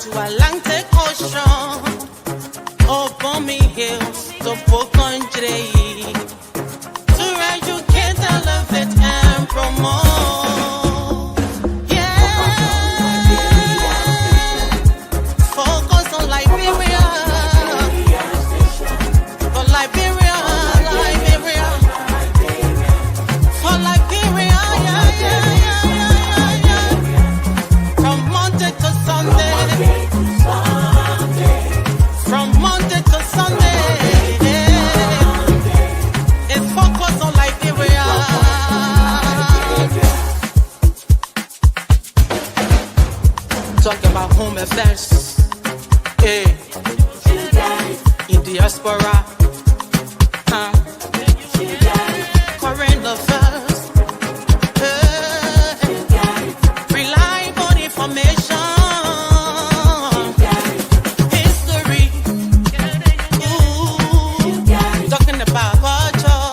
to Atlantic Ocean, upon me hills to Pocondre, to educate, elevate, and promote. Yeah, focus on Liberia, for Liberia, Liberia, for Liberia, yeah, yeah, yeah, yeah, yeah. From Monday to Sunday, from Monday to Sunday, it's focus on Liberia. Talk about home affairs, eh? In diaspora, current affairs, reliable information, history, talking about culture,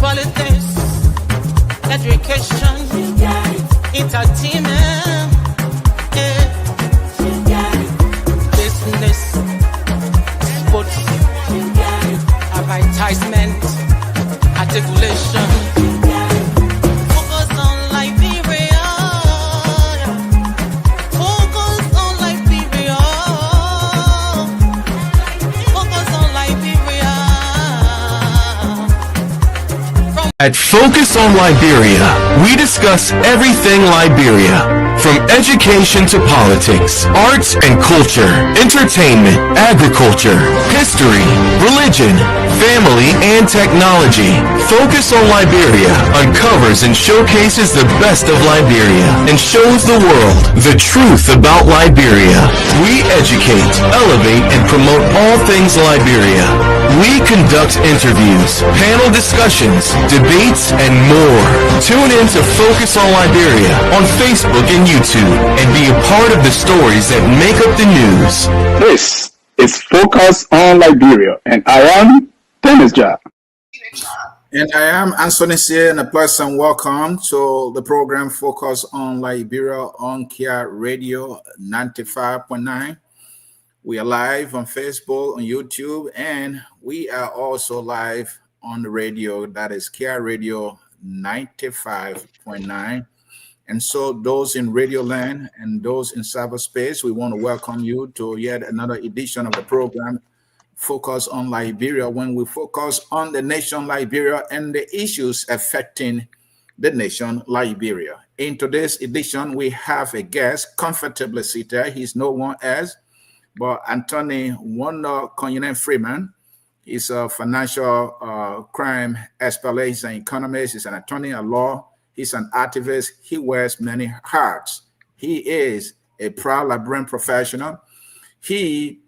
politics, education, entertainment, business, sports, advertisement, articulation. Focus on Liberia. Focus on Liberia. Focus on Liberia. At Focus on Liberia, we discuss everything Liberia, from education to politics, arts and culture, entertainment, agriculture, history, religion, family, and technology. Focus on Liberia uncovers and showcases the best of Liberia and shows the world the truth about Liberia. We educate, elevate, and promote all things Liberia. We conduct interviews, panel discussions, debates, and more. Tune in to Focus on Liberia on Facebook and YouTube and be a part of the stories that make up the news. This is Focus on Liberia, and I am Dennis Jar. And I am Anthony C. and a pleasant welcome to the program Focus on Liberia on Kia Radio 95.9. We are live on Facebook, on YouTube, and we are also live on the radio. That is Kia Radio 95.9. And so those in Radio Land and those in cyberspace, we want to welcome you to yet another edition of the program Focus on Liberia, when we focus on the nation Liberia and the issues affecting the nation Liberia. In today's edition, we have a guest comfortably seated. He's no one else but Anthony Wonder Konyonen Freeman. He's a financial crime expert. He's an economist. He's an attorney at law. He's an activist. He wears many hats. He is a proud Liberian professional. He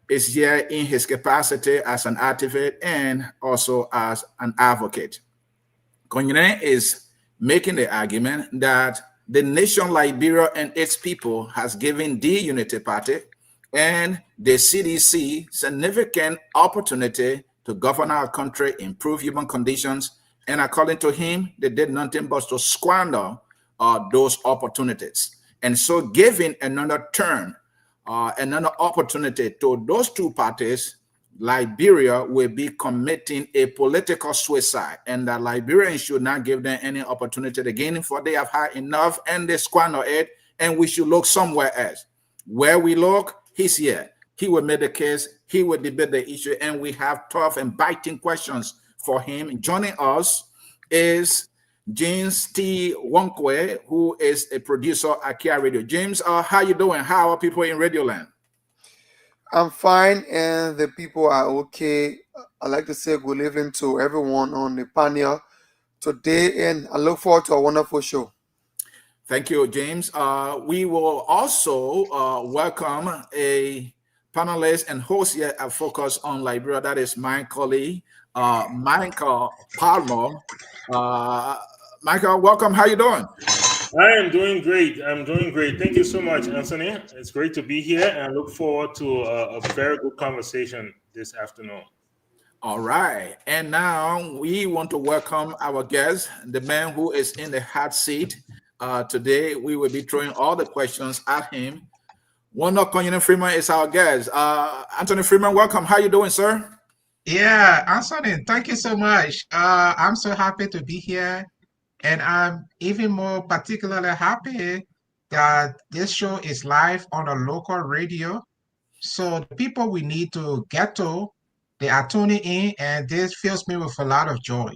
is here in his capacity as an activist and also as an advocate. Konyonen is making the argument that the nation Liberia and its people has given the Unity Party and the CDC significant opportunity to govern our country, improve human conditions, and according to him, they did nothing but to squander those opportunities. And so giving another term, another opportunity to those two parties, Liberia will be committing a political suicide, and that Liberians should not give them any opportunity again, for they have had enough and they squander it, and we should look somewhere else. Where we look, he's here. He will make the case. He will debate the issue, and we have tough and biting questions for him. Joining us is James T. Wonkwe, who is a producer at Kia Radio. James, how you doing? How are people in Radio Land? I'm fine, and the people are okay. I'd like to say good evening to everyone on the panel today, and I look forward to a wonderful show. Thank you, James. We will also welcome a panelist and host here at Focus on Liberia. That is my colleague, Michael Palmer. Michael, welcome. How you doing? I am doing great. Thank you so much, Anthony. It's great to be here, and I look forward to a very good conversation this afternoon. All right. And now we want to welcome our guest, the man who is in the hot seat Today, we will be throwing all the questions at him. One up, Anthony Freeman is our guest. Anthony Freeman, welcome. How you doing, sir? Yeah, Anthony, thank you so much. I'm so happy to be here, and I'm even more particularly happy that this show is live on a local radio. So the people we need to get to, they are tuning in, and this fills me with a lot of joy.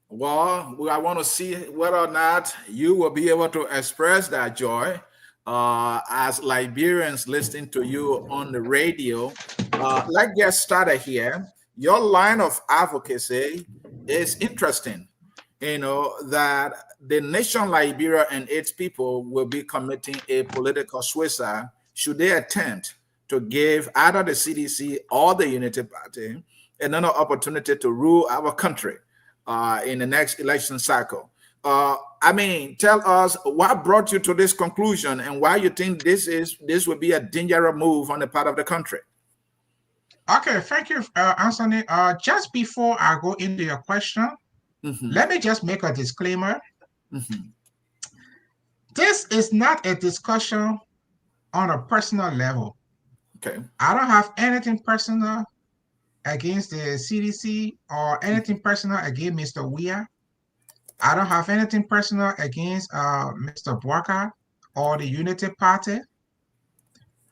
Well, I want to see whether or not you will be able to express that joy as Liberians listening to you on the radio. Let's get started here. Your line of advocacy is interesting. You know, that the nation Liberia and its people will be committing a political suicide should they attempt to give either the CDC or the Unity Party another opportunity to rule our country in the next election cycle. Tell us what brought you to this conclusion and why you think this would be a dangerous move on the part of the country. Okay, thank you, Anthony. Just before I go into your question, let me just make a disclaimer. This is not a discussion on a personal level. Okay. I don't have anything personal against the CDC or anything personal against Mr. Weah. I don't have anything personal against Mr. Bwaka or the Unity Party.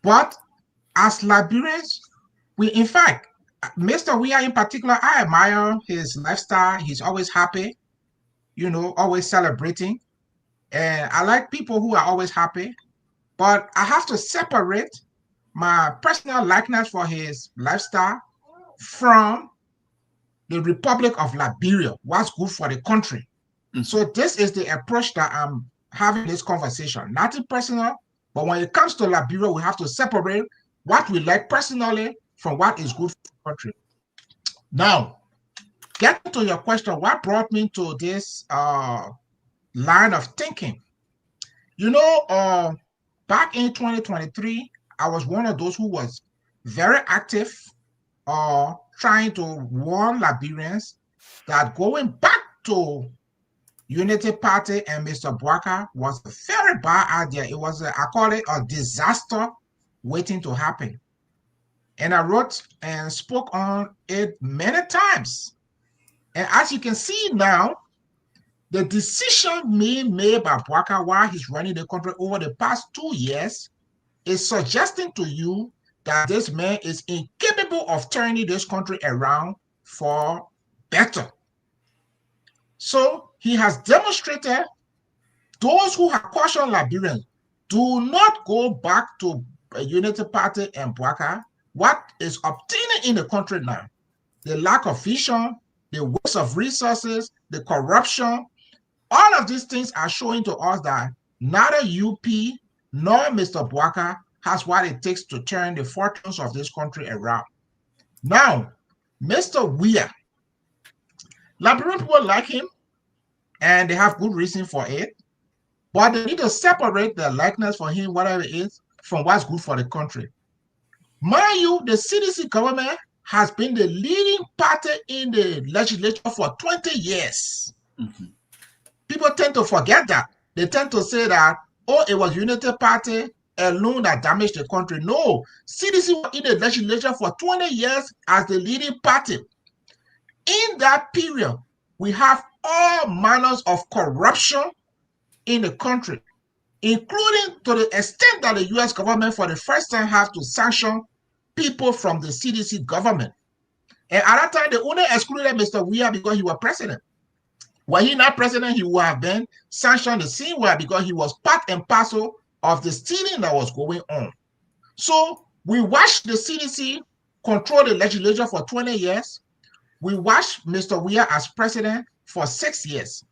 But as Liberians, in fact, Mr. Weah in particular, I admire his lifestyle. He's always happy, always celebrating. And I like people who are always happy. But I have to separate my personal likeness for his lifestyle from the Republic of Liberia, what's good for the country. So this is the approach that I'm having this conversation. Nothing personal, but when it comes to Liberia, we have to separate what we like personally from what is good for the country. Now, getting to your question, what brought me to this line of thinking? Back in 2023, I was one of those who was very active trying to warn Liberians that going back to Unity Party and Mr. Bwaka was a very bad idea. It was, I call it a disaster waiting to happen. And I wrote and spoke on it many times. And as you can see now, the decision made by Bwaka while he's running the country over the past 2 years is suggesting to you that this man is incapable of turning this country around for better. So he has demonstrated those who have cautioned Liberians, do not go back to a Unity Party and Bwaka. What is obtaining in the country now, the lack of vision, the waste of resources, the corruption, all of these things are showing to us that neither UP nor Mr. Bwaka has what it takes to turn the fortunes of this country around. Now, Mr. Weah, Liberian people like him, and they have good reason for it, but they need to separate the likeness for him, whatever it is, from what's good for the country. Mind you, the CDC government has been the leading party in the legislature for 20 years. People tend to forget that. They tend to say that, oh, it was Unity Party alone that damaged the country. No, CDC was in the legislature for 20 years as the leading party. In that period, we have all manners of corruption in the country, including to the extent that the US government for the first time have to sanction people from the CDC government. And at that time, they only excluded Mr. Weah because he was president. Were he not president, he would have been sanctioned the same way because he was part and parcel of the stealing that was going on. So we watched the CDC control the legislature for 20 years. We watched Mr. Weah as president for 6 years.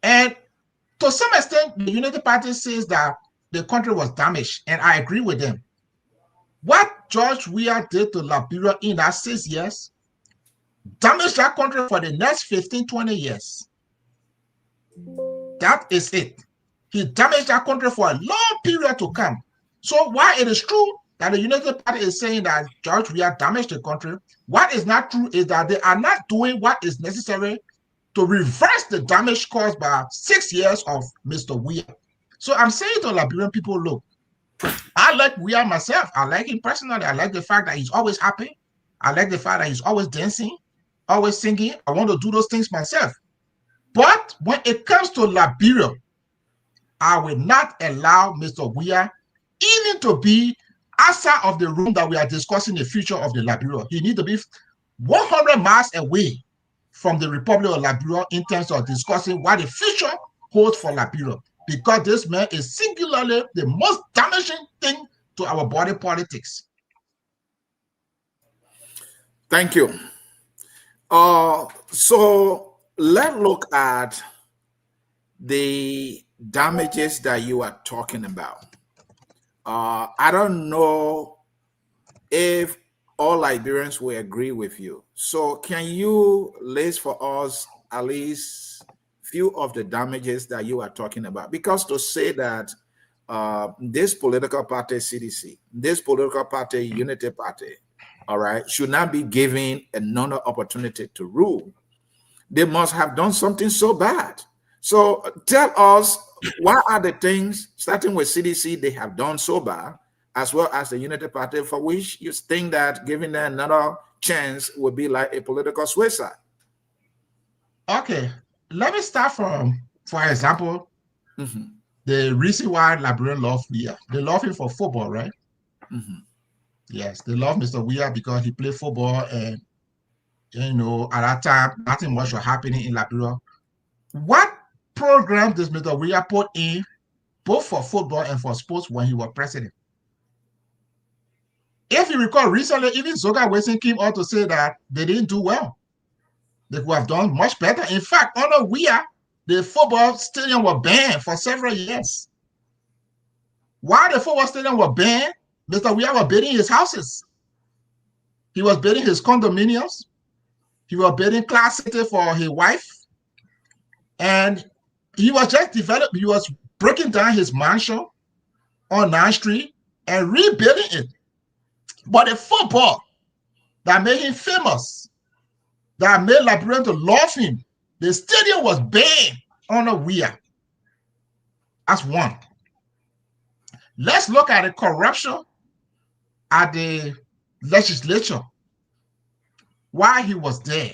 And to some extent, the Unity Party says that the country was damaged, and I agree with them. What George Weah did to Liberia in that 6 years damaged that country for the next 15, 20 years. That is it. He damaged that country for a long period to come. So while it is true that the United Party is saying that George Weah damaged the country, what is not true is that they are not doing what is necessary to reverse the damage caused by 6 years of Mr. Weah. So I'm saying to Liberian people, look, I like Weah myself. I like him personally. I like the fact that he's always happy. I like the fact that he's always dancing, always singing. I want to do those things myself. But when it comes to Liberia, I will not allow Mr. Weah even to be outside of the room that we are discussing the future of the Liberia. He needs to be 100 miles away from the Republic of Liberia in terms of discussing what the future holds for Liberia, because this man is singularly the most damaging thing to our body politics. Thank you. So let's look at the damages that you are talking about. I don't know if all Liberians will agree with you. So can you list for us at least few of the damages that you are talking about? Because to say that this political party, CDC, this political party, Unity Party, all right, should not be given another opportunity to rule, they must have done something so bad. So tell us, what are the things, starting with CDC, they have done so bad, as well as the Unity Party, for which you think that giving them another chance would be like a political suicide? Okay, let me start from, for example, the reason why Liberians love Weah. They love him for football, right? Yes, they love Mr. Weah because he played football, and you know, at that time, nothing much was happening in Liberia. What program does Mr. Weah put in, both for football and for sports, when he was president? If you recall, recently, even Zoga Wilson came out to say that they didn't do well. They could have done much better. In fact, under Weah, the football stadium was banned for several years. While the football stadium was banned, Mr. Weah was building his houses. He was building his condominiums. He was building Class City for his wife. And he was just developing, he was breaking down his mansion on 9th Street and rebuilding it. But the football that made him famous, that made Liberians to love him, the stadium was banned under Weah. That's one. Let's look at the corruption at the legislature. While he was there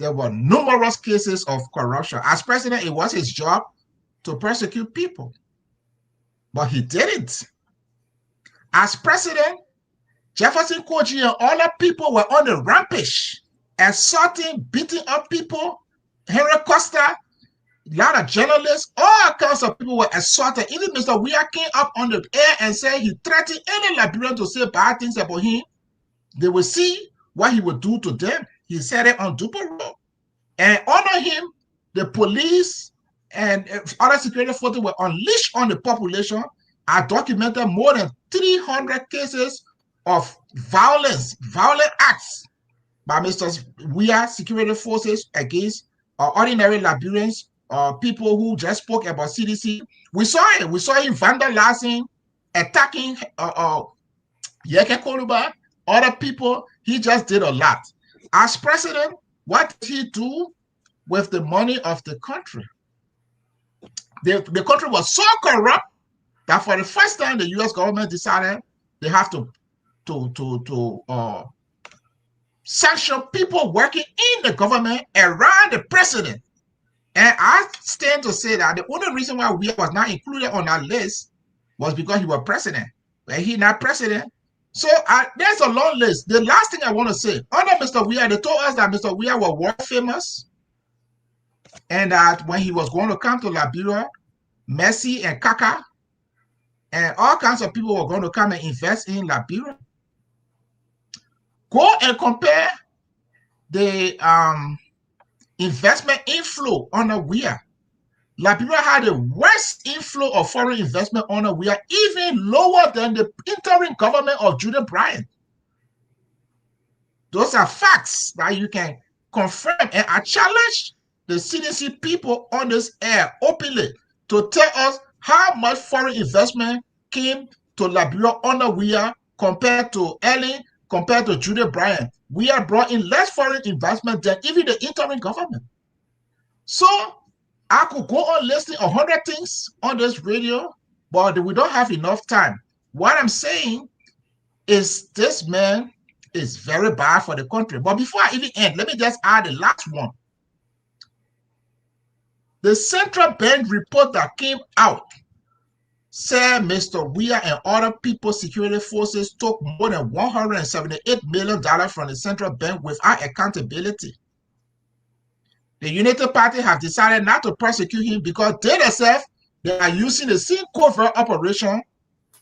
were numerous cases of corruption. As president, it was his job to persecute people, but he didn't. As president, Jefferson Koji and other people were on the rampage, assaulting, beating up people. Henry Costa, a lot of journalists, all kinds of people were assaulted. Even Mr. Weah came up on the air and said he threatened any Liberian to say bad things about him. They will see what he would do to them. He said it on Duper Road. And under him, the police and other security forces were unleashed on the population. I documented more than 300 cases of violent acts by Mr. Weah security forces against ordinary Liberians, people who just spoke about CDC. We saw it. We saw him vandalizing, attacking Yeke Koluba, other people. He just did a lot. As president, what did he do with the money of the country? The country was so corrupt that for the first time, the U.S. government decided they have to sanction people working in the government around the president. And I stand to say that the only reason why Weah was not included on that list was because he was president. But he's not president. So there's a long list. The last thing I want to say, under Mr. Weah, they told us that Mr. Weah was world famous, and that when he was going to come to Liberia, Messi and Kaka and all kinds of people were going to come and invest in Liberia. Go and compare the investment inflow under Weah. Liberia had the worst inflow of foreign investment under Weah, even lower than the interim government of Judah Bryant. Those are facts that you can confirm. And I challenge the CDC people on this air openly to tell us how much foreign investment came to Liberia under Weah compared to Ellen, compared to Judah Bryant. Weah brought in less foreign investment than even the interim government. So I could go on listing 100 things on this radio, but we don't have enough time. What I'm saying is this man is very bad for the country. But before I even end, let me just add the last one. The central bank report that came out said Mr. Weir and other people's security forces took more than $178 million from the central bank without accountability. The United Party have decided not to prosecute him because they themselves, they are using the same covert operation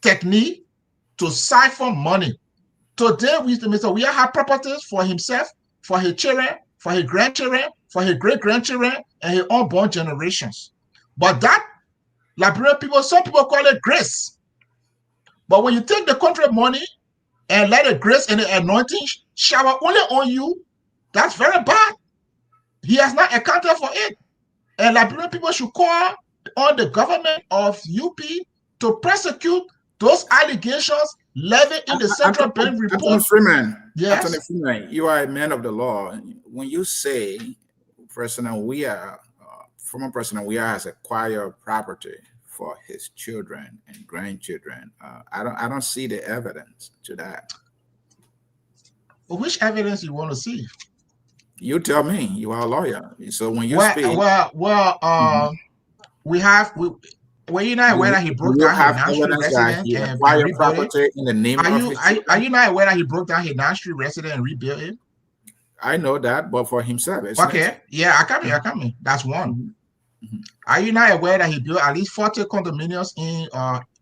technique to siphon money. Today, Mr. Weir had properties for himself, for his children, for his grandchildren, for his great-grandchildren, and his unborn generations. But that, Liberian people, some people call it grace. But when you take the country money and let the grace and the anointing shower only on you, that's very bad. He has not accounted for it. And Liberian people should call on the government of UP to prosecute those allegations levied in the central bank report. Anthony Freeman, yes? Anthony Freeman, you are a man of the law. When you say President Weir, former President Weir has acquired property for his children and grandchildren, I don't see the evidence to that. Well, which evidence you want to see? You tell me. You are a lawyer, so when you speak, we have. Were you not aware that he broke down his non-street residence he and acquired rebuilt property in the name of his children? Are you not aware that he broke down his non-street residence and rebuilt it? I know that, but for himself, okay, yeah, I come in. That's one. Are you not aware that he built at least 40 condominiums in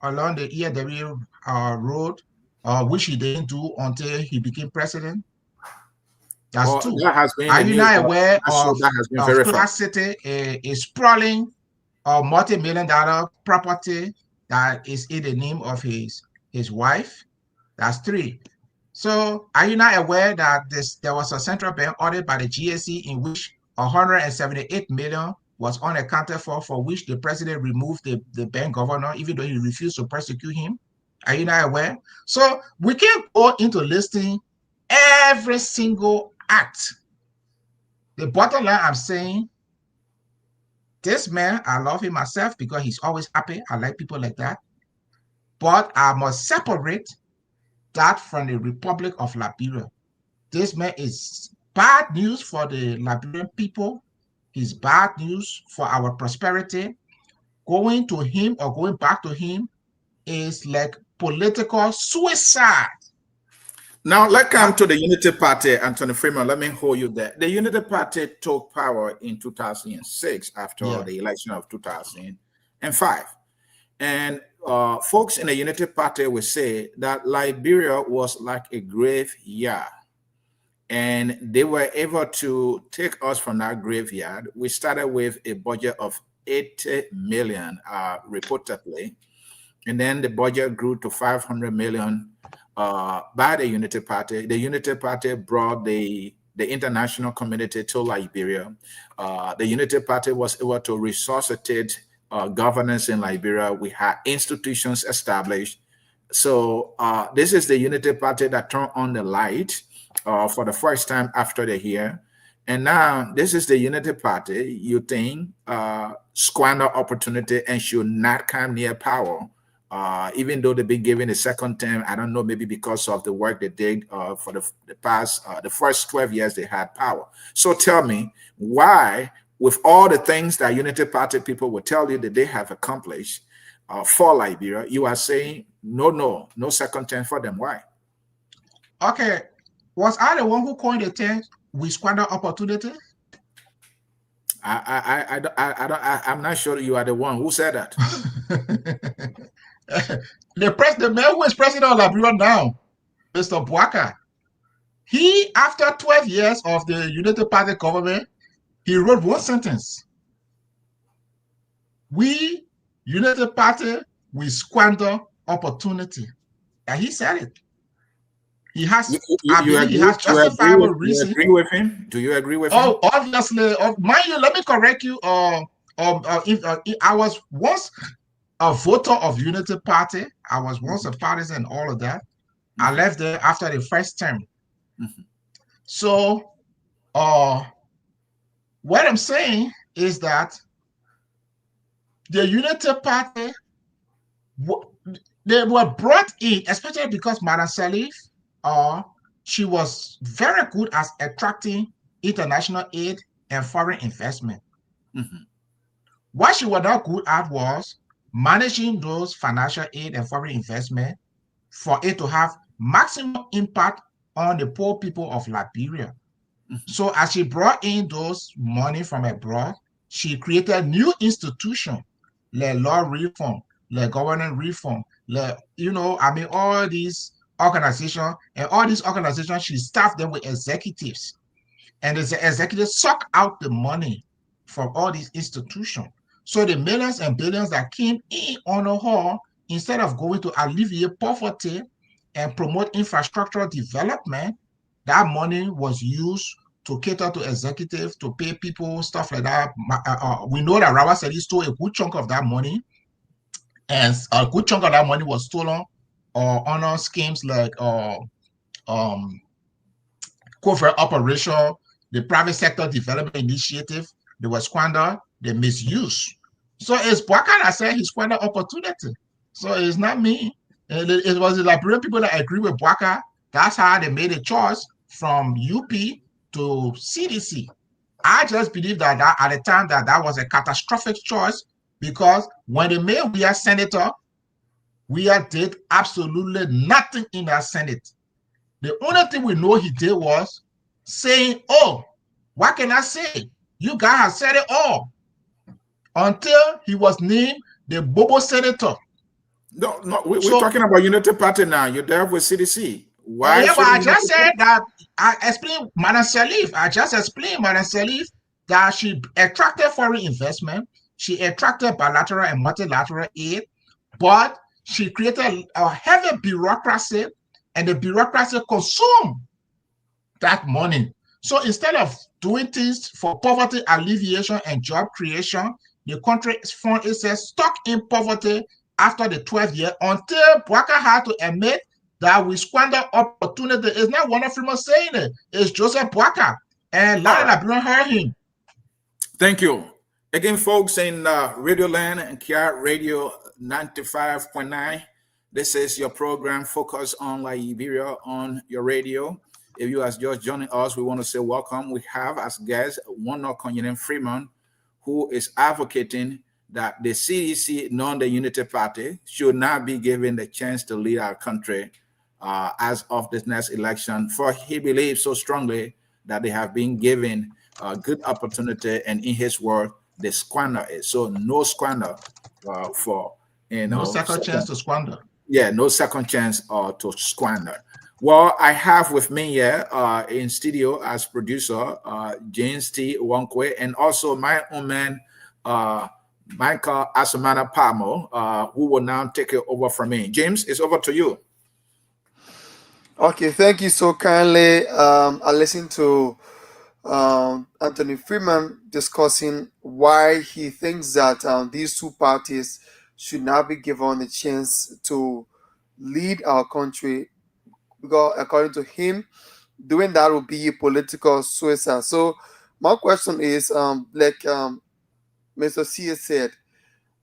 along the EAW road, which he didn't do until he became president? That's two. That has been Are you not aware of Clark City, a sprawling multi-million-dollar property that is in the name of his wife? That's three. So are you not aware that there was a central bank audit by the GSC in which 178 million was unaccounted for which the president removed the bank governor, even though he refused to prosecute him? Are you not aware? So we can't go into listing every single act. The bottom line I'm saying, this man, I love him myself because he's always happy. I like people like that. But I must separate that from the Republic of Liberia. This man is bad news for the Liberian people. He's bad news for our prosperity. Going to him or going back to him is like political suicide. Now, let's come to the Unity Party, Anthony Freeman. Let me hold you there. The Unity Party took power in 2006 after the election of 2005. And folks in the Unity Party will say that Liberia was like a graveyard. And they were able to take us from that graveyard. We started with a budget of 80 million, reportedly. And then the budget grew to 500 million by the Unity Party. The Unity Party brought the international community to Liberia. The Unity Party was able to resuscitate governance in Liberia. We had institutions established. So this is the Unity Party that turned on the light for the first time after the year. And now this is the Unity Party you think squander opportunity and should not come near power. Even though they've been given a second term, I don't know, maybe because of the work they did for the past, the first 12 years they had power. So tell me why, with all the things that Unity Party people will tell you that they have accomplished for Liberia, you are saying no second term for them. Why? Okay, was I the one who coined the term "we squander opportunity"? I'm not sure you are the one who said that. The man who is president of Liberia now, Mr. Bouaka, he, after 12 years of the United Party government, he wrote one sentence. We, United Party, we squander opportunity. And he said it. He has, he has justifiable reason. You agree with him? Do you agree with him? Oh, obviously. Mind you, let me correct you. If I was once a voter of Unity Party, I was once a partisan and all of that. I left there after the first term. So, what I'm saying is that the Unity Party, they were brought in, especially because Madam Salif, she was very good at attracting international aid and foreign investment. Mm-hmm. What she was not good at was managing those financial aid and foreign investment for it to have maximum impact on the poor people of Liberia. Mm-hmm. So as she brought in those money from abroad, she created new institutions like law reform, like government reform, like, all these organizations, and all these organizations, she staffed them with executives. And the executives suck out the money from all these institutions. So the millions and billions that came in on her, instead of going to alleviate poverty and promote infrastructural development, that money was used to cater to executives, to pay people, stuff like that. We know that Rawa said he stole a good chunk of that money, and a good chunk of that money was stolen on schemes like covert operation, the private sector development initiative. They were squandered, they misused. So it's Bwaka that said he squandered opportunity. So it's not me. It was the Liberian people that agree with Bwaka. That's how they made a choice from UP to CDC. I just believe that at the time that was a catastrophic choice, because when they made Weah senator, Weah did absolutely nothing in that Senate. The only thing we know he did was saying, "Oh, what can I say? You guys have said it all." Until he was named the Bobo senator. No, we're talking about Unity Party now. You're there with CDC. Why? Yeah, but I just said that. I explained Madam Salif. I just explained Madam Salif that she attracted foreign investment. She attracted bilateral and multilateral aid, but she created a heavy bureaucracy, and the bureaucracy consumed that money. So instead of doing things for poverty alleviation and job creation, the country found itself stuck in poverty after the 12 years until Bwaka had to admit that we squandered opportunity. It's not one of them saying it. It's Joseph Bwaka. And a lot of Liberians heard him. Thank you. Again, folks, in Radio Land and Kia Radio 95.9, this is your program, Focus on Liberia, on your radio. If you are just joining us, we want to say welcome. We have as guest one Konyanen Freeman, who is advocating that the CDC, non the Unity Party, should not be given the chance to lead our country as of this next election. For he believes so strongly that they have been given a good opportunity, and in his word, they squander it. So no squander for no second chance to squander. Yeah, no second chance to squander. Well, I have with me here in studio as producer James T. Wonkwe, and also my own man Michael Asamana Pamo, who will now take it over from me. James, it's over to you. Okay, thank you so kindly. I listened to Anthony Freeman discussing why he thinks that these two parties should not be given a chance to lead our country, because according to him, doing that would be a political suicide. So my question is, Mr. C said,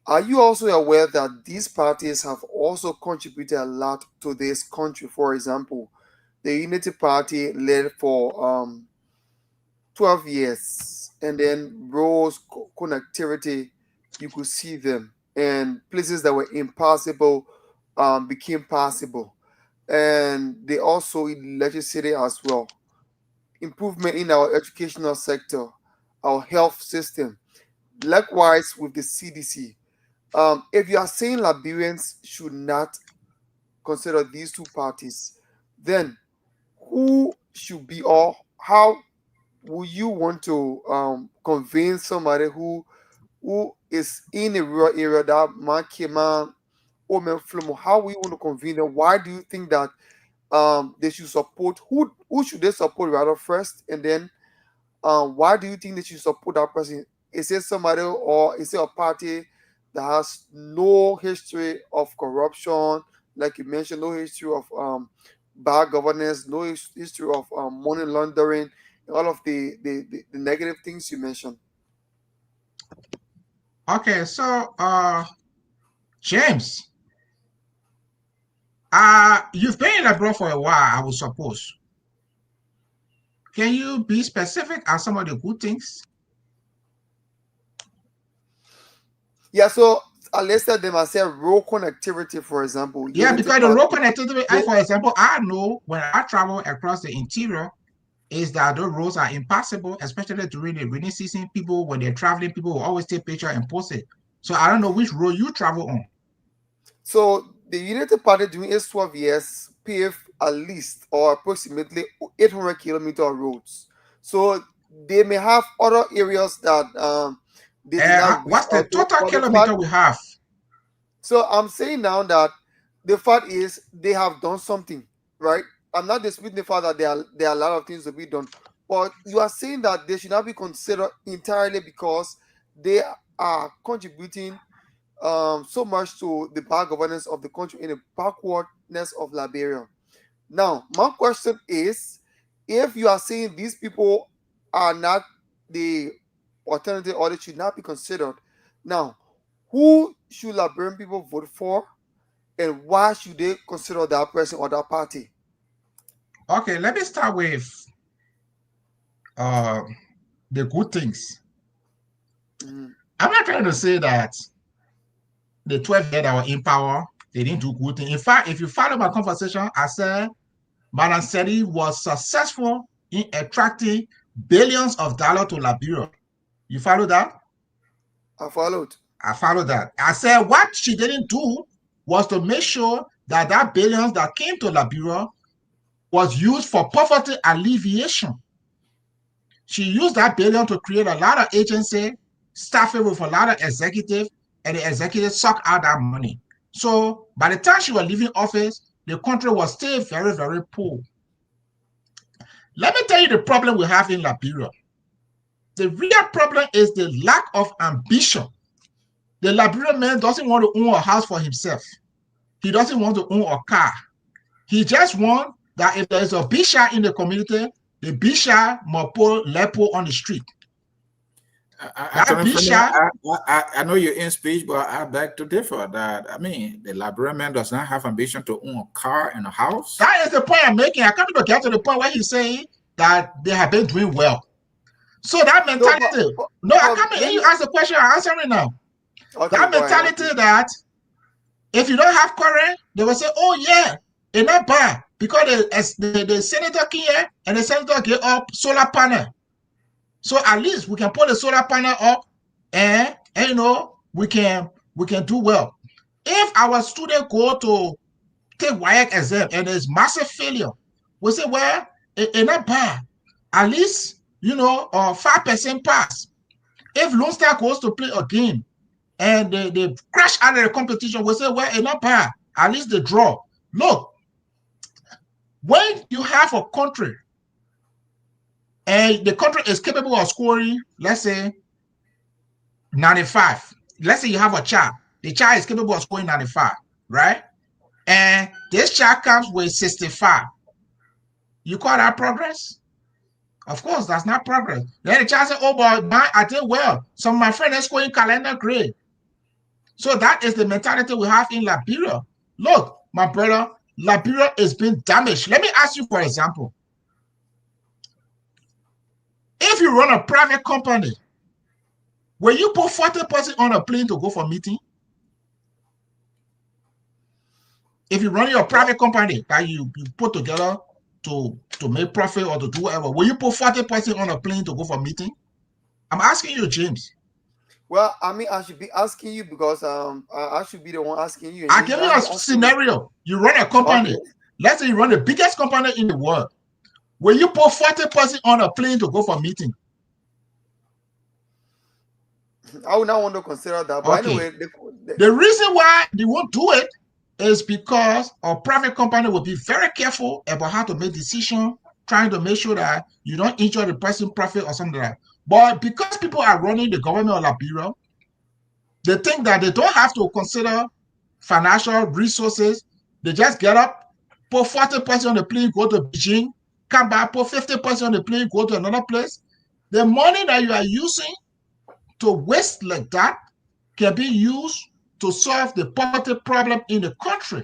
are you also aware that these parties have also contributed a lot to this country? For example, the Unity Party led for 12 years, and then roads, connectivity, you could see them, and places that were impossible became possible. And they also legislated as well. Improvement in our educational sector, our health system. Likewise with the CDC. If you are saying Liberians should not consider these two parties, then who should be, or how would you want to convince somebody who is in a rural area that man came out, how will you want to convince them? Why do you think that they should support, who should they support rather first, and then why do you think they should support that person? Is it somebody, or is it a party that has no history of corruption, like you mentioned, no history of bad governance, no history of money laundering, all of the negative things you mentioned? Okay, so James, you've been in abroad for a while, I would suppose. Can you be specific on some of the good things? Yeah, so I listed them. I said road connectivity, for example. Yeah, Unity because the Park. road connectivity, for example, I know when I travel across the interior, is that those roads are impassable, especially during the rainy season. People, when they're traveling, people will always take picture and post it. So I don't know which road you travel on. So the Unity Party during its 12 years paved at least or approximately 800 kilometers of roads. So they may have other areas that they did not reach What's the out to. total But the kilometer fact, we have? so I'm saying now that the fact is they have done something, right? I'm not disputing the fact that there are a lot of things to be done, but you are saying that they should not be considered entirely because they are contributing so much to the bad governance of the country in the backwardness of Liberia. Now, my question is, if you are saying these people are not the alternative or they should not be considered, now, who should Liberian people vote for and why should they consider that person or that party? Okay, let me start with uh, the good things. Mhm. I'm not trying to say that the 12 years that were in power, they didn't do good things. In fact, if you follow my conversation, I said Madam Seri was successful in attracting billions of dollars to Liberia. You follow that? I followed. I follow that. I said what she didn't do was to make sure that that billions that came to Liberia was used for poverty alleviation. She used that billion to create a lot of agency, staffing with a lot of executive, and the executives suck out that money. So by the time she was leaving office, the country was still very, very poor. Let me tell you the problem we have in Liberia. The real problem is the lack of ambition. The Liberian man doesn't want to own a house for himself. He doesn't want to own a car. He just wants that if there's a bisha in the community, the bisha must put lepo on the street. That bisha, I know you're in speech, but I beg to differ. That I mean, the Liberian man does not have ambition to own a car and a house. that is the point I'm making. I can't even get to the point where he's saying that they have been doing well. So that No, mentality, I can't. And you ask the question, I'm answering now. okay, That go ahead. mentality that if you don't have current, they will say, oh yeah, it's not bad because the senator came here and the senator gave up solar panel. So at least we can put the solar panel up and you know we can do well. If our student go to take WIAC exam and there's massive failure, we say, well, it's not bad. At least, 5% pass. If Lone Star goes to play a game and they crash out of the competition, we say, well, it's not bad. At least they draw. Look, when you have a country and the country is capable of scoring, let's say, 95. Let's say you have a child. The child is capable of scoring 95, right? And this child comes with 65. You call that progress? Of course, that's not progress. Then the child says, oh, but I did well. Some of my friends are scoring calendar grade. So that is the mentality we have in Liberia. Look, my brother, Liberia is being damaged. Let me ask you, for example, if you run a private company, will you put 40% on a plane to go for meeting? If you run your private company that you put together to make profit or to do whatever, will you put 40% on a plane to go for meeting? I'm asking you, James. Well, I mean, I should be asking you because I should be the one asking you. I give you a scenario. You run a company. Okay. Let's say you run the biggest company in the world. Will you put 40% on a plane to go for meeting? I would not want to consider that. But Okay. anyway, the reason why they won't do it is because a private company will be very careful about how to make decisions, trying to make sure that you don't injure the person profit or something like that. But because people are running the government of Liberia, they think that they don't have to consider financial resources. They just get up, put 40% on the plane, go to Beijing, come back, put 50% on the plane, go to another place. The money that you are using to waste like that can be used to solve the poverty problem in the country.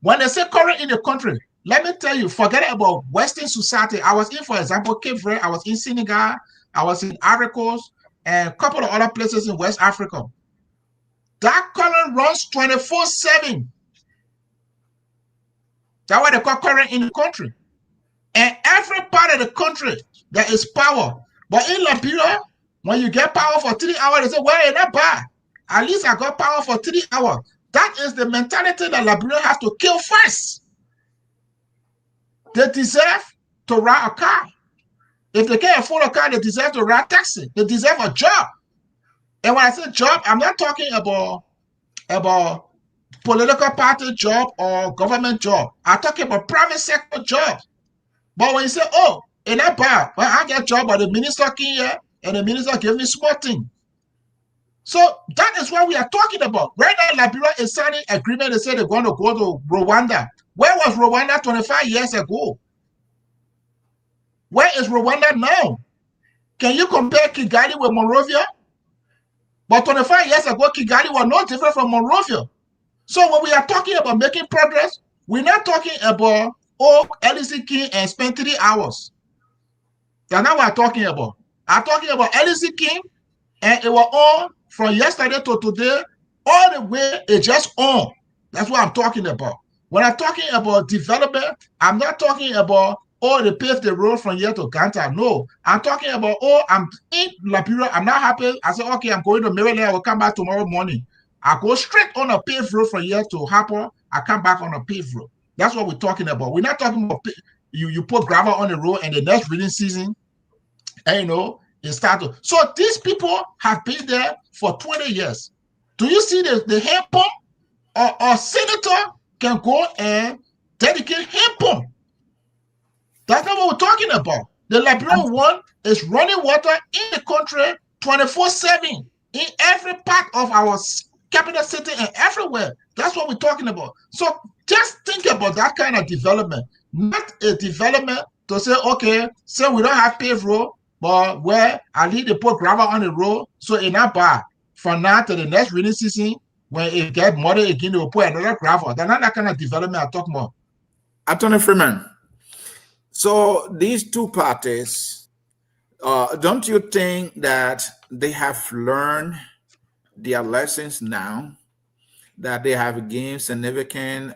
When they say current in the country, let me tell you, forget about Western society. I was in, for example, Cape Verde, I was in Senegal, I was in Ivory Coast, and a couple of other places in West Africa. That current runs 24/7. That's what they call current in the country. And every part of the country, there is power. But in Liberia, when you get power for 3 hours, they say, well, it's not bad. At least I got power for 3 hours. That is the mentality that Liberians have to kill first. They deserve to ride a car. If they can't afford a car, they deserve to ride a taxi. They deserve a job. And when I say job, I'm not talking about political party job or government job. I'm talking about private sector job. But when you say, oh, it's not bad, well, I get a job, but the minister came here and the minister gave me small thing. So that is what we are talking about. Right now, Liberia is signing agreement. They say they're going to go to Rwanda. Where was Rwanda 25 years ago? Where is Rwanda now? Can you compare Kigali with Monrovia? But 25 years ago, Kigali was no different from Monrovia. So when we are talking about making progress, we're not talking about, oh, LEC King and spend 3 hours. That's not what I'm talking about. I'm talking about LEC King, and it was on from yesterday to today, all the way, it's just on. That's what I'm talking about. When I'm talking about development, I'm not talking about, oh, they paved the road from here to Ganta. No, I'm talking about, oh, I'm in Liberia, I'm not happy. I said, okay, I'm going to Maryland, I will come back tomorrow morning. I go straight on a paved road from here to Harper, I come back on a paved road. That's what we're talking about. We're not talking about you put gravel on the road and the next rainy season, and you know, it started. So these people have been there for 20 years. Do you see the hand pump? Or senator can go and dedicate hand pump. That's not what we're talking about. The Liberian one is running water in the country 24/7 in every part of our capital city and everywhere. That's what we're talking about. So just think about that kind of development, not a development to say, okay, so we don't have paved road, but where I need to put gravel on the road, so it's not bad. From now to the next rainy season, when it gets muddy again, they will put another gravel. That's not that kind of development I'm talking about. Attorney Freeman, so these two parties, don't you think that they have learned their lessons now, that they have gained significant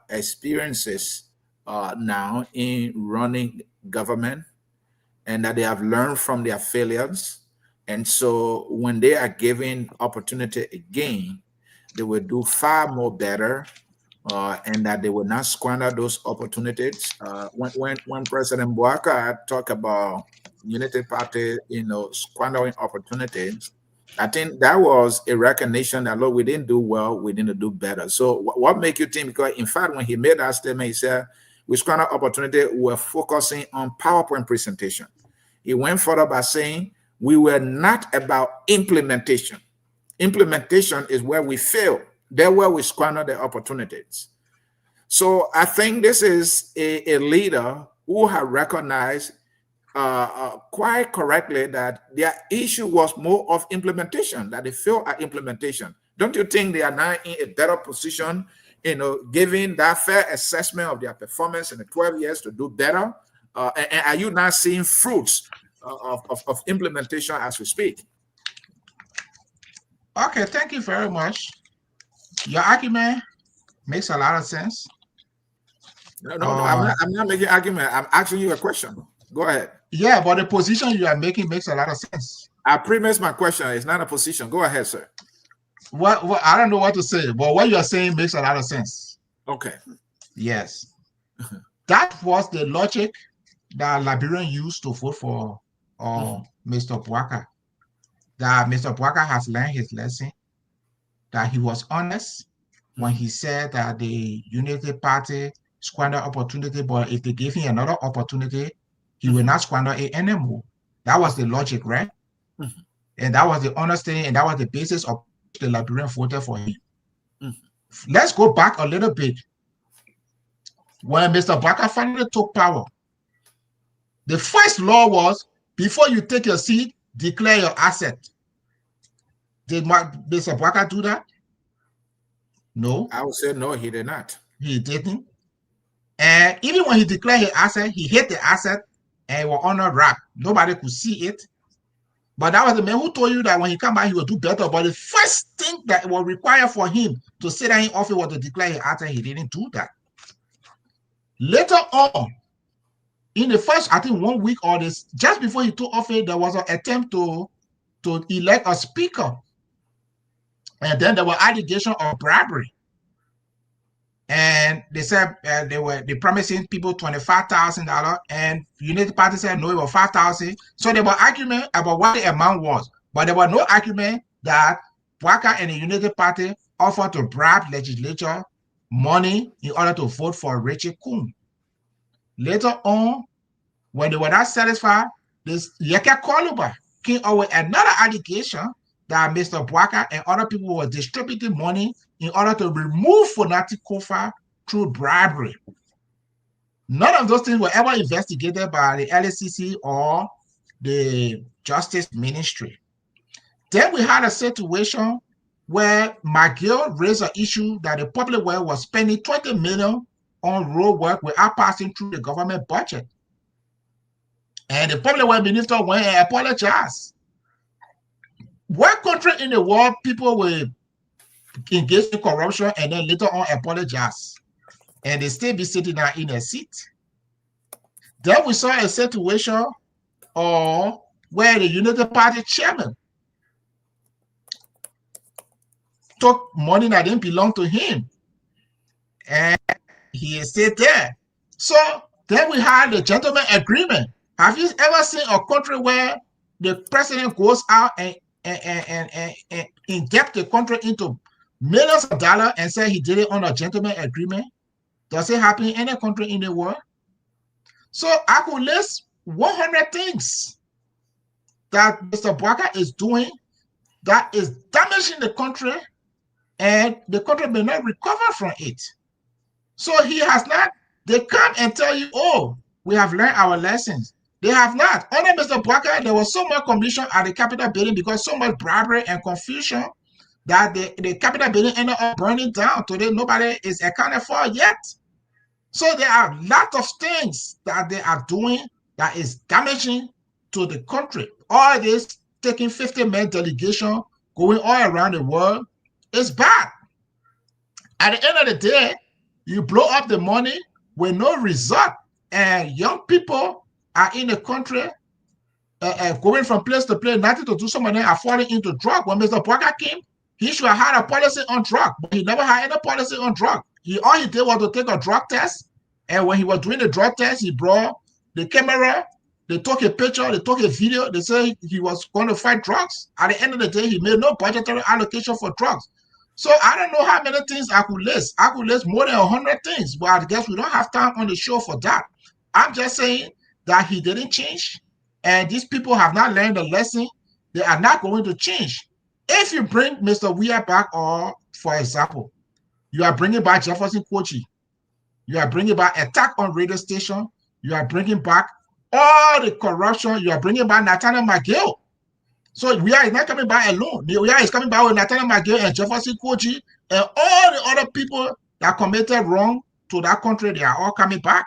experiences now in running government, and that they have learned from their failures? And so when they are given opportunity again, they will do far more better, and that they will not squander those opportunities. When President Bouaka talked about Unity Party, you know, squandering opportunities, I think that was a recognition that, look, we didn't do well, we didn't do better. So what make you think? Because in fact, when he made that statement, he said, we squander opportunity, we're focusing on PowerPoint presentation. He went further by saying, we were not about implementation. Implementation is where we fail. There where we squander the opportunities. So I think this is a leader who has recognized quite correctly that their issue was more of implementation, that they failed at implementation. Don't you think they are now in a better position, you know, giving that fair assessment of their performance in the 12 years to do better? And are you now seeing fruits of implementation as we speak? Okay, thank you very much. Your argument makes a lot of sense. No, I'm not making an argument. I'm asking you a question. Go ahead. Yeah, but the position you are making makes a lot of sense. I premise my question. It's not a position. Go ahead, sir. What I don't know what to say, but what you are saying makes a lot of sense. Okay. Yes. That was the logic that Liberian used to vote for Mr. Bouaka. That Mr. Bouaka has learned his lesson, that he was honest when he said that the Unity Party squandered opportunity, but if they gave him another opportunity, he will not squander it anymore. That was the logic, right? And that was the honest thing, and that was the basis of the Liberian voted for him. Let's go back a little bit. When Mr. Bouaka finally took power, the first law was, before you take your seat, declare your asset. Did Mr. Bwaka do that? No, I would say no, he did not. he didn't. And even when he declared his asset, he hid the asset and it was under wrap. Nobody could see it. But that was the man who told you that when he come back, he will do better. But the first thing that was required for him to sit down in office was to declare his asset. He didn't do that. Later on, in the first, I think 1 week or this, just before he took office, there was an attempt to elect a speaker. And then there were allegations of bribery. And they said they promising people $25,000, and Unity Party said no, it was 5,000. So there were argument about what the amount was, but there was no argument that Bwaka and the Unity Party offered to bribe legislature money in order to vote for Richard Coon. Later on, when they were not satisfied, this Yeke Koluba came up with another allegation that Mr. Bwaka and other people were distributing money in order to remove Fonati Kofa through bribery. None of those things were ever investigated by the LACC or the Justice Ministry. Then we had a situation where McGill raised an issue that the public well was spending $20 million on road work without passing through the government budget. And the public well minister went and apologized. What country in the world people will engage in corruption and then later on apologize and they still be sitting there in a seat? Then we saw a situation where the Unity Party chairman took money that didn't belong to him and he stayed there. So then we had the gentleman agreement. Have you ever seen a country where the president goes out and inject the country into millions of dollars and say he did it on a gentleman agreement? Does it happen in any country in the world? So I could list 100 things that Mr. Bwaka is doing that is damaging the country, and the country may not recover from it. So he has not, they come and tell you, oh, we have learned our lessons. They have not. Under Mr. Bwaka, there was so much commotion at the Capitol building because so much bribery and confusion that the Capitol building ended up burning down. Today, nobody is accounted for yet. So there are lots of things that they are doing that is damaging to the country. All this taking 50-man delegation, going all around the world, is bad. At the end of the day, you blow up the money with no result, and young people are in the country going from place to place, nothing to do. Some of them are falling into drug. When Mr. Bwaka came, he should have had a policy on drug, but he never had any policy on drug. All he did was to take a drug test, and when he was doing the drug test, he brought the camera, they took a picture, they took a video, they said he was going to fight drugs. At the end of the day, he made no budgetary allocation for drugs. So I don't know how many things I could list. I could list more than 100 things, but I guess we don't have time on the show for that. I'm just saying that he didn't change, and these people have not learned the lesson. They are not going to change. If you bring Mr. Weir back, or for example, you are bringing back Jefferson Kochi, you are bringing back attack on radio station, you are bringing back all the corruption, you are bringing back Nathaniel McGill. So Weir is not coming back alone. Weir is coming back with Nathaniel McGill and Jefferson Kochi and all the other people that committed wrong to that country. They are all coming back.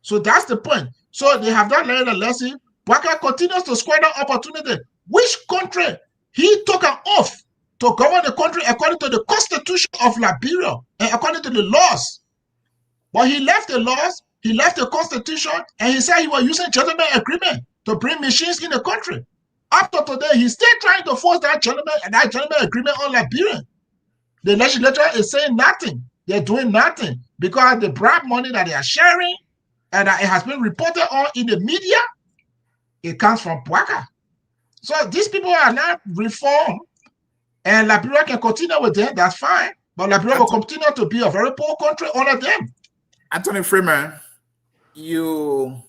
So that's the point. So they have not learned a lesson. Bwaka continues to squander opportunity. Which country? He took an oath to govern the country according to the Constitution of Liberia and according to the laws. But he left the laws, he left the Constitution, and he said he was using gentleman agreement to bring machines in the country. Up to today, he's still trying to force that gentleman agreement on Liberia. The legislature is saying nothing. They're doing nothing because the bribe money that they are sharing and that it has been reported on in the media, it comes from Bwaka. So these people are not reformed, and Liberia can continue with them, that's fine. But Liberia will continue to be a very poor country under them. Anthony Freeman, you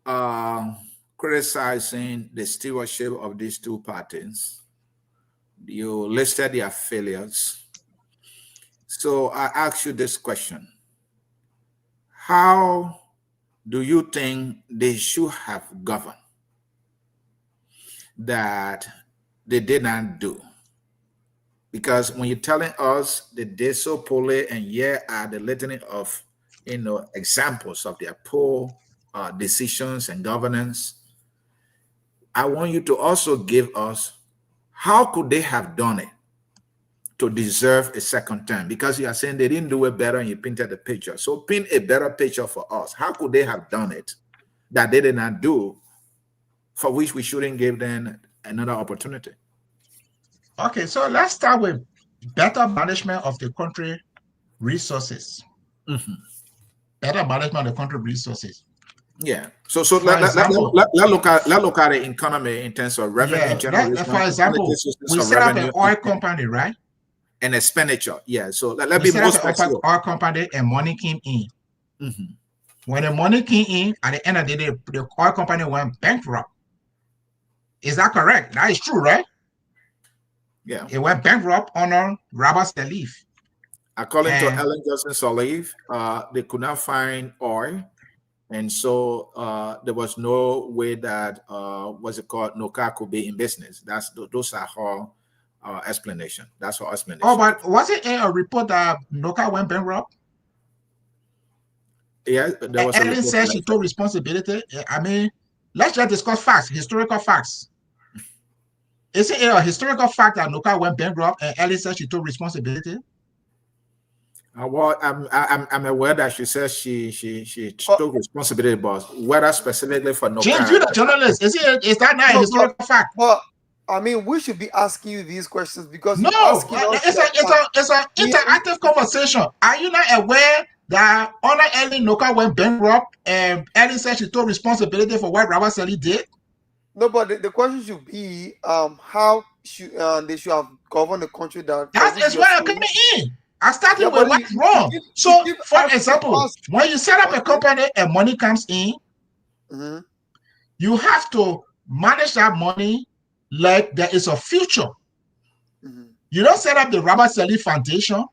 are criticizing the stewardship of these two parties. You listed their failures. So I ask you this question. How do you think they should have governed that they did not do. Because when you're telling us they did so poorly, and here are the litany of examples of their poor decisions and governance, I want you to also give us how could they have done it to deserve a second term? Because you are saying they didn't do it better, and you painted the picture. So paint a better picture for us. How could they have done it that they did not do, for which we shouldn't give them another opportunity? Okay, so let's start with better management of the country resources. Better management of the country resources. Yeah. So let's look at the economy in terms of revenue. Yeah. For example, we set up an oil company, right? And expenditure. Yeah. So let we me set more up specific. An oil company, and money came in. When the money came in, at the end of the day, the oil company went bankrupt. Is that correct? That is true, right? Yeah. It went bankrupt under Robert Sirleaf. According to Ellen Johnson Sirleaf, they could not find oil. And so there was no way that NOCA could be in business. Those are her explanation. That's her explanation. Oh, but was it a report that NOCA went bankrupt? Yeah, there was. Ellen said she took responsibility. I mean, let's just discuss facts, historical facts. Is it a historical fact that NOCA went bankrupt and Ellen said she took responsibility? Well, I'm aware that she says she took responsibility, but whether specifically for NOCA. James, you're the journalist. Is that not a historical fact? But I mean, we should be asking you these questions because it's an interactive conversation. Are you not aware that under Ellen, NOCA went bankrupt and Ellen said she took responsibility for what Robert Sirleaf did? No, but the question should be how they should have governed the country. That is where I'm coming in. I started with what's wrong. So, for example, when you set up a company and money comes in, you have to manage that money like there is a future. You don't set up the Robert Sirleaf Foundation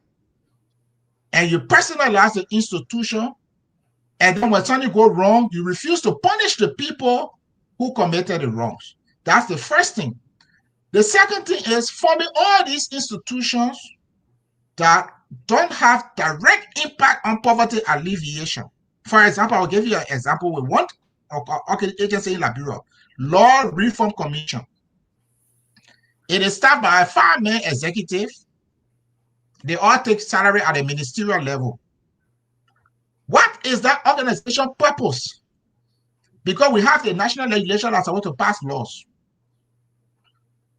and you personalize the institution, and then when something goes wrong, you refuse to punish the people who committed the wrongs. That's the first thing. The second thing is forming all these institutions that don't have direct impact on poverty alleviation. For example, I'll give you an example with one agency in Liberia, Law Reform Commission. It is staffed by a 5-man executive. They all take salary at a ministerial level. What is that organization purpose? Because we have the national legislation that's supposed to pass laws.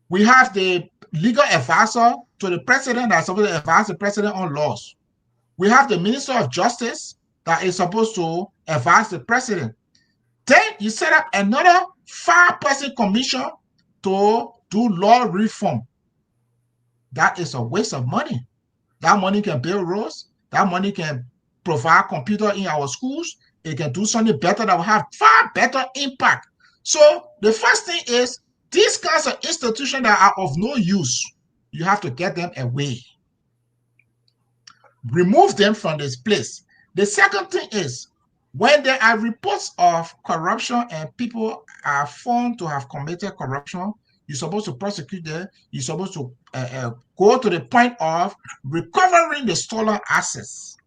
We have the legal advisor to the president that's supposed to advise the president on laws. We have the Minister of Justice that is supposed to advise the president. Then you set up another 5-person commission to do law reform. That is a waste of money. That money can build roads. That money can provide computers in our schools. It can do something better that will have far better impact. So the first thing is these kinds of institutions that are of no use, you have to get them away. Remove them from this place. The second thing is when there are reports of corruption and people are found to have committed corruption, you're supposed to prosecute them. You're supposed to go to the point of recovering the stolen assets.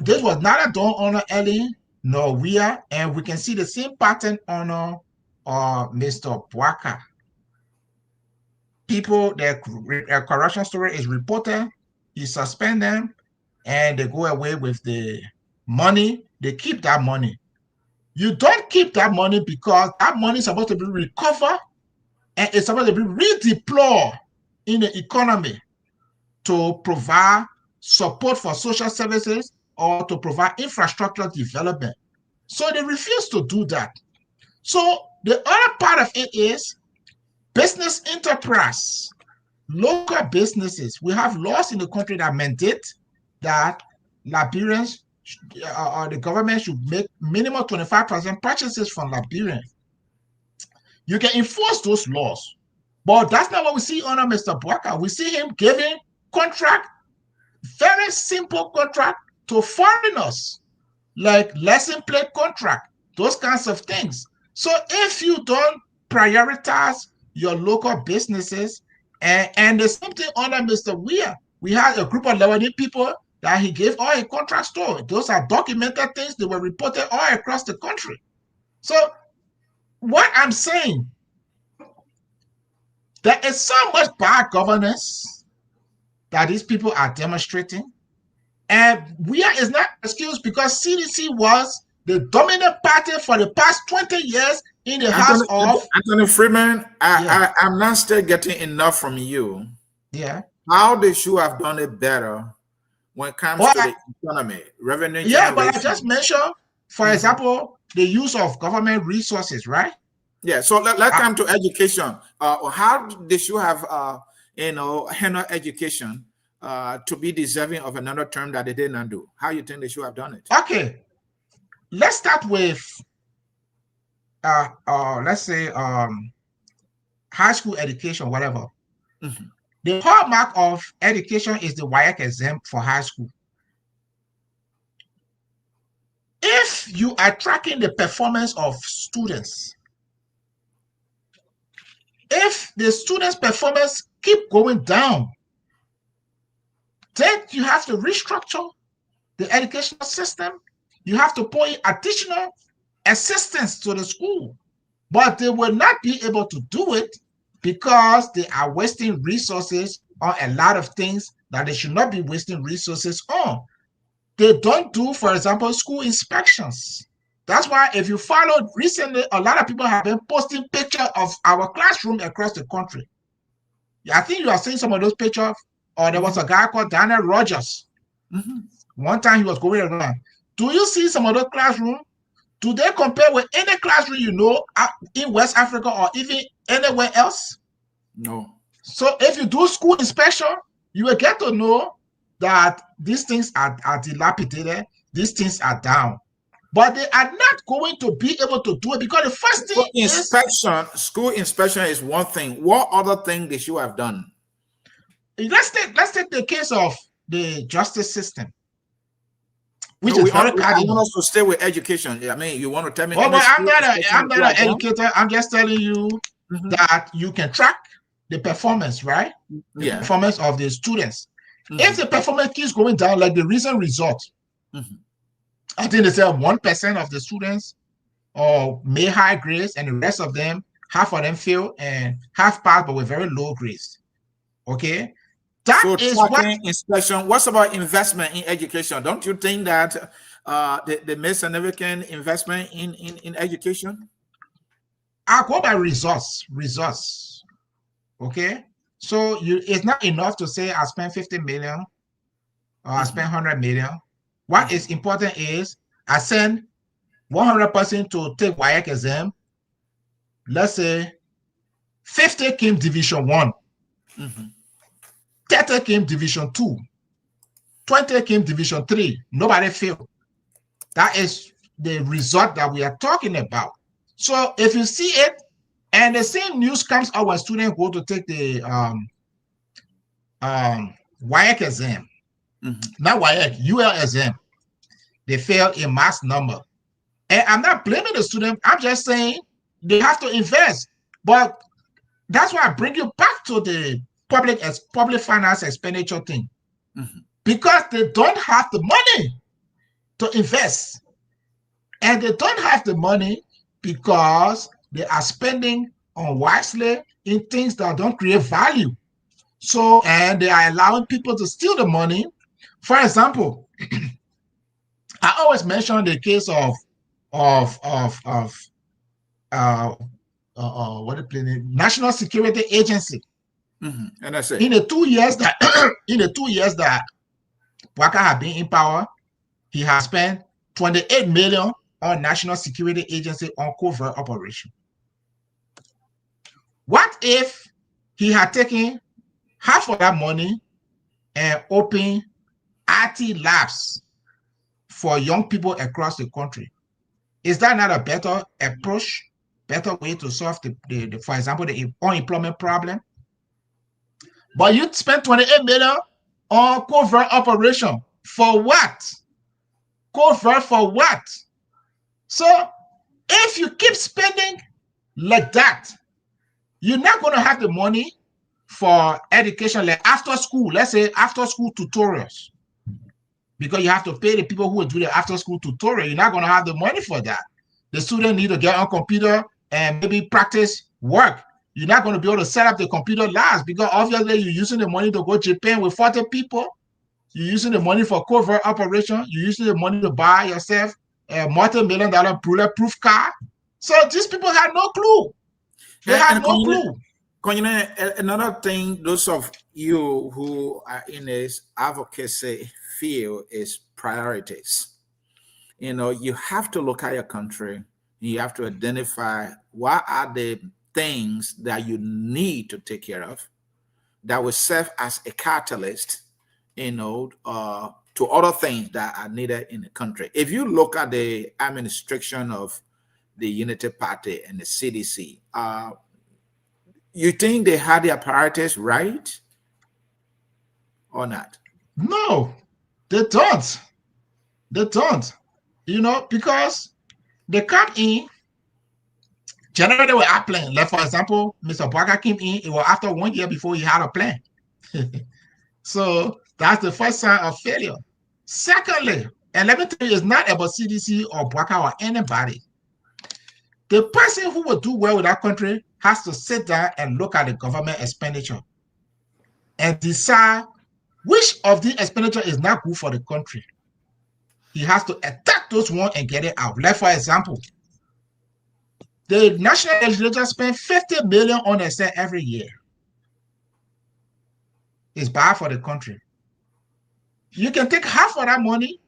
This was not done on Ellen nor Wia, and we can see the same pattern on Mr. Bwaka. People, their corruption story is reported, you suspend them, and they go away with the money. They keep that money. You don't keep that money because that money is supposed to be recovered and it's supposed to be redeployed in the economy to provide support for social services or to provide infrastructure development. So they refuse to do that. So the other part of it is business enterprise, local businesses. We have laws in the country that mandate that Liberians or the government should make minimum 25% purchases from Liberians. You can enforce those laws, but that's not what we see under Mr. Bwaka. We see him giving contract, very simple contract to foreigners, like lesson plate contract, those kinds of things. So if you don't prioritize your local businesses. And the same thing under Mr. Weir. We had a group of 11 people that he gave all a contracts to. Those are documented things. They were reported all across the country. So what I'm saying, there is so much bad governance that these people are demonstrating. And Weir is not excused because CDC was the dominant party for the past 20 years in the House of... Anthony Freeman, I'm not still getting enough from you. Yeah. How they should have done it better when it comes to the economy, revenue generation. But I just mentioned, for example, the use of government resources, right? Yeah, so let's come to education. How they should have, handle education to be deserving of another term that they did not do. How you think they should have done it? Okay, let's start with, let's say, high school education, whatever. The hallmark of education is the WIAC exam for high school. If you are tracking the performance of students, if the students' performance keep going down, then you have to restructure the educational system. You have to put in additional assistance to the school, but they will not be able to do it because they are wasting resources on a lot of things that they should not be wasting resources on. They don't do, for example, school inspections. That's why if you followed recently, a lot of people have been posting pictures of our classroom across the country. I think you are seeing some of those pictures. Or there was a guy called Daniel Rogers. One time he was going around. Do you see some of those classrooms? Do they compare with any classroom you know in West Africa or even anywhere else? No. So if you do school inspection, you will get to know that these things are dilapidated, these things are down. But they are not going to be able to do it because the first thing school inspection is one thing. What other thing they should have done? Let's take the case of the justice system, which is very cardinal. I want us to stay with education. I mean, you want to tell me? Oh, but I'm not an educator. I'm just telling you that you can track the performance, right? The performance of the students. If the performance keeps going down, like the recent result, I think they said 1% of the students made high grades, and the rest of them, half of them failed and half passed, but with very low grades. Okay. That is what inspection. What's about investment in education? Don't you think that they made significant investment in education? I go by results. Okay, so it's not enough to say I spent 50 million or I spent 100 million. What is important is I send 100% to take WIAC exam. Let's say 50 came Division 1. 30 came Division 2, 20 came Division 3. Nobody failed. That is the result that we are talking about. So if you see it, and the same news comes out when students go to take the WIAC exam, not WIAC, UL exam, they fail in mass number. And I'm not blaming the student. I'm just saying they have to invest. But that's why I bring you back to the public finance expenditure thing, because they don't have the money to invest, and they don't have the money because they are spending unwisely in things that don't create value. So, and they are allowing people to steal the money. For example, I always mention the case of National Security Agency. And I say in the 2 years that Waka had been in power, he has spent 28 million on National Security Agency on covert operation. What if he had taken half of that money and opened IT labs for young people across the country? Is that not a better approach, better way to solve the for example, the unemployment problem? But you spend 28 million on covert operation. For what? Covert for what? So if you keep spending like that, you're not going to have the money for education, like after school, let's say after school tutorials, because you have to pay the people who will do the after school tutorial. You're not going to have the money for that. The student need to get on computer and maybe practice work. You're not going to be able to set up the computer labs because obviously you're using the money to go to Japan with 40 people. You're using the money for covert operation. You're using the money to buy yourself a multi-million-dollar bulletproof car. So these people had no clue. They had no clue. Another thing, those of you who are in this advocacy field is priorities. You know, you have to look at your country. You have to identify what are the things that you need to take care of that will serve as a catalyst, you know, to other things that are needed in the country. If you look at the administration of the Unity Party and the CDC, you think they had their priorities right or not? No, they don't. They don't. You know, because they come in, generally they were a plan. Like, for example, Mr. Barker came in, it was after 1 year before he had a plan. So that's the first sign of failure. Secondly, and let me tell you, it's not about CDC or Barker or anybody. The person who will do well with that country has to sit down and look at the government expenditure and decide which of the expenditure is not good for the country. He has to attack those ones and get it out. Like, for example, the national legislature spends 50 million on itself every year. It's bad for the country. You can take half of that money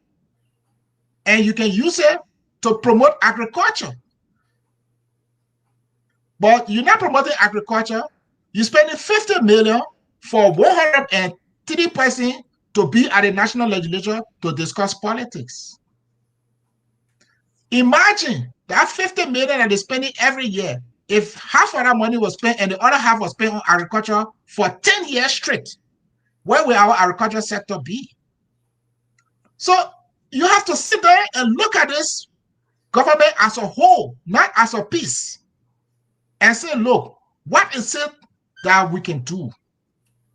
and you can use it to promote agriculture. But you're not promoting agriculture. You're spending 50 million for 103 persons to be at the national legislature to discuss politics. Imagine that 50 million that they're spending every year. If half of that money was spent and the other half was spent on agriculture for 10 years straight, where will our agriculture sector be? So you have to sit there and look at this government as a whole, not as a piece, and say, look, what is it that we can do?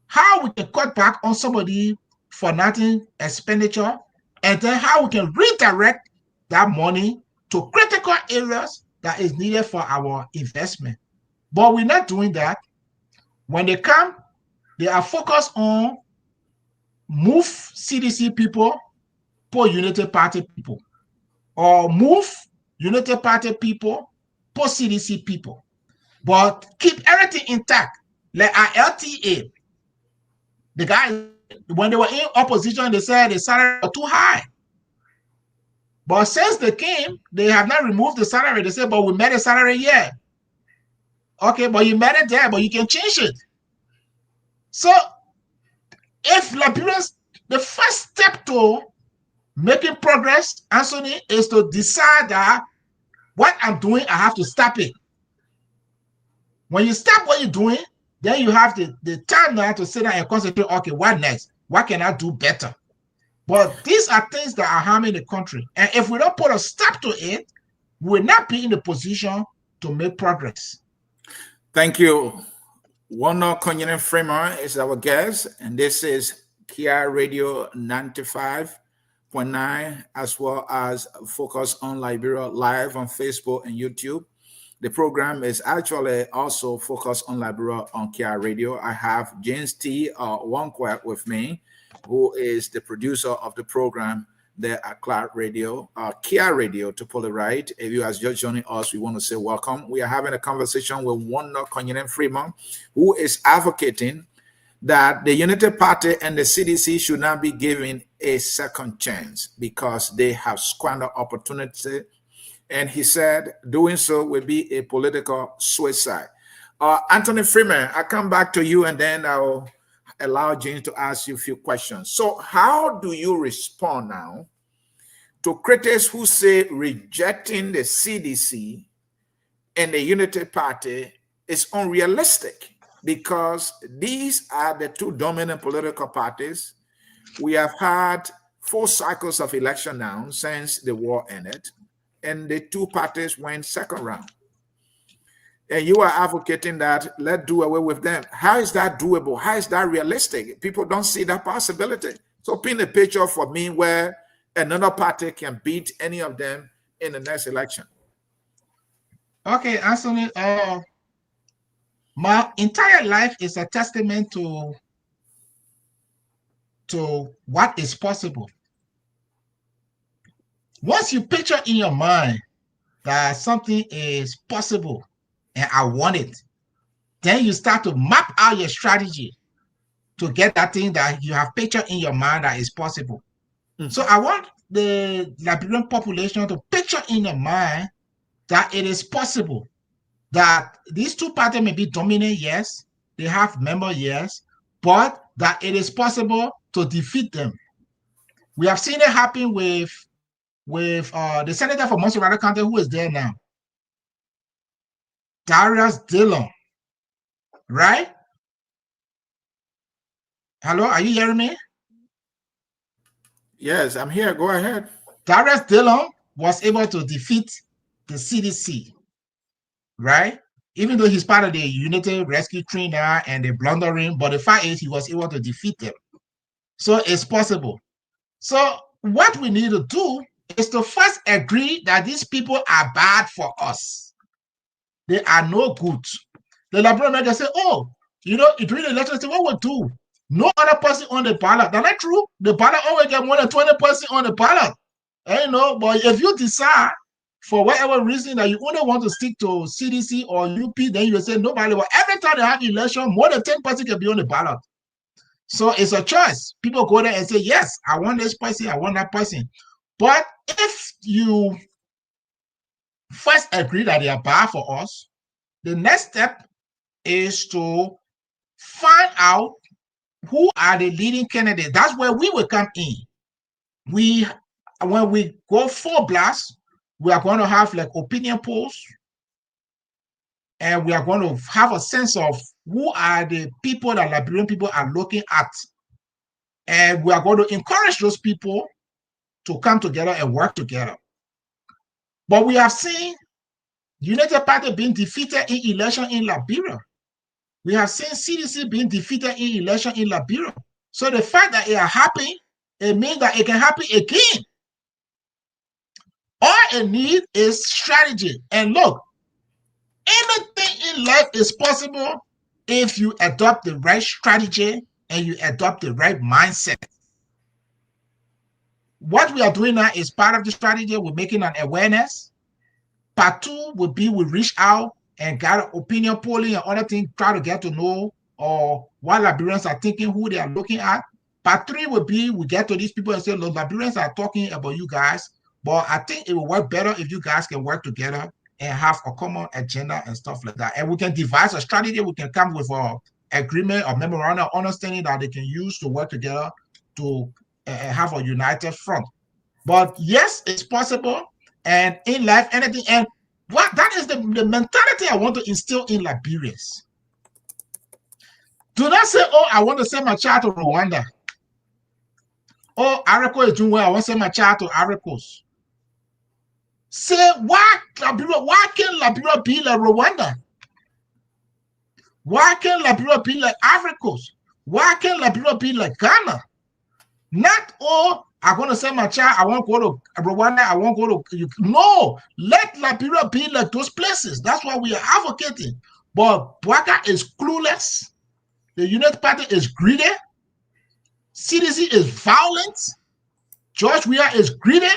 How we can cut back on somebody for nothing expenditure, and then how we can redirect that money to critical areas that is needed for our investment. But we're not doing that. When they come, they are focused on move CDC people, poor Unity Party people, or move Unity Party people, poor CDC people, but keep everything intact. Like our LTA, the guys, when they were in opposition, they said the salary was too high. But since they came, they have not removed the salary. They said, but we made a salary here. Okay, but you made it there, but you can change it. So if Liberians, the first step to making progress, Anthony, is to decide that what I'm doing, I have to stop it. When you stop what you're doing, then you have the time now to sit down and concentrate, okay, what next? What can I do better? But these are things that are harming the country. And if we don't put a stop to it, we will not be in a position to make progress. Thank you. Warner Konyanen Freeman is our guest, and this is Kia Radio 95.9, as well as Focus on Liberia live on Facebook and YouTube. The program is actually also Focus on Liberia on Kia Radio. I have James T. Wonkwa with me, who is the producer of the program there at Clark Radio, Kia Radio, to pull it right. If you are just joining us, we want to say welcome. We are having a conversation with Warner Konyanen Freeman, who is advocating that the Unity Party and the CDC should not be given a second chance because they have squandered opportunity. And he said doing so will be a political suicide. Anthony Freeman, I come back to you and then I'll allow James to ask you a few questions. So how do you respond now to critics who say rejecting the CDC and the Unity Party is unrealistic because these are the two dominant political parties? We have had 4 cycles of election now since the war ended, and the two parties went second round. And you are advocating that let's do away with them. How is that doable? How is that realistic? People don't see that possibility. So paint a picture for me where another party can beat any of them in the next election. Okay, Anthony, my entire life is a testament to what is possible. Once you picture in your mind that something is possible and I want it, then you start to map out your strategy to get that thing that you have pictured in your mind that is possible. So I want the Liberian population to picture in their mind that it is possible that these two parties may be dominant, yes, they have members, yes, but that it is possible to defeat them. We have seen it happen with the senator from Monterey County who is there now, Darius Dillon, right? Hello, are you hearing me? Yes, I'm here. Go ahead. Darius Dillon was able to defeat the CDC, right? Even though he's part of the United Rescue Team now and the blundering, but the fact is he was able to defeat them. So it's possible. So what we need to do is to first agree that these people are bad for us. They are no good. The Liberian can say, oh, during the election, say, what we'll do? No other person on the ballot. That's not true. The ballot always get more than 20% on the ballot. But if you decide for whatever reason that you only want to stick to CDC or UP, then you will say nobody. But every time they have election, more than 10% can be on the ballot. So it's a choice. People go there and say, yes, I want this person, I want that person. But if you first agree that they are bad for us, the next step is to find out who are the leading candidates. That's where we will come in. When we go full blast, we are going to have like opinion polls, and we are going to have a sense of who are the people that Liberian people are looking at. And we are going to encourage those people to come together and work together. But we have seen United Party being defeated in election in Liberia. We have seen CDC being defeated in election in Liberia. So the fact that it happened, it means that it can happen again. All it needs is strategy. And look, anything in life is possible if you adopt the right strategy and you adopt the right mindset. What we are doing now is part of the strategy. We're making an awareness. Part two would be we reach out and got opinion polling and other things, try to get to know or what Liberians are thinking, who they are looking at. Part three would be we get to these people and say, look, Liberians are talking about you guys, but I think it will work better if you guys can work together and have a common agenda and stuff like that. And we can devise a strategy. We can come with an agreement or memorandum of understanding that they can use to work together to have a united front. But yes, it's possible. And in life, anything. And that is the mentality I want to instill in Liberians. Do not say, oh, I want to send my child to Rwanda. Oh, Arico is doing well. I want to send my child to Aricos. Say, why can't Liberia be like Rwanda? Why can't Liberia be like Aricos? Why can't Liberia be like Ghana? Not all. I'm going to send my child. I won't go to Rwanda. I won't go to. No, let Liberia be like those places. That's why we are advocating. But Bwaka is clueless. The United Party is greedy. CDC is violent. George Weah is greedy.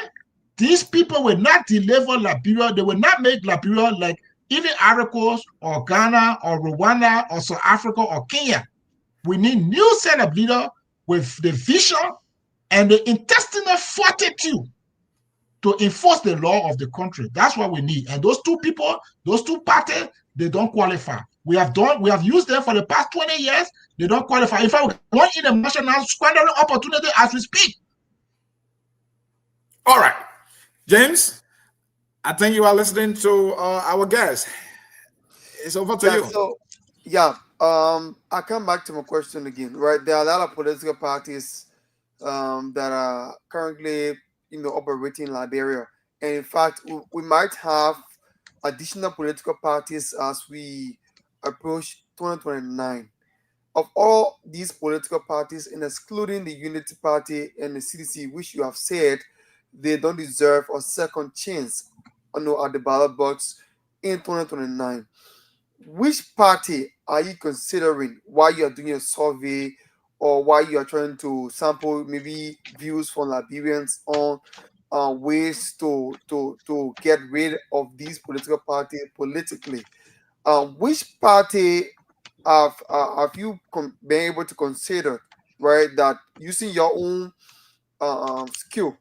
These people will not deliver Liberia. They will not make Liberia like even Aricos or Ghana or Rwanda or South Africa or Kenya. We need new set of leaders with the vision and the intestinal fortitude to enforce the law of the country. That's what we need. And those two people, those two parties, they don't qualify. We have used them for the past 20 years. They don't qualify. In fact, we want in the national squandering opportunity as we speak. All right, James, I think you are listening to our guest. It's over to you. So, I come back to my question again, right? There are a lot of political parties that are currently, operating in Liberia. And in fact, we might have additional political parties as we approach 2029. Of all these political parties, and excluding the Unity Party and the CDC, which you have said they don't deserve a second chance at the ballot box in 2029, which party are you considering while you are doing a survey or while you are trying to sample maybe views from Liberians on ways to get rid of these political parties politically? Which party have you been able to consider, right, that using your own skill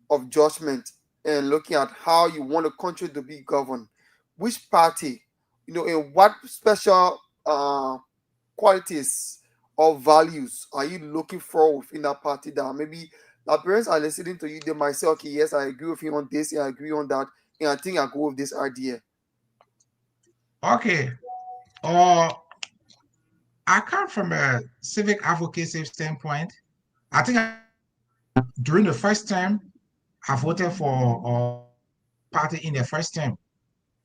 of judgment and looking at how you want the country to be governed, which party, in what special qualities or values are you looking for within that party that maybe the parents are listening to you, they might say, okay, yes, I agree with you on this, and I agree on that, and I think I go with this idea. Okay. I come from a civic advocacy standpoint. I think during the first term, I voted for a party in the first term.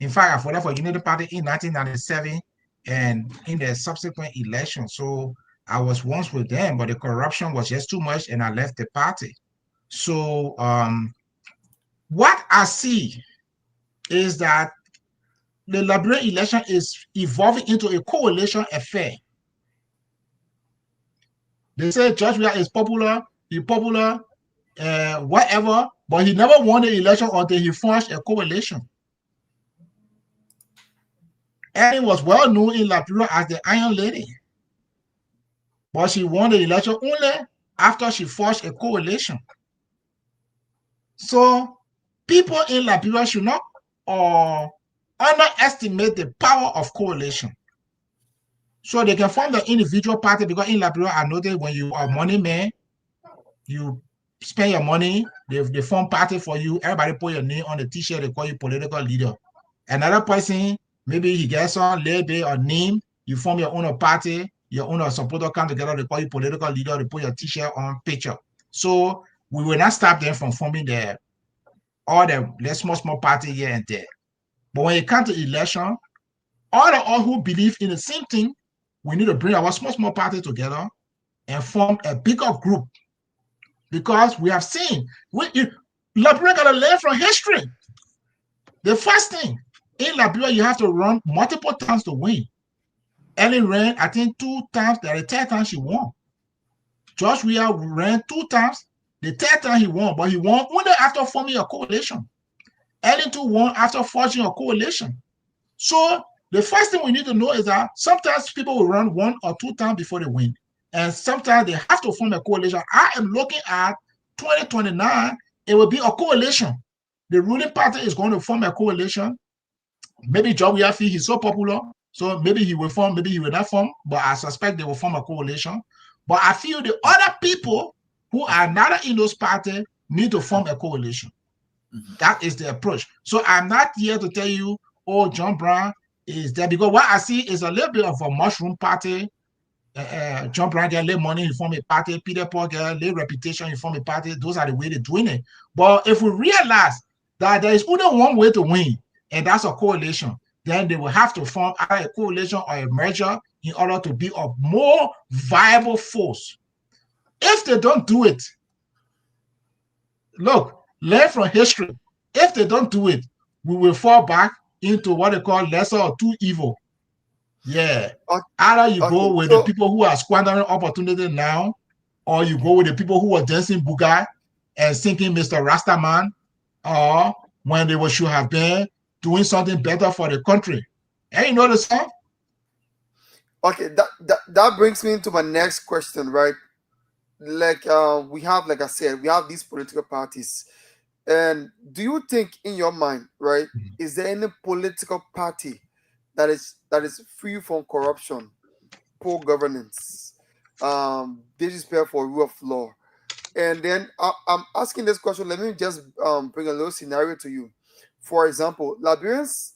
In fact, I voted for Unity Party in 1997 and in the subsequent election. So I was once with them, but the corruption was just too much, and I left the party. So what I see is that the Liberian election is evolving into a coalition affair. They say George Weah is popular, whatever, but he never won the election until he forged a coalition. Ellen was well known in Liberia as the Iron Lady, but she won the election only after she forged a coalition. So people in Liberia should not underestimate the power of coalition. So they can form the individual party, because in Liberia, I noticed when you are a money man, you spend your money, they form party for you, everybody put your name on the t-shirt, they call you political leader. Another person, maybe he gets some label or name, you form your own party, your own supporter come together, they call you political leader, they put your t-shirt on picture. So we will not stop them from forming all the small party here and there. But when it comes to election, all who believe in the same thing, we need to bring our small party together and form a bigger group. Because we have seen, Liberia got to learn from history. The first thing, in Liberia, you have to run multiple times to win. Ellen ran, I think, 2 times. The third time she won. George Weah ran 2 times. The third time he won, but he won only after forming a coalition. Ellen too won after forging a coalition. So the first thing we need to know is that sometimes people will run 1 or 2 times before they win. And sometimes they have to form a coalition. I am looking at 2029, it will be a coalition. The ruling party is going to form a coalition. Maybe John Weah feel he's so popular, so maybe he will form, maybe he will not form, but I suspect they will form a coalition. But I feel the other people who are not in those parties need to form a coalition. That is the approach. So I'm not here to tell you, oh, John Brown is there, because what I see is a little bit of a mushroom party. John Brown get lay money, he form a party. Peter Paul get lay reputation, he form a party. Those are the way they're doing it. But if we realize that there is only one way to win, and that's a coalition, then they will have to form either a coalition or a merger in order to be a more viable force. If they don't do it, look, learn from history. If they don't do it, we will fall back into what they call lesser or two evil. Yeah. Either you go with the people who are squandering opportunity now, or you go with the people who are dancing boogie and singing Mr. Rastaman, or when they should have been doing something better for the country. And you know the song? Okay, that brings me into my next question, right? Like we have, like I said, we have these political parties. And do you think in your mind, right, is there any political party that is free from corruption, poor governance, disrespect for rule of law? And then I'm asking this question. Let me just bring a little scenario to you. For example, Liberians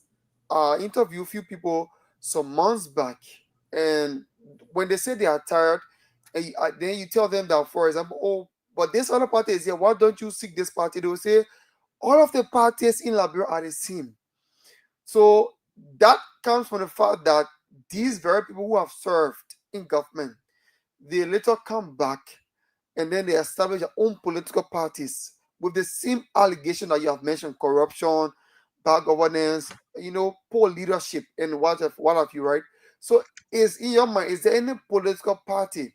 interview a few people some months back, and when they say they are tired, and then you tell them that, for example, oh, but this other party is here, why don't you seek this party? They will say all of the parties in Liberia are the same. So that comes from the fact that these very people who have served in government, they later come back and then they establish their own political parties with the same allegation that you have mentioned: corruption, bad governance, poor leadership, and what have you, right? So, is in your mind, is there any political party,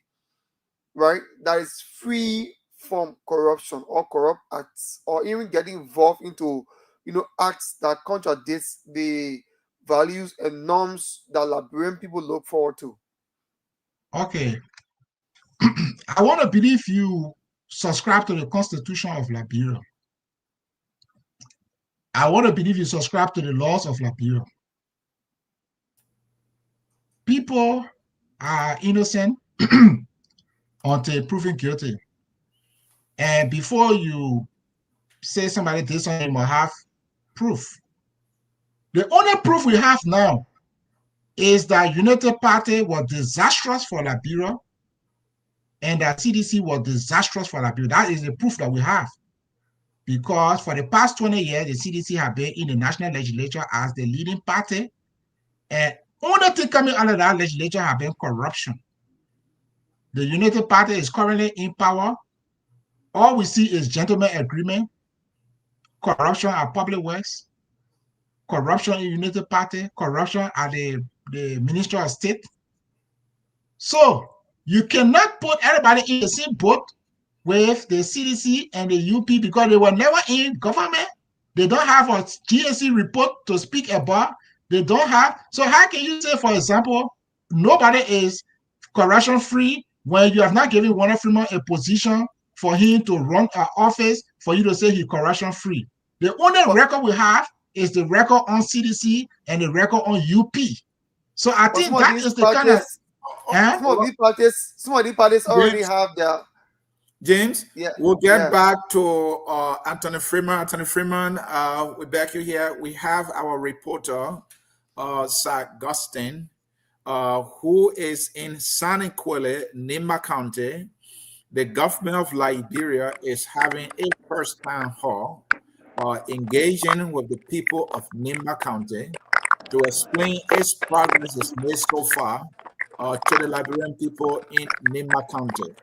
right, that is free from corruption or corrupt acts, or even getting involved into, acts that contradicts the values and norms that Liberian people look forward to? Okay. I want to believe you subscribe to the Constitution of Liberia. I want to believe you subscribe to the laws of Liberia. People are innocent until proven guilty. And before you say somebody did something, you must have proof. The only proof we have now is that United Party was disastrous for Liberia and that CDC was disastrous for Liberia. That is the proof that we have. Because for the past 20 years, the CDC have been in the national legislature as the leading party. And only thing coming out of that legislature have been corruption. The United Party is currently in power. All we see is gentleman agreement, corruption at public works, corruption in United Party, corruption at the Ministry of State. So you cannot put everybody in the same boat with the CDC and the UP because they were never in government. They don't have a GSC report to speak about. They don't have. So how can you say, for example, nobody is corruption free when you have not given Warren Freeman a position for him to run an office for you to say he's corruption free? The only record we have is the record on CDC and the record on UP. So I think that is the kind of some of these parties already have their. James, yeah, we'll get back to Anthony Freeman. Anthony Freeman, we're back here. We have our reporter, Sir Gustin, who is in Saniquele, Nimba County. The government of Liberia is having a first town hall, engaging with the people of Nimba County to explain its progress is made so far to the Liberian people in Nimba County.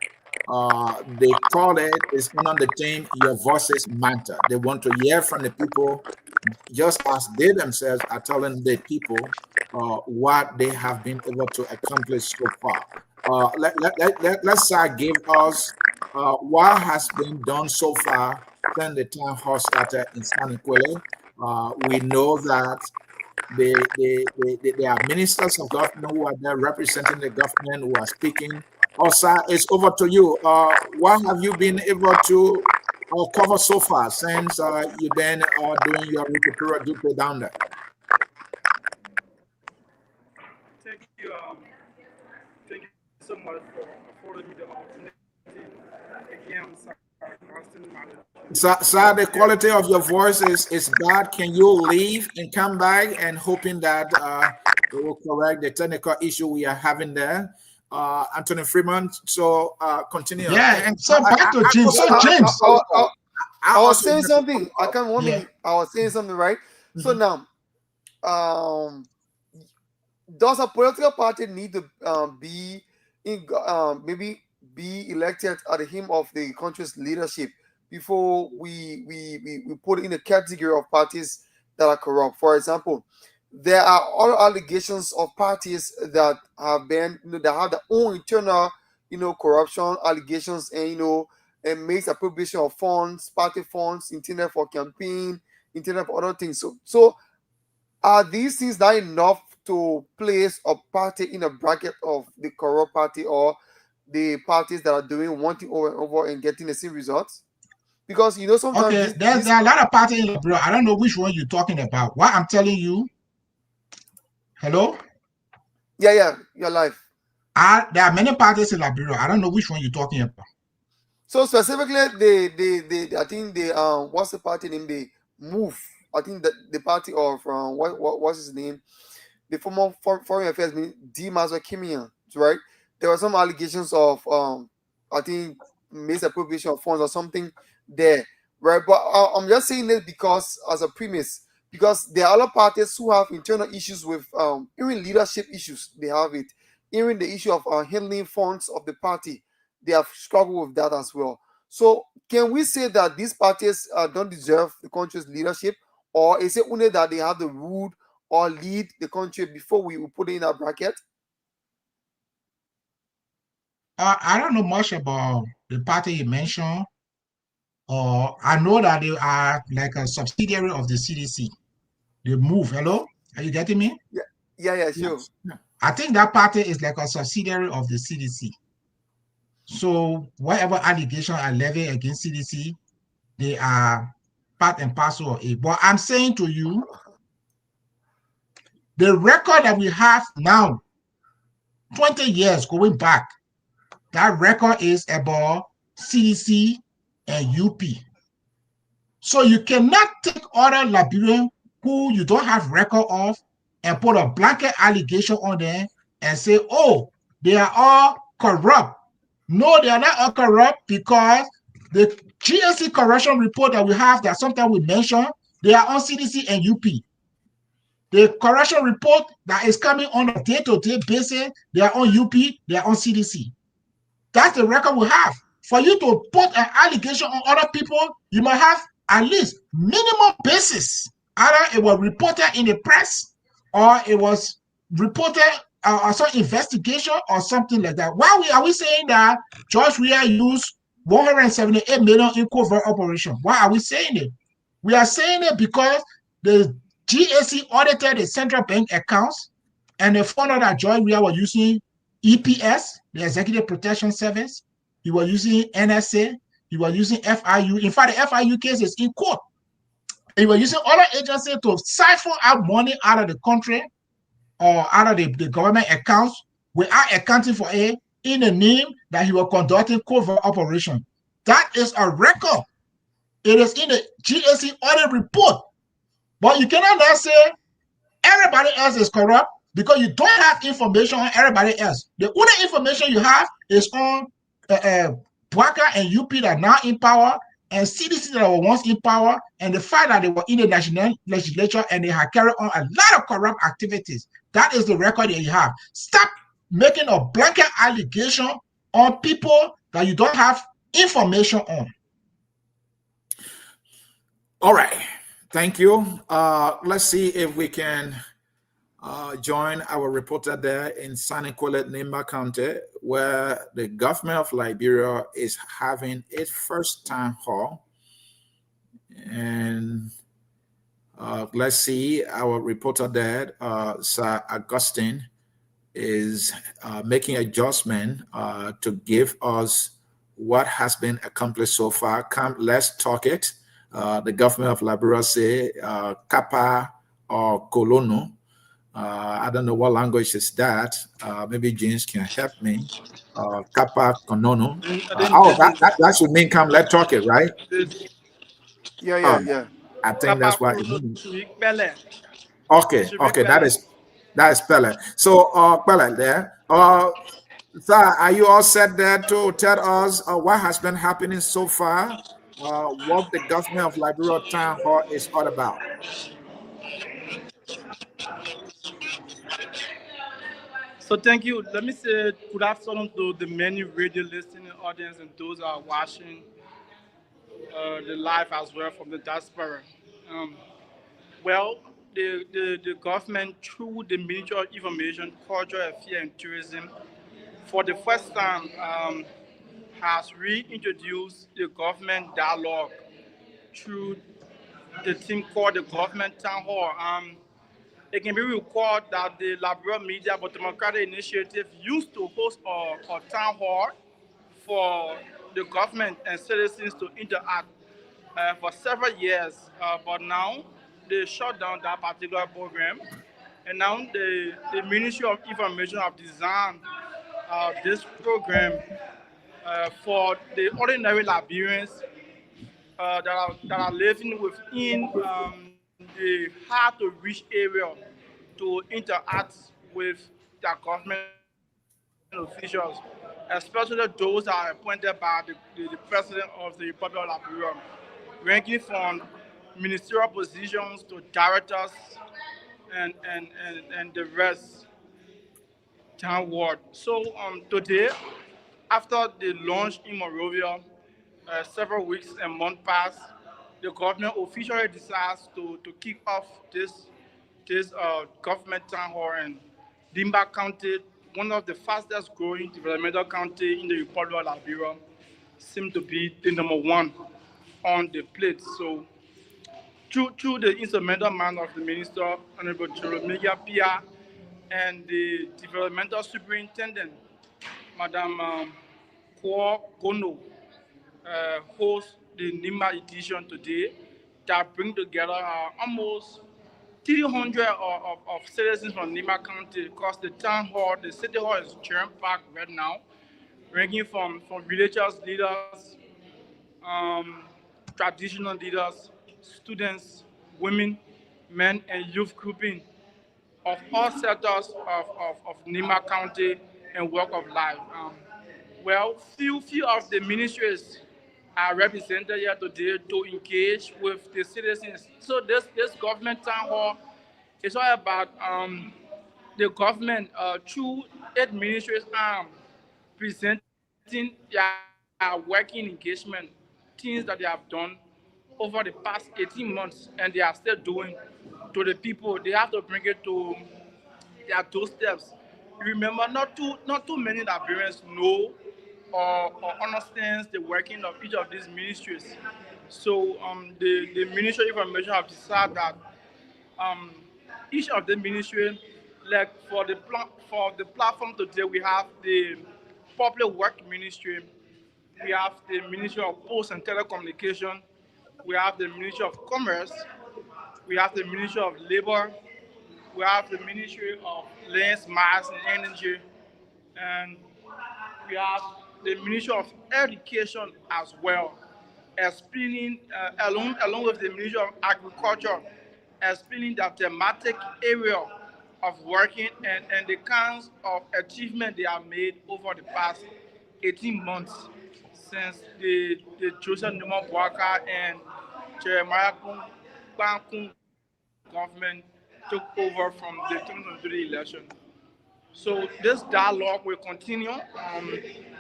They call it's under the theme Your Voices Matter. They want to hear from the people just as they themselves are telling the people what they have been able to accomplish so far. Let's give us what has been done so far since the town hall started in Saniquele. We know that there are ministers of government who are there representing the government, who are speaking. Sir, it's over to you. What have you been able to cover so far since you've been doing your repertoire duty down there? Thank you so much for affording me the opportunity. Again, Sir, the quality of your voice is bad. Can you leave and come back, and hoping that they will correct the technical issue we are having there? Anthony Freeman, so continue. Yeah, and so back to James. So James, I was saying something. I can't want me. I was saying something, right? So now, does a political party need to be in maybe be elected at the helm of the country's leadership before we put in a category of parties that are corrupt? For example, there are all allegations of parties that have been, that have their own internal, corruption allegations, and and makes appropriation of funds, party funds, intended for campaign, intended for other things. So are these things not enough to place a party in a bracket of the corrupt party, or the parties that are doing one thing over and over and getting the same results? Because sometimes there are a lot of parties in Liberia. I don't know which one you're talking about. What I'm telling you. Hello? Yeah, you're live. There are many parties in Liberia. I don't know which one you're talking about. So specifically, I think what's the party name? They move. I think that the party of what's his name? The former foreign affairs minister Dimazo Kimian, right? There were some allegations of I think misappropriation of funds or something there, right? But I'm just saying this because as a premise, because there are other parties who have internal issues with even leadership issues. They have it. Even the issue of handling funds of the party, they have struggled with that as well. So can we say that these parties don't deserve the country's leadership, or is it only that they have the rule or lead the country before we will put it in a bracket? I don't know much about the party you mentioned, or I know that they are like a subsidiary of the CDC. They move. Hello, are you getting me? Yeah, sure. Yes. Yeah. I think that party is like a subsidiary of the CDC. So whatever allegations are levied against CDC, they are part and parcel of it. But I'm saying to you, the record that we have now, 20 years going back, that record is about CDC and UP. So you cannot take other Liberians who you don't have record of and put a blanket allegation on them and say, oh, they are all corrupt. No, they are not all corrupt, because the GSC corruption report that we have that sometimes we mention, they are on CDC and UP. The corruption report that is coming on a day-to-day basis, they are on UP, they are on CDC. That's the record we have. For you to put an allegation on other people, you must have at least minimum basis. Either it was reported in the press, or it was reported or some investigation or something like that. Why are we saying that George Weah used 178 million in covert operation? Why are we saying it? We are saying it because the GAC audited the central bank accounts, and they found out that George Weah was using EPS, the Executive Protection Service. He was using NSA. He was using FIU. In fact, the FIU case is in court. He was using other agencies to siphon out money out of the country or out of the government accounts without accounting for it, in the name that he was conducting covert operation. That is a record. It is in the GAC audit report. But you cannot now say everybody else is corrupt, because you don't have information on everybody else. The only information you have is on Bwaka and UP that are now in power, and CDC that were once in power, and the fact that they were in the national legislature and they had carried on a lot of corrupt activities. That is the record that you have. Stop making a blanket allegation on people that you don't have information on. All right. Thank you. Let's see if we can join our reporter there in San Nicolas, Nimba County, where the government of Liberia is having its first town hall. And let's see, our reporter there, Sir Augustine, is making adjustment to give us what has been accomplished so far. Come, let's talk it. The government of Liberia say Kappa or Kolono. I don't know what language is that. Maybe James can help me. Kappa Konono. That should mean come, let's talk it, right? Yeah. I think that's what it means. Okay, that is Pele. So Pele there. Sir, are you all set there to tell us what has been happening so far? What the government of Liberia Town Hall is all about? So thank you. Let me say good afternoon to the many radio listening audience and those who are watching the live as well from the diaspora. Um, well, the government, through the Ministry of Information, Culture Affairs and Tourism, for the first time has reintroduced the government dialogue through the team called the Government Town Hall. It can be recalled that the Liberia Media but Democratic Initiative used to host a town hall for the government and citizens to interact for several years. But now they shut down that particular program. And now the Ministry of Information have designed this program for the ordinary Liberians that are living within the hard to reach area to interact with their government officials, especially those that are appointed by the President of the Republic of Liberia, ranging from ministerial positions to directors and the rest downward. So today, after the launch in Monrovia, several weeks and months passed, the government officially decides to kick off this government town hall in Dimba County, one of the fastest growing developmental county in the Republic of Liberia, seemed to be the number one on the plate. So through the instrumental man of the minister, Honorable Jeremiah Pia, and the developmental superintendent, Madam Kwa Gono, host the NIMA edition today that bring together almost 300 of citizens from Nima County because the town hall, the city hall is jam-packed right now, ranging from religious leaders, um, traditional leaders, students, women, men, and youth grouping of all sectors of Nima County and walk of life. Well, few of the ministries are represented here today to engage with the citizens. So this government town hall is all about the government through its ministries presenting their working engagement, things that they have done over the past 18 months, and they are still doing to the people. They have to bring it to their doorsteps. Remember, not too many Liberians know or understands the working of each of these ministries. So the Ministry of Information have decided that um, each of the ministry, like for the platform today, we have the Public Work Ministry, we have the Ministry of Post and Telecommunication, we have the Ministry of Commerce, we have the Ministry of Labor, we have the Ministry of Lands, Mines, and Energy, and we have the Ministry of Education as well, explaining, along with the Ministry of Agriculture, explaining the thematic area of working and the kinds of achievement they have made over the past 18 months since the Joseph Numa Boaka and Jeremiah Kung government took over from the 2023 election. So this dialogue will continue.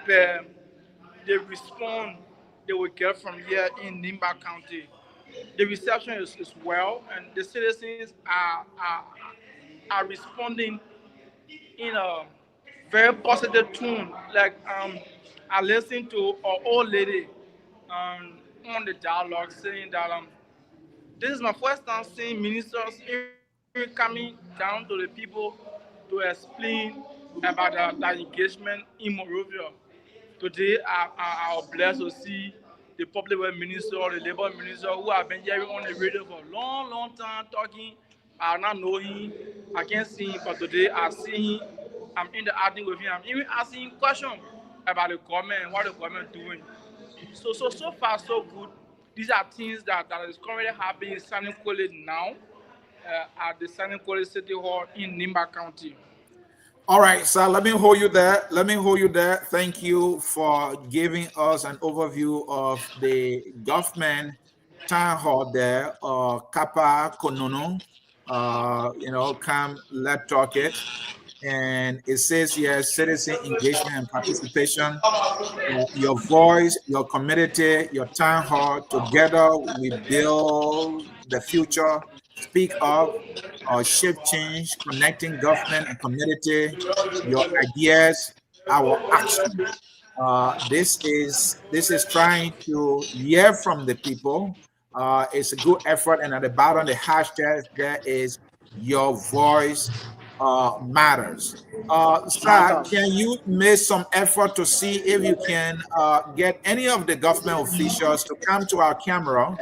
The, the response they will get from here in Nimba County. The reception is well, and the citizens are responding in a very positive tone. Like I listened to an old lady on the dialogue saying that this is my first time seeing ministers even coming down to the people to explain about the engagement in Monrovia. Today, I are blessed to see the public work minister, the labor minister, who have been hearing on the radio for a long, long time talking. I not know him, I can't see him, but today I see him. I'm interacting with him. I'm even asking him questions about the government and what the government doing. So far so good. These are things that is currently happening in San Nicolas now at the San Nicolas City Hall in Nimba County. All right, so let me hold you there. Let me hold you there. Thank you for giving us an overview of the government town hall there, Kappa Konono. Come, let's talk it. And it says here, citizen engagement and participation. Your voice, your community, your town hall, together we build the future. Speak up, shape change, connecting government and community, your ideas, our action. This is trying to hear from the people. It's a good effort, and at the bottom the hashtag there is your voice matters. Sir, can you make some effort to see if you can get any of the government officials to come to our camera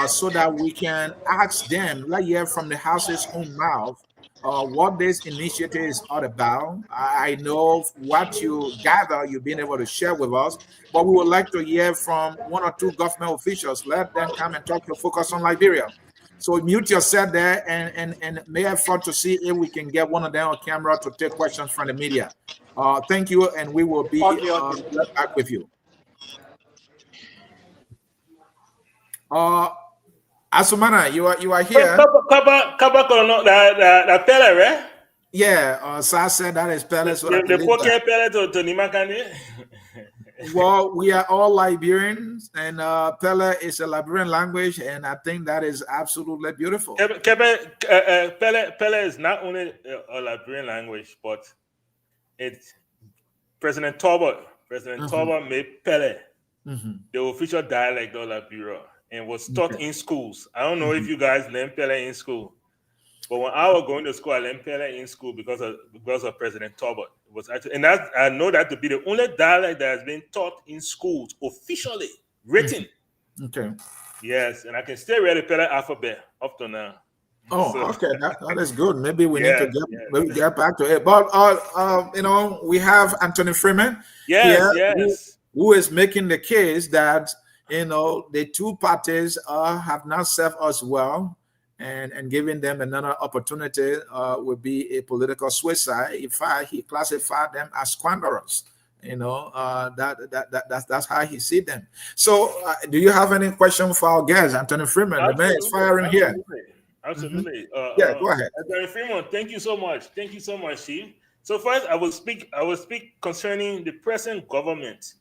so that we can ask them, let hear from the house's own mouth, what this initiative is all about. I know what you gather, you've been able to share with us, but we would like to hear from one or two government officials. Let them come and talk to Focus on Liberia. So mute yourself there and make effort to see if we can get one of them on camera to take questions from the media. Thank you, and we will be right back with you. Asumana, you are here. Kaba Kono, the Pele, right? Yeah, Sir said that is Pele, so I The believe Poke that. Pele to Nimakane. Well, we are all Liberians, and Pele is a Liberian language, and I think that is absolutely beautiful. Pele is not only a Liberian language, but it's President Talbot made Pele the official dialect of Liberia and was taught in schools. I don't know if you guys learned Pele in school, but when I was going to school, I learned Pele in school because of President Talbot. It was actually, and I know that to be the only dialect that has been taught in schools officially written. Okay. Yes, and I can still read the Pele alphabet up to now. Oh, So, okay, that is good. Maybe we need to yes. get back to it. But we have Anthony Freeman who is making the case that the two parties have not served us well, and giving them another opportunity would be a political suicide. In fact, he classified them as squanderers. That's how he see them. So, do you have any question for our guest, Anthony Freeman? The man is firing here. Absolutely. Go ahead. Anthony Freeman, thank you so much. Thank you so much, Chief. So first, I will speak concerning the present government.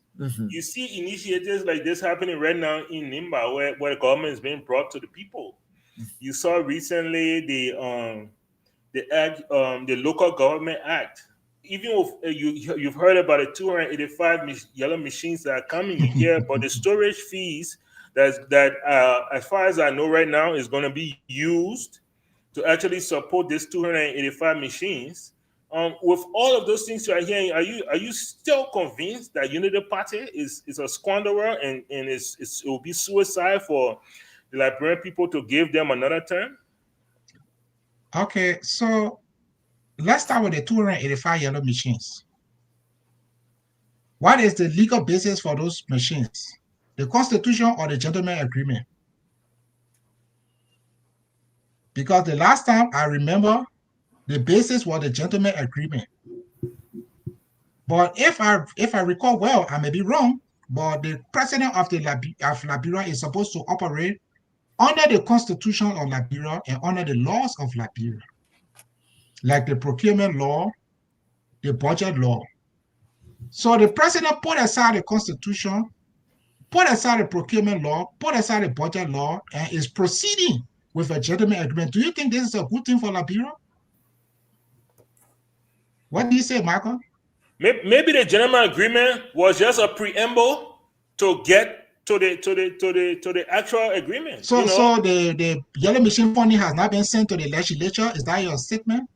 You see initiatives like this happening right now in Nimba, where the government is being brought to the people. You saw recently the Local Government Act. Even if you've heard about the 285 yellow machines that are coming here, but the storage fees that as far as I know right now is going to be used to actually support these 285 machines. With all of those things you are hearing, are you still convinced that Unity Party is a squanderer and it will be suicide for the Liberian people to give them another term? Okay, so let's start with the 285 yellow machines. What is the legal basis for those machines? The Constitution or the Gentleman Agreement? Because the last time I remember, the basis was the Gentleman Agreement. But if I recall well, I may be wrong, but the president of Liberia is supposed to operate under the Constitution of Liberia and under the laws of Liberia, like the procurement law, the budget law. So the president put aside the Constitution, put aside the procurement law, put aside the budget law, and is proceeding with a gentleman agreement. Do you think this is a good thing for Liberia? What do you say, Michael? Maybe the gentleman agreement was just a preamble to get to the actual agreement. So the yellow machine funding has not been sent to the legislature. Is that your statement?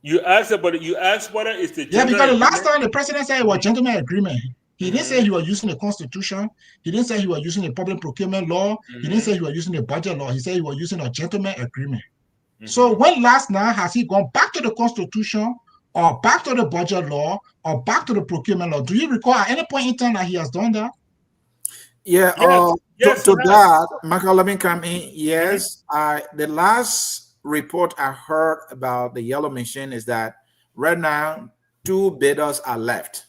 You asked whether it's the because the last time the president said it was gentleman agreement. He didn't say he was using the Constitution. He didn't say he was using the public procurement law. He didn't say he was using the budget law. He said he was using a gentleman agreement. So when last night has he gone back to the Constitution or back to the budget law or back to the procurement law? Do you recall at any point in time that he has done that? Yeah. To that, Michael, let me come in. Yes, the last report I heard about the yellow machine is that right now 2 bidders are left,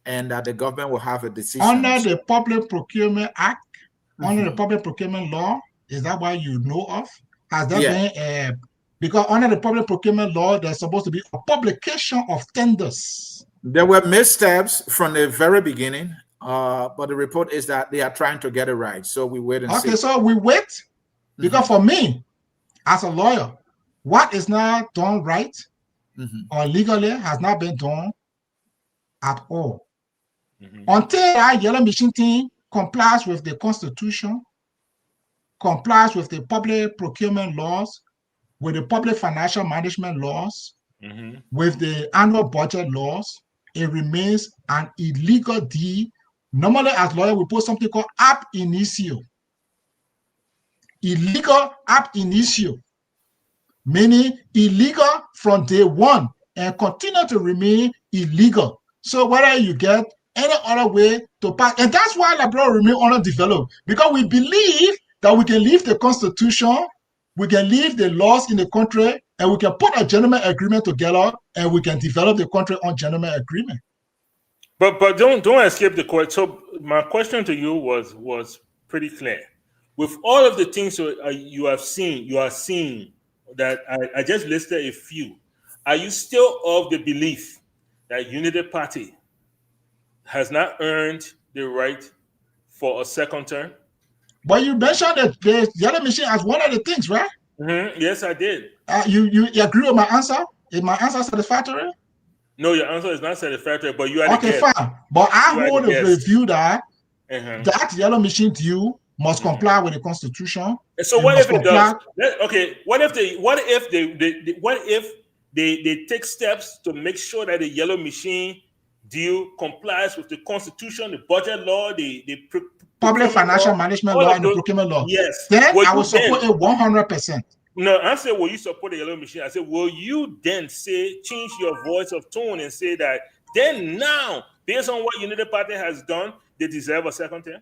and that the government will have a decision under the Public Procurement Act, under the Public Procurement Law. Is that what you know of? Has there been because under the Public Procurement Law, there's supposed to be a publication of tenders. There were missteps from the very beginning, but the report is that they are trying to get it right. So we wait and see. Okay, so we wait, because for me, as a lawyer, what is not done right or legally has not been done at all. Until that yellow machine thing complies with the Constitution, complies with the public procurement laws, with the public financial management laws, with the annual budget laws, it remains an illegal deed. Normally, as lawyers, we put something called ab initio. Illegal ab initio, meaning illegal from day one and continue to remain illegal. So whether you get any other way to pass, and that's why Liberia remain underdeveloped, because we believe that we can leave the Constitution, we can leave the laws in the country, and we can put a gentleman agreement together, and we can develop the country on gentleman agreement. But don't escape the question. So my question to you was pretty clear. With all of the things you are seeing that I just listed a few. Are you still of the belief that Unity Party has not earned the right for a second term? But you mentioned that the yellow machine as one of the things, right? Yes, I did. You agree with my answer? Is my answer satisfactory? No, your answer is not satisfactory, but you are Okay, the guest. fine. But I You are hold the a guest. view that Uh-huh. that yellow machine due must comply with the Constitution. And so what if it does? Okay, what if they take steps to make sure that the yellow machine deal complies with the Constitution, the budget law, the Public financial law, management all law of and the those? procurement law. Yes. Then Will I will you then- support it 100%. No, I said, will you support the yellow machine? I said, will you then change your voice of tone and say that then now, based on what Unity Party has done, they deserve a second term?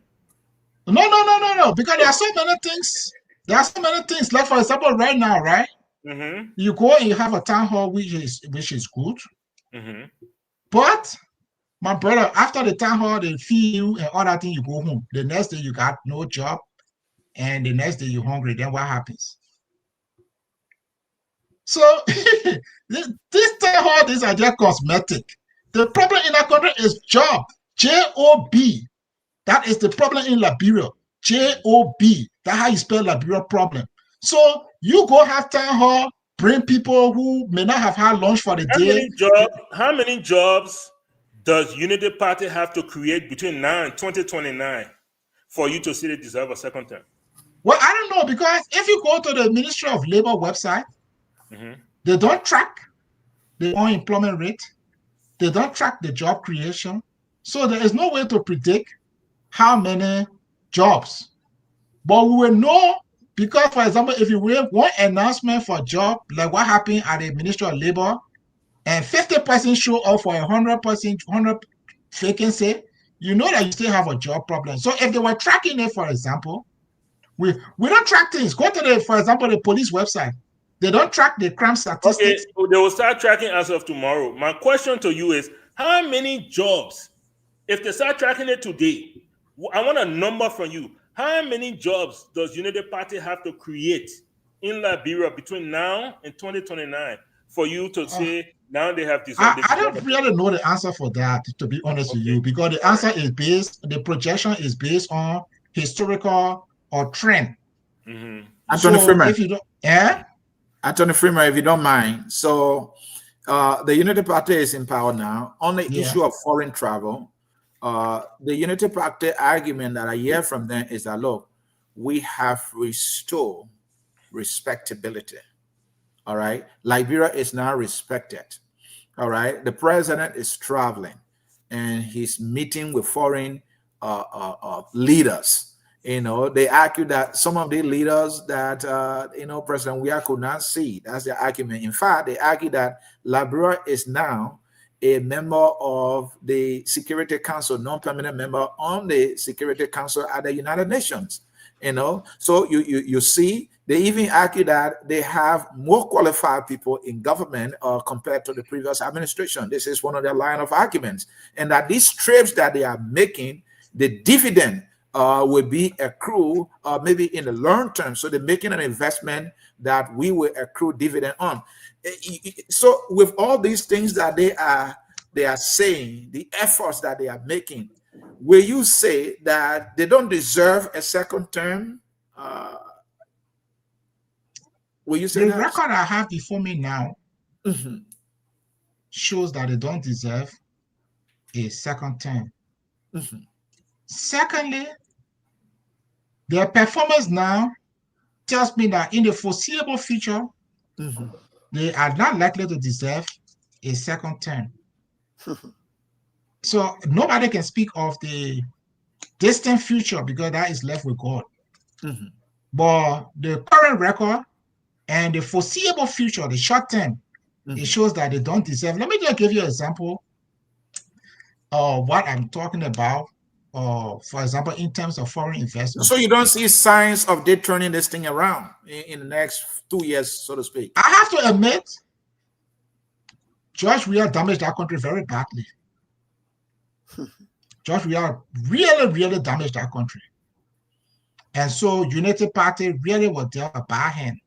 No. Because there are so many things. There are so many things. Like, for example, right now, right? You go and you have a town hall, which is good. But my brother, after the town hall, they feed you and all that thing, you go home. The next day you got no job, and the next day you're hungry. Then what happens? So this town hall, these are just cosmetic. The problem in that country is job. J-O-B. That is the problem in Liberia. J-O-B. That's how you spell Liberia problem. So you go have town hall, bring people who may not have had lunch for the day. How many jobs does Unity Party have to create between now and 2029 for you to say they deserve a second term? Well, I don't know, because if you go to the Ministry of Labor website, they don't track the unemployment rate. They don't track the job creation. So there is no way to predict how many jobs. But we will know, because, for example, if you have one announcement for a job, like what happened at the Ministry of Labor, and 50% show up for 100 vacancy, you know that you still have a job problem. So if they were tracking it, for example, we don't track things. Go to for example, the police website. They don't track the crime statistics. Okay, they will start tracking as of tomorrow. My question to you is, how many jobs, if they start tracking it today, I want a number from you. How many jobs does Unity Party have to create in Liberia between now and 2029 for you to say now they have this? I don't really know the answer for that, to be honest with you, because the answer is the projection is based on historical or trend. Anthony Freeman. If you don't, Anthony Freeman, if you don't mind. So the Unity Party is in power now. On the issue of foreign travel, the Unity Party argument that I hear from them is that, look, we have restored respectability. All right. Liberia is now respected. All right. The president is traveling and he's meeting with foreign leaders. You know, they argue that some of the leaders that, President Weah could not see. That's the argument. In fact, they argue that Liberia is now a member of the Security Council, non-permanent member on the Security Council at the United Nations. So you see, they even argue that they have more qualified people in government compared to the previous administration. This is one of their line of arguments. And that these trips that they are making, the dividend will be accrued maybe in the long term. So they're making an investment that we will accrue dividend on. So with all these things that they are saying, the efforts that they are making, will you say that they don't deserve a second term? Will you say the that? record I have before me now shows that they don't deserve a second term. Secondly, their performance now tells me that in the foreseeable future, they are not likely to deserve a second term. So nobody can speak of the distant future because that is left with God. But the current record and the foreseeable future, the short term, it shows that they don't deserve. Let me just give you an example of what I'm talking about. For example, in terms of foreign investment. So you don't see signs of they turning this thing around in the next 2 years, so to speak? I have to admit, George Weah damaged that country very badly. George Weah really, really damaged that country. And so Unity Party really was dealt a bad hand.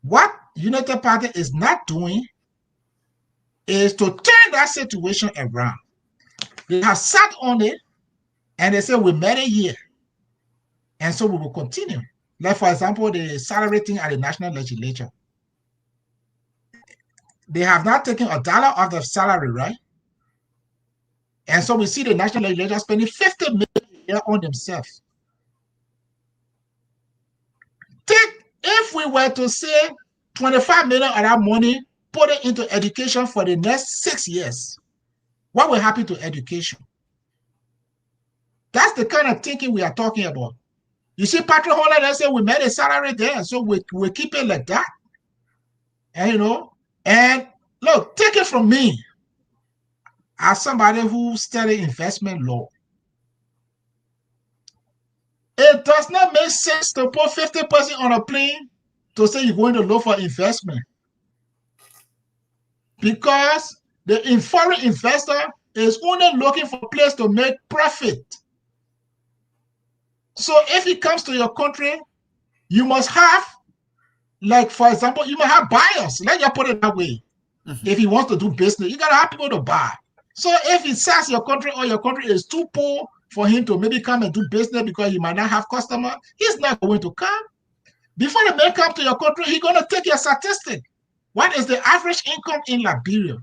What Unity Party is not doing is to turn that situation around. They have sat on it and they say we made it here. And so we will continue. Like, for example, the salary thing at the national legislature. They have not taken $1 of the salary, right? And so we see the national legislature spending $50 million on themselves. If we were to say $25 million of that money, put it into education for the next 6 years, what will happen to education? That's the kind of thinking we are talking about. You see, Patrick Holland, they say we made a salary there, so we keep it like that. And and look, take it from me, as somebody who studied investment law. It does not make sense to put 50% on a plane to say you're going to look for investment. Because the foreign investor is only looking for a place to make profit. So if he comes to your country, you must have, like, for example, you must have buyers. Let's just put it that way. If he wants to do business, you got to have people to buy. So if he says your country or your country is too poor for him to maybe come and do business because he might not have customers, he's not going to come. Before the man comes to your country, he's going to take your statistic. What is the average income in Liberia?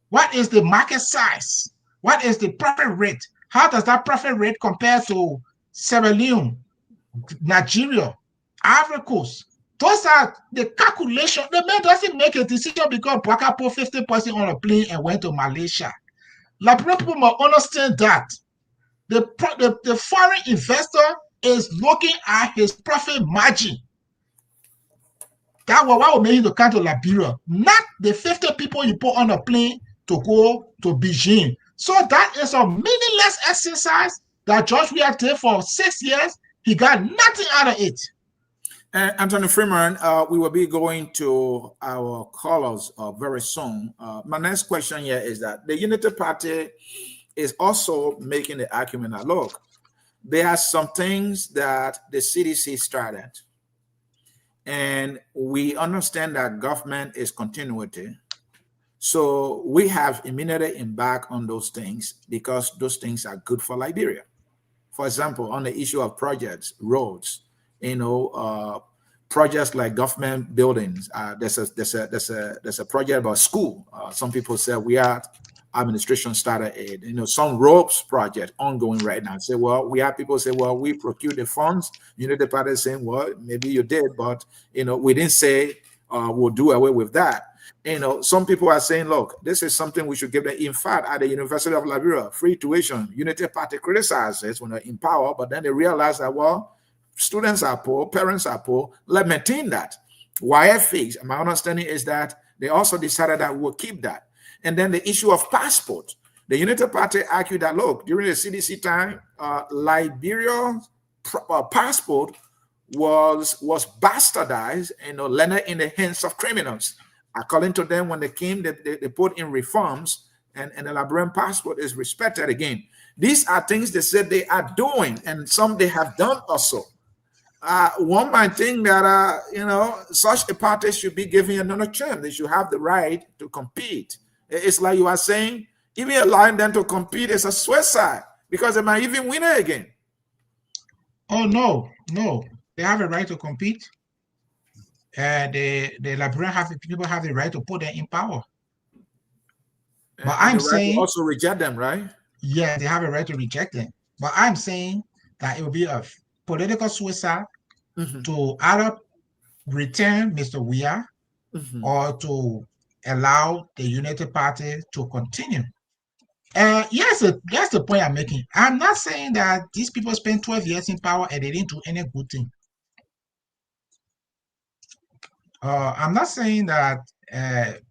What is the market size? What is the profit rate? How does that profit rate compare to Sierra Leone, Nigeria, Ivory Coast? Those are the calculation. The man doesn't make a decision because Baka put 50% on a plane and went to Malaysia. Liberian people must understand that the foreign investor is looking at his profit margin. That was what will make him to come to Liberia, not the 50 people you put on a plane to go to Beijing. So that is a meaningless exercise that George Weah did for 6 years. He got nothing out of it. Anthony Freeman, we will be going to our callers very soon. My next question here is that the Unity Party is also making the argument that, look, there are some things that the CDC started, and we understand that government is continuity. So we have immediately embarked on those things because those things are good for Liberia. For example, on the issue of projects, roads, projects like government buildings. There's a project about school. Some people say we are administration started a some ropes project ongoing right now. Say, well, we have people say, well, we procured the funds. The party saying, well, maybe you did, but we didn't say we'll do away with that. Some people are saying, look, this is something we should give them. In fact, at the University of Liberia, free tuition. Unity Party criticizes when they're in power, but then they realize that, well, students are poor, parents are poor. Let's maintain that. YFAs, my understanding is that they also decided that we'll keep that. And then the issue of passport. The Unity Party argued that, look, during the CDC time, Liberia's passport was bastardized and landed in the hands of criminals. According to them, when they came, they put in reforms, and the Liberian passport is respected again. These are things they said they are doing, and some they have done also. One might think that, such a party should be given another chance. They should have the right to compete. It's like you are saying, even allowing them to compete is a suicide because they might even win it again. Oh, no. They have a right to compete. The Liberian people have the right to put them in power. But I'm saying also reject them, right? Yeah, they have a right to reject them. But I'm saying that it will be a political suicide to either return Mr. Weah or to allow the Unity Party to continue. Yes, that's the point I'm making. I'm not saying that these people spent 12 years in power and they didn't do any good thing. I'm not saying that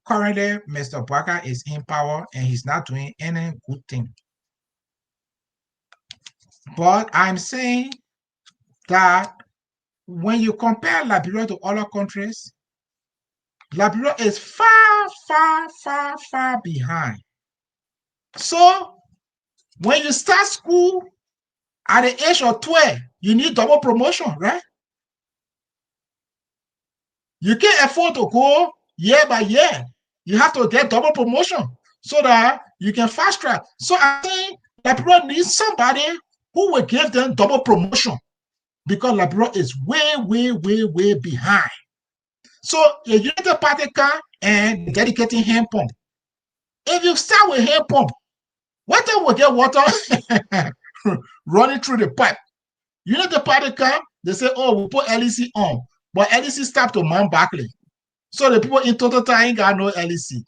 currently Mr. Baka is in power and he's not doing any good thing. But I'm saying that when you compare Liberia to other countries, Liberia is far, far, far, far behind. So when you start school, At the age of 12, you need double promotion, right? You can't afford to go year by year. You have to get double promotion so that you can fast track. So I think Liberia needs somebody who will give them double promotion because Liberia is way behind. So a United Party car and dedicating hand pump. If you start with hand pump, what time will get water running through the pipe? United Party car, they say, oh, we put LEC on. But LEC stopped to Mount Barkley. So the people in Total ain't got no LEC.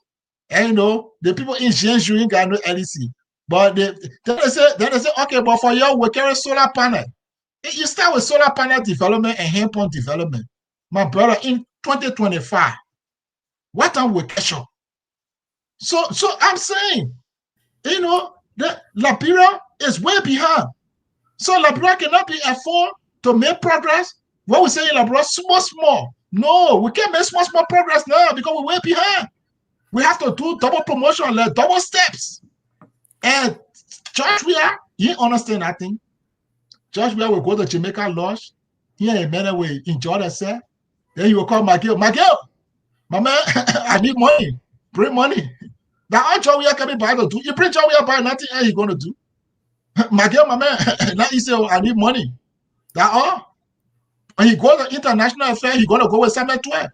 And you know, the people in Jeanju ain't got no LEC. But then they say, okay, but for you, we carry solar panel. You start with solar panel development and hand pump development. My brother, in 2025, what time we catch up? So I'm saying, you know, the Liberia is way behind. So Liberia cannot be afford to make progress. What we say in Liberia, small. No, we can't make small progress now because we're way behind. We have to do double promotion, like double steps. And George Weah, he understand that thing. George Weah will go to Jamaica Lodge. He and a man will enjoy themselves. Then he will call Miguel, my man, I need money. Bring money. That all George Weah coming by to do. You bring George Weah by, nothing else he's going to do. Miguel, my man, now he say, oh, I need money. That all. When he goes to international affairs, he's going to go with Samuel 12.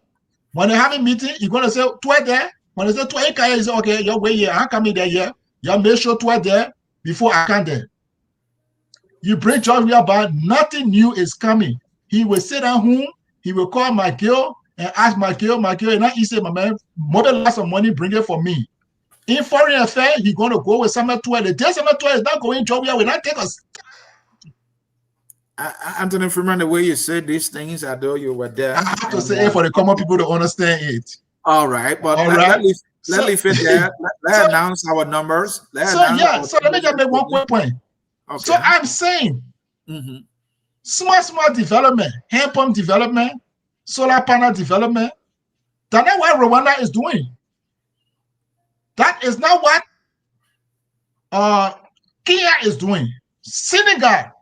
When they have a meeting, he's going to say 12 there. When they say 12, he say, okay, you're way here. I'm coming there here. You make sure 12 there before I come there. You bring George Weah back, nothing new is coming. He will sit at home, he will call Miguel and ask Miguel, and now he say, my man, mobilize some money, bring it for me. In foreign affairs, he's going to go with Samuel 12. The day Samuel 12 is not going, George Weah will not take us. Anthony Freeman, the way you said these things, I know you were there. I have to say it for the common people to understand it. All right, but let me fit there. Let's announce our numbers. So let me just make one quick point. Okay. So I'm saying small development, hand pump development, solar panel development. That's not what Rwanda is doing. That is not what Kenya is doing. Senegal.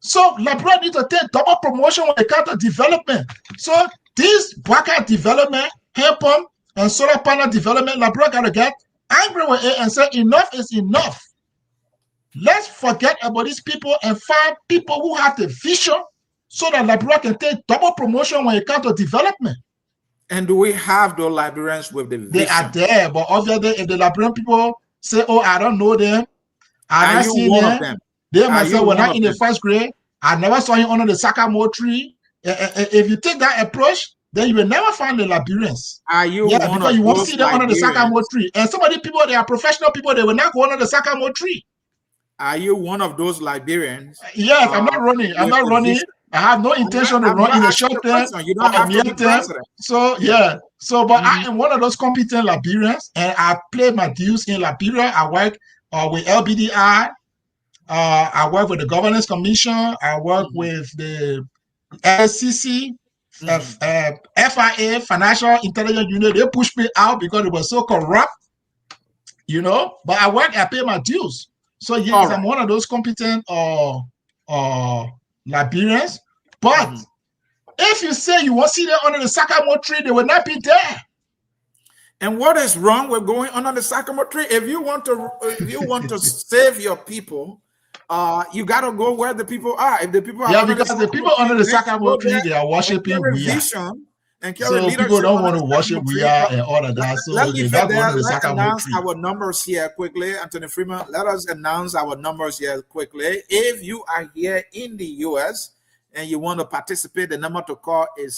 So Liberia needs to take double promotion when it comes to development. So this Baka development, hand pump, and solar panel development, Liberia got to get angry with it and say enough is enough. Let's forget about these people and find people who have the vision so that Liberia can take double promotion when it comes to development. And do we have those Liberians with the vision? They are there, but obviously if the Liberian people say, oh, I don't know them, I don't see them, they might say, when I'm in the first grade, I never saw him under the sycamore tree. If you take that approach, then you will never find the Liberians. Are you because you won't see them under the sycamore tree. And some of the people, they are professional people, they will not go under the sycamore tree. Are you one of those Liberians? Yes, I'm not running. I'm not running. I have no intention to run in the short term or near term. So, yeah. So, but I am one of those competent Liberians, and I play my dues in Liberia. I work with LBDI. I work with the Governance Commission. I work with the SCC, FIA, Financial Intelligence Unit. They pushed me out because it was so corrupt, you know. But I work, I pay my dues. So yes, I'm one of those competent Liberians. But if you say you want to see them under the sycamore tree, they will not be there. And what is wrong with going under the sycamore tree? If you want to save your people, you got to go where the people are. If the people are because the people under the sycamore tree, they are worshiping Weah. So people don't want to worship Weah and all of that. So let's announce our numbers here quickly. Anthony Freeman, let us announce our numbers here quickly. If you are here in the US and you want to participate, the number to call is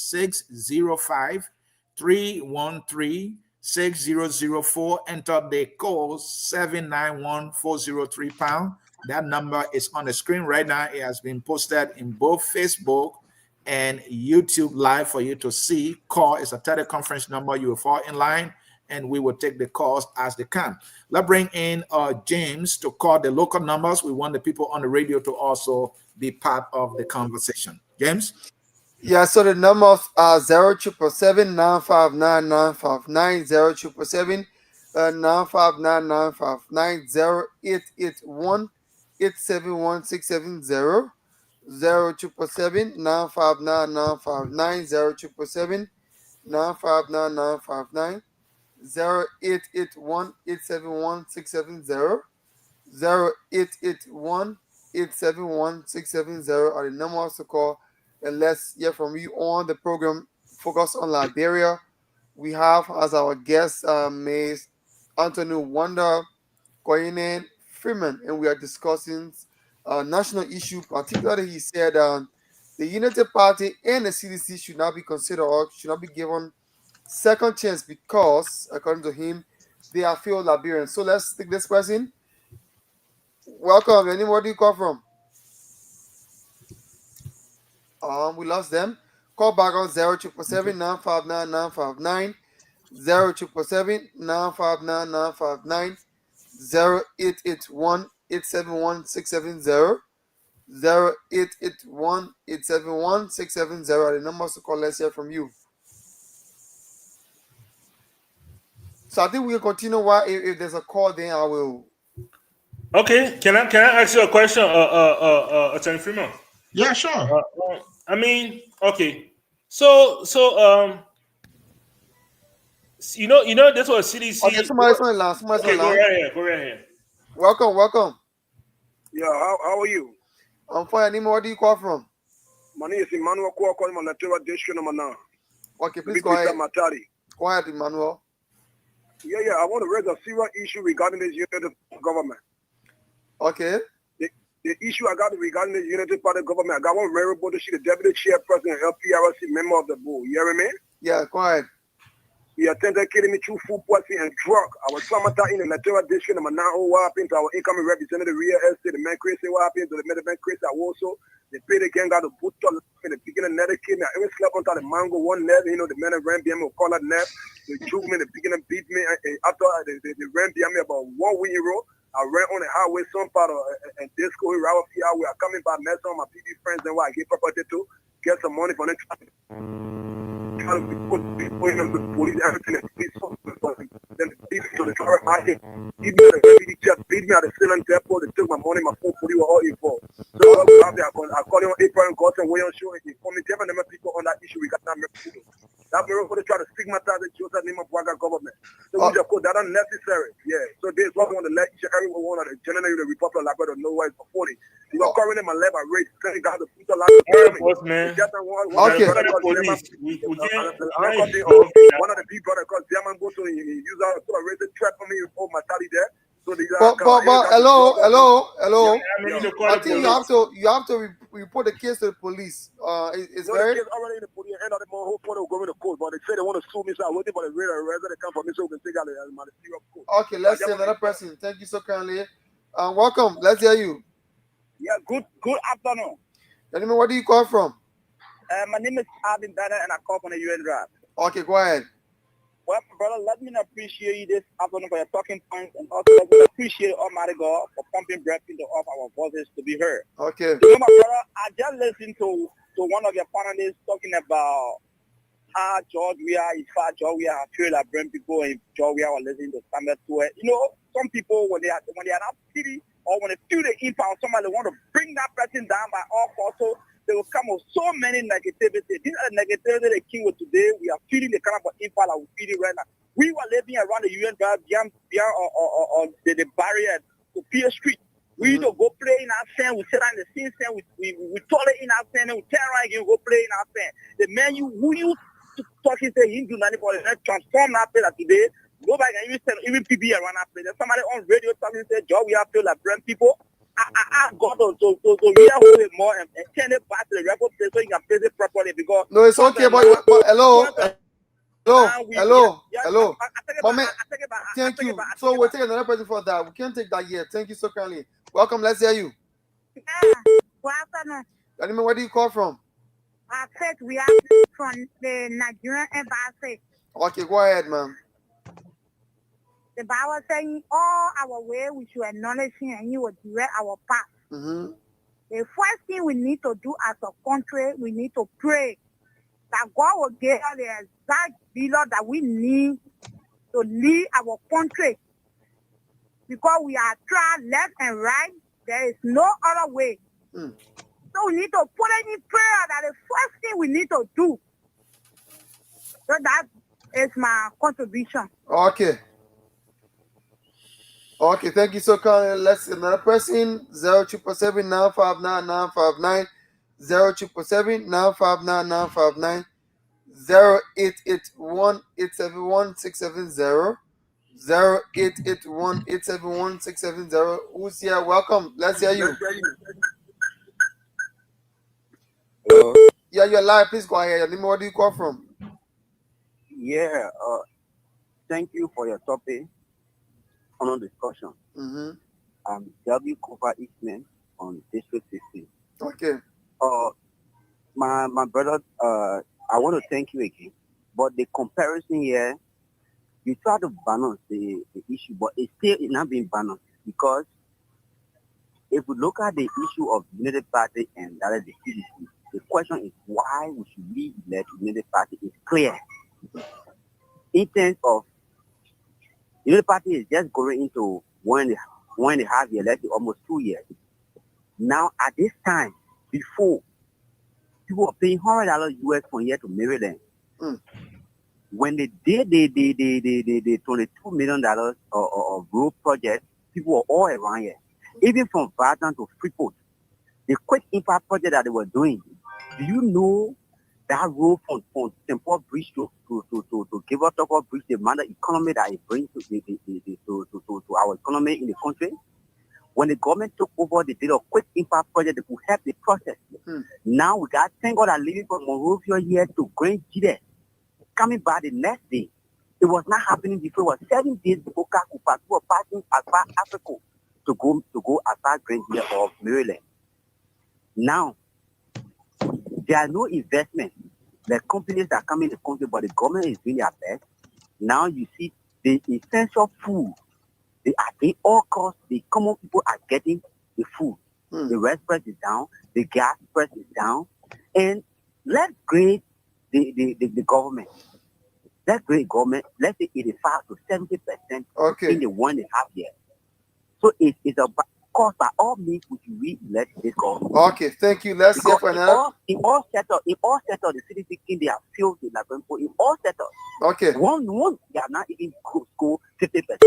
605-313-6004. Enter the code 791-403#. That number is on the screen right now. It has been posted in both Facebook and YouTube live for you to see. Call is a teleconference number. You will fall in line and we will take the calls as they come. Let's bring in James to call the local numbers. We want the people on the radio to also be part of the conversation. James? Yeah, so the number are 077-959-959, 077-959-959, 0881 871-670, 077-959-959, 077-959-959, 0881-871-670, 0881-871-670 are the numbers to call, and let's hear from you on the program Focus on Liberia. We have as our guest Ms. Anthony Wonder Koine Freeman, and we are discussing national issue. Particularly, he said the United Party and the CDC should not be considered or should not be given second chance because, according to him, they are failed Liberians. So let's take this person. Welcome. Anywhere where do you call from? We lost them. Call back on 077-959-959, 077-959-959, 0881-871-670, 0881-871-670 are the numbers to call. Let's hear from you. So I think we'll continue. Why if there's a call, then I will. Okay, can I ask you a question, Attorney Freeman? Yeah, sure. I mean, okay, so you know, this was CDC. Okay, somebody's on the line. Okay, go right here. Welcome. Yeah, how are you? I'm fine. Nima, where do you call from? My name is Emmanuel Kwa, calling from Lateral District number 9. Okay, please go ahead. Go ahead, Emmanuel. Yeah, I want to raise a serious issue regarding this unity government. Okay. The issue I got regarding the unity party government, I got one Mary Bodo, she the deputy chairperson and LPRC member of the board. You hear me? Yeah, go ahead. He attended killing me through food poisoning and drug. I was traumatized in the Lateral District number 9. What happened to our incoming representative, real estate, the man crazy? What happened to the middleman crazy? I also, they paid again, got the boot in the beginning, another kid. I even slept on top of the mango one net, you know, the man ran behind me, call that nap. They drove me in the beginning, beat me. And after they ran behind me about 1 week in a row, I ran on the highway, some part of and disco, Rawa highway. I coming by, met some of my PB friends, and what I gave property to, get some money for them. Trying to put people in the police, everything, and police, then the police to the car, I hit. Beat me at the ceiling depot, they took my money, my phone, police were all involved. So I called him on April and Gosson, William Show, and he informed me, different number of people on that issue, we got that miracle. That miracle, they try to stigmatize the Joseph name of Waga government. So we just call that unnecessary. Yeah. So this is what we want to let each and every one of the generally the Republic of Labrador know why it's for 40. You know, currently my lab, I raised, saying God the future life. Man. Okay. One of the people that called German go to use our to raise the trap for me for my tally there. So hello. I think you have to report the case to the police. It's very. The case already in the police. End of the month, hopefully they'll go in the court. But they say they want to sue me, so I'm waiting for the resident to come for me so we can take out the serious court. Okay, let's see another person. Thank you so kindly. Welcome. Let's hear you. Yeah, good afternoon. Gentlemen, where do you call from? My name is Alvin Banner and I call from the UN Drive. Okay, go ahead. Well, brother, let me appreciate you this afternoon for your talking points, and also let me appreciate Almighty God for pumping breath into all our voices to be heard. Okay. You know, my brother, I just listened to one of your panelists talking about how Georgia is far Georgia have feel like brain people in Georgia are listening to standard to it. You know, some people when they are not pity or when they feel the impact, somebody want to bring that person down by all costs. So they will come with so many negativity. These are the negativity they came with today. We are feeling the kind of impact that we're feeling right now. We were living around the UN beyond the barrier to Pier Street. We used to go play in our sand. We sit on the same sand. We toilet in our sand and we turn around again, go play in our sand. The man who used to talk, he said he didn't do nothing for it. Transform that place today. Go back and even PB around that place. There's somebody on radio talking and said, Joe, we have to like brand people. I got to real it more and turn it back to the record place so you can place it properly because no, it's okay, but hello. Thank you. So we'll take another person for that. We can't take that yet. Thank you so kindly. Welcome. Let's hear you. Good afternoon. Where do you call from? I said we are from the Nigerian embassy. Okay, go ahead, ma'am. The Bible saying all our way we should acknowledge him and he will direct our path. Mm-hmm. The first thing we need to do as a country, we need to pray that God will give us the exact leader that we need to lead our country. Because we are tried left and right, There is no other way. So we need to put it in prayer. That the first thing we need to do. So that is my contribution. Okay. Okay, thank you so kindly. Let's see another person. 0777 959 959 0777 959 959 0881 871 670 0881 871 670. Who's here? Welcome. Let's hear you. Hello. Yeah, you're live. Please go ahead. Your name, where do you call from? Yeah, thank you for your topic on our discussion. I'm W. Cooper Eastman on District 16. Okay. My brother, I want to thank you again. But the comparison here, you try to balance the issue, but it's still not being balanced because if we look at the issue of United Party and that is the CDC, the question is why we should we elect United Party is clear. In terms of United Party is just going into one and a half year, let's say almost 2 years. Now at this time, before people were paying $100 US from here to Maryland. When they did the $22 million of road project, people were all around here. Even from Vartan to Freeport, the quick impact project that they were doing. Do you know that road from St. Paul Bridge to give us Bridge, the amount of economy that it brings to our economy in the country? When the government took over, they did a quick impact project that could help the process. Now we got 10 guys that are leaving from Monrovia here to Grand Gide. Coming back the next day. It was not happening before. It was 7 days before Kakupa. We were passing as far Africa to go as far Grand Gide or Maryland. Now, there are no investment. The companies that come in the country, but the government is doing their best. Now you see the essential food. They are paying all costs. The common people are getting the food. The rest price is down. The gas price is down. And let's grade the government. Let's grade government. Let's say 85 to 70% in the 1.5 years. So it's a cost by all means which we let this go. Okay, thank you. Let's hear for another. In all sectors, the CDC they are filled with like in all sectors. Okay. One, they are not even go 50%.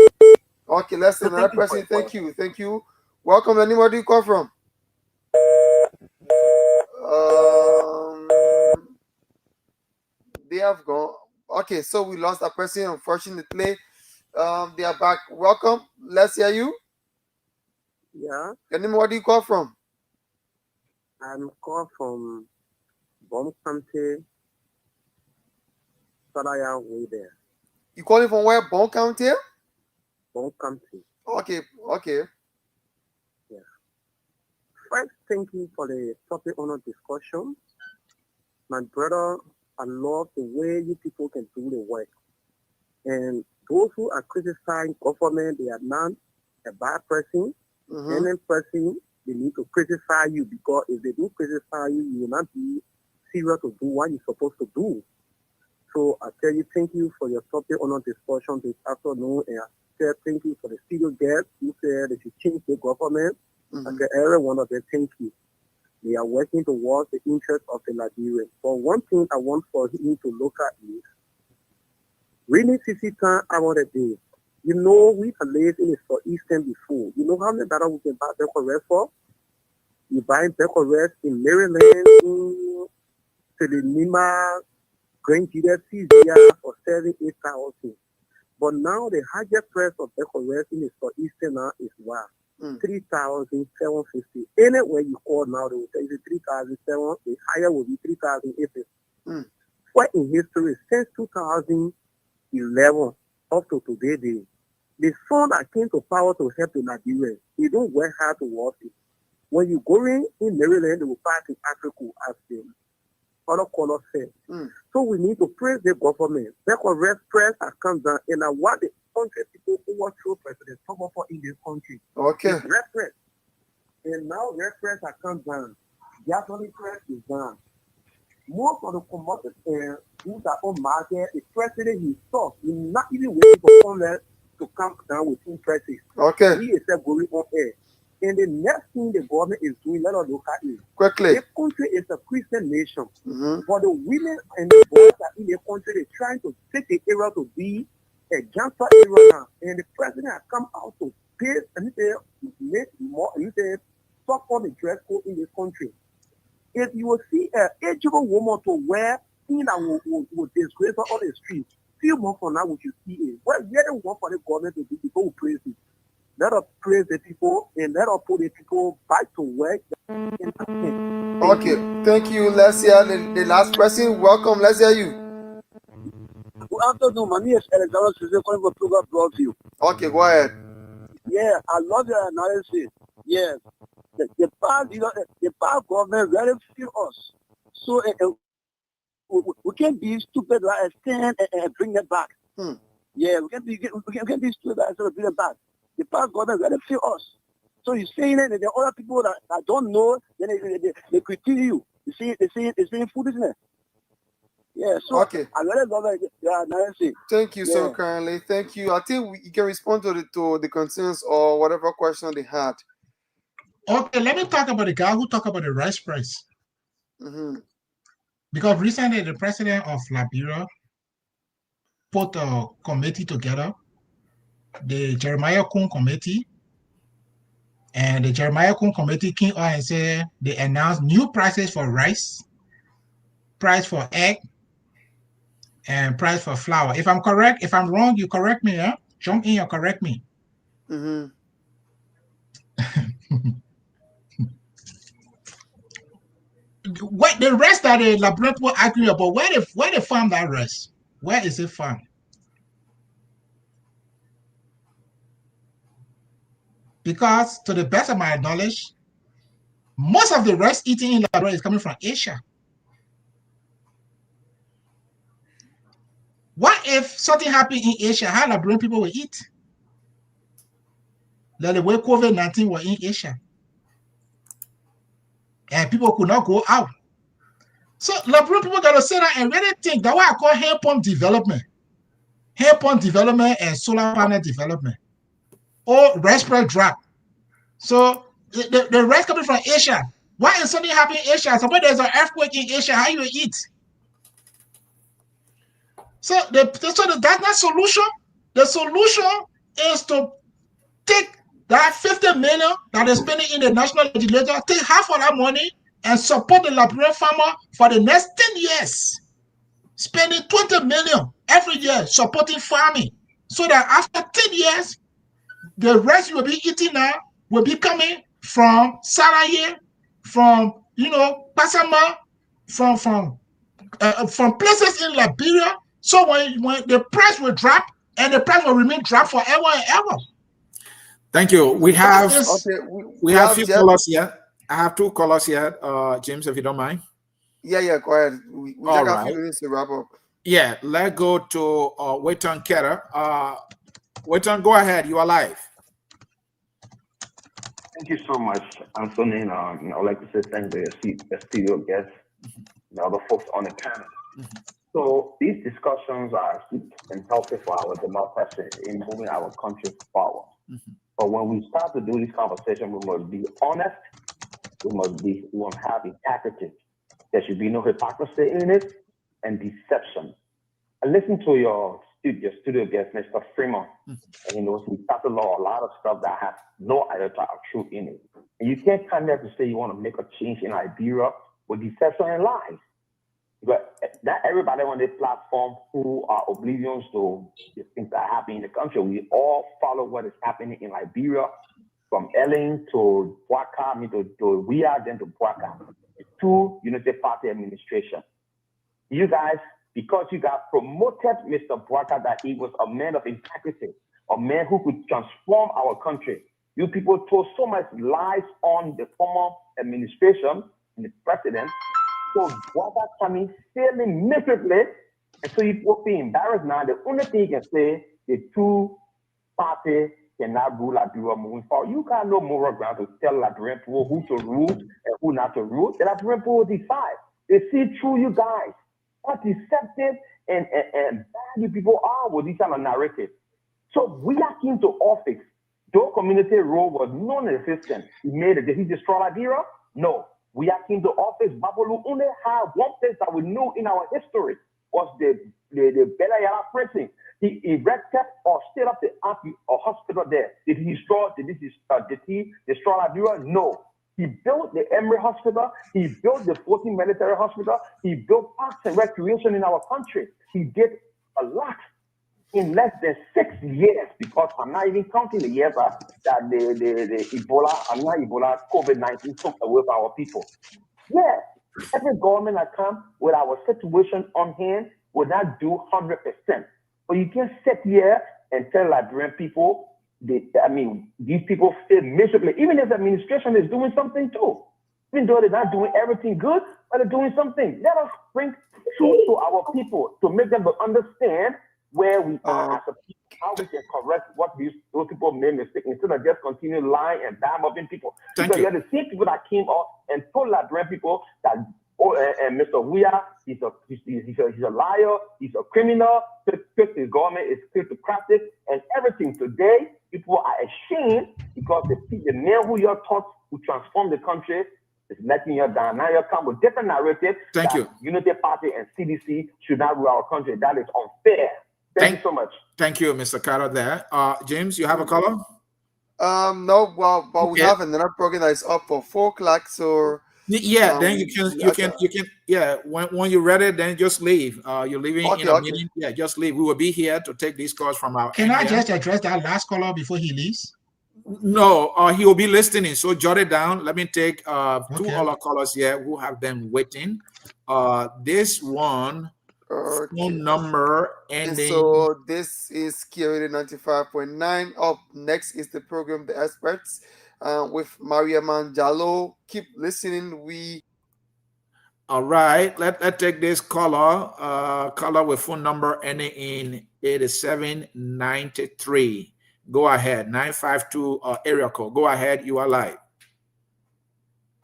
Okay, let's see another person. Thank you. Welcome. Anywhere do you call from? They have gone. Okay, so we lost a person, unfortunately. They are back. Welcome. Let's hear you. Yeah. Where do you call from? I'm calling from Bomb County, Sadaya way there. You calling from where? Bon County? Bomb County. Okay. Yeah. First, thank you for the topic on our discussion. My brother, I love the way you people can do the work. And those who are criticizing government, they are not a bad person. Any person, they need to criticize you because if they do criticize you, you will not be serious to do what you're supposed to do. So I tell you, thank you for your topic on our discussion this afternoon. And I tell thank you for the studio guests who said they should change the government. I tell every one of them, thank you. They are working towards the interest of the Liberians. But one thing I want for you to look at is, we need to see time out a day. You know, we have lived in the Southeastern before. You know how many dollars we can buy Becker Rest for? You buy Becker Rest in Maryland, in Telenima, Grand Gide, for 7,000-8,000. But now the highest price of Becker Rest in the Southeastern now is what? 3,750. Anywhere you call now, they will tell you 3,700. The higher will be 3,850. What in history since 2011 up to today, the son that came to power to help the Nigerians, they don't work hard to work it. When you go in Maryland, they will pass in Africa as the other color said. So we need to praise the government. Because rest press has come down, and I want the country people who want through President Trump for in this country. Okay. Rest press. And now rest press has come down. Gasoline press is down. Most of the commodities who are on market, the president himself is not even waiting for Congress to come down with two prices. Okay. He is going on air. And the next thing the government is doing, let us look at it. Quickly. The country is a Christian nation. Mhm. But the women and the boys that in the country, they're trying to take the area to be a gangster area now. And the president has come out to pay, make more, stop all the dress code in this country. If you will see an eligible woman to wear things that will disgrace her on the street, few months from now, what you see is what we don't want for the government to do. People will praise it. Let us praise the people and let us put the people back to work. Okay, thank you. Let's hear the last person. Welcome. Let's hear you. Good afternoon. My name is Alexander Susan calling for program brought to you. Okay, go ahead. Yeah, I love your analysis. Yes, the past government really feel us. So we can't be stupid like stand and bring them back. Yeah, we can't be stupid like and bring them back. The past government really feel us. So you're saying that there are other people that don't know, then they critique you. They're saying foolishness. Yeah, so Okay. I really love it. Yeah, analysis. Thank you so Yeah. kindly. Thank you. I think you can respond to the concerns or whatever question they had. Okay, let me talk about the guy who talked about the rice price. Because recently the president of Liberia put a committee together, the Jeremiah Kuhn Committee, and the Jeremiah Kuhn Committee came out and said they announced new prices for rice, price for egg, and price for flour. If I'm correct, if I'm wrong, you correct me, huh? Jump in or correct me. What the rest that the Liberian people agree about, where they farm that rice? Where is it farmed? Because to the best of my knowledge, most of the rice eaten in Liberia is coming from Asia. What if something happened in Asia? How Liberian people will eat? Like the way COVID-19 was in Asia. And people could not go out. So Liberian people got to sit down and really think. That's what I call hand pump development. Hand pump development and solar panel development. Or rice price drop. So the rice coming from Asia. Why is something happening in Asia? Suppose there's an earthquake in Asia, how you eat? So that's not solution. The solution is to take that 50 million that is spending in the national legislature, take half of that money and support the Liberian farmer for the next 10 years. Spending 20 million every year supporting farming. So that after 10 years, the rest you will be eating now will be coming from Saraye, from Pasama, from places in Liberia. So when the price will drop, and the price will remain drop forever and ever. Thank you. We have we have have few Jeff. callers here. I have two callers here. James, if you don't mind. Yeah, go ahead. We just All got a right. few minutes to wrap up. Yeah, let's go to Waiton Ketter. Waiton, go ahead. You are live. Thank you so much, Anthony. I would like to say thank the studio guests, the other folks on the panel. So these discussions are astute and healthy for our democracy in moving our country forward. But when we start to do this conversation, we must be honest. We must have integrity. There should be no hypocrisy in it and deception. I listened to your studio guest, Mr. Freeman, and he talked about a lot of stuff that has no iota of truth in it. And you can't come there to say you want to make a change in Liberia with deception and lies. But not everybody on this platform who are oblivious to the things that are happening in the country. We all follow what is happening in Liberia, from Ellen to Bwaka, to Wia, then to Bwaka, to Unity Party administration. You guys, because you guys promoted Mr. Bwaka that he was a man of integrity, a man who could transform our country. You people told so much lies on the former administration and the president. So Bwaka coming failing miserably, and so you will be embarrassed now. The only thing you can say, the two parties cannot rule Liberia moving forward. You got no moral ground to tell Liberian people who to rule and who not to rule. The Liberian people will decide. They see through you guys. How deceptive and bad you people are with this kind of narrative. So we are into office. Joe Community Road was non-existent. He made it. Did he destroy Liberia? No. We came to office. Babolu only had one place that we knew in our history was the Belayala prison. He erected or set up the hospital there. Did he destroy Liberia? No. He built the Emory Hospital. He built the 14th Military Hospital. He built parks and recreation in our country. He did a lot in less than 6 years, because I'm not even counting the years that the Ebola, COVID-19 took away from our people. Yes, every government that comes with our situation on hand will not do 100%. But you can't sit here and tell Liberian people, these people fail miserably, even if the administration is doing something too. Even though they're not doing everything good, but they're doing something. Let us bring truth to our people to make them understand where we are as a people, how we can correct what those people made mistakes, instead of just continue lying and bad-mouthing people. Because you're the same people that came up and told Liberian people that Mr. Weah, he's a liar, he's a criminal, his government is kleptocratic and everything. Today, people are ashamed because the man who you thought who transformed the country is letting you down. Now you come with different narratives. Thank you. Unity Party and CDC should not rule our country. That is unfair. Thank you so much. Thank you, Mr. Carter. There, James, you have a caller? No, well, but we have another program that is up for 4 o'clock. So then you can when you're ready, then just leave. You're leaving in a meeting. Yeah, just leave. We will be here to take these calls from our. Can I just address that last caller before he leaves? No, he will be listening. So jot it down. Let me take 2 other callers here who have been waiting. This one. Phone number ending. So this is QRadio 95.9. Up next is the program The Experts with Maria Manjalo. Keep listening. All right. Let's take this caller. Caller with phone number ending in 8793. Go ahead. 952 area code. Go ahead. You are live.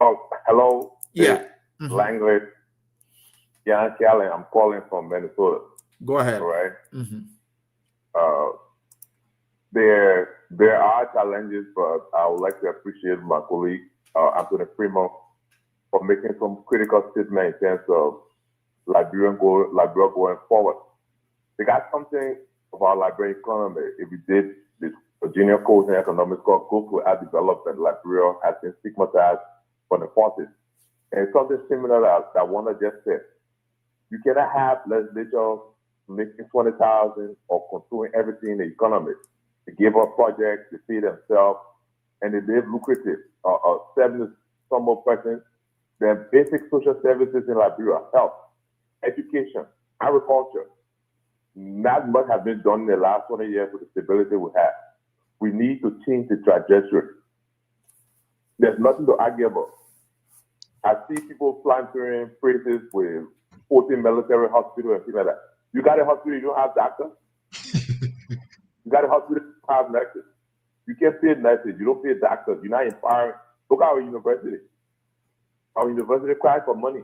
Oh, hello. Yeah. Langley. Yeah, Callie, I'm calling from Minnesota. Go ahead. All right. There are challenges, but I would like to appreciate my colleague Anthony Primo for making some critical statements in terms of Liberia going forward. They got something about Liberian economy. If we did this Virginia course in economics called Go for Ad Development, Liberia has been stigmatized from the 40s. And it's something similar that Wanda just said. You cannot have legislatures making 20,000 or controlling everything in the economy. They give up projects, they pay themselves, and they live lucrative. 70 some more persons. Their basic social services in Liberia, health, education, agriculture. Not much has been done in the last 20 years with the stability we have. We need to change the trajectory. There's nothing to argue about. I see people flattering phrases with 14 military hospital and things like that. You got a hospital, you don't have doctors. You got a hospital, you don't have nurses. You can't pay nurses, you don't pay doctors. You're not empowering. Look at our university. Our university cries for money.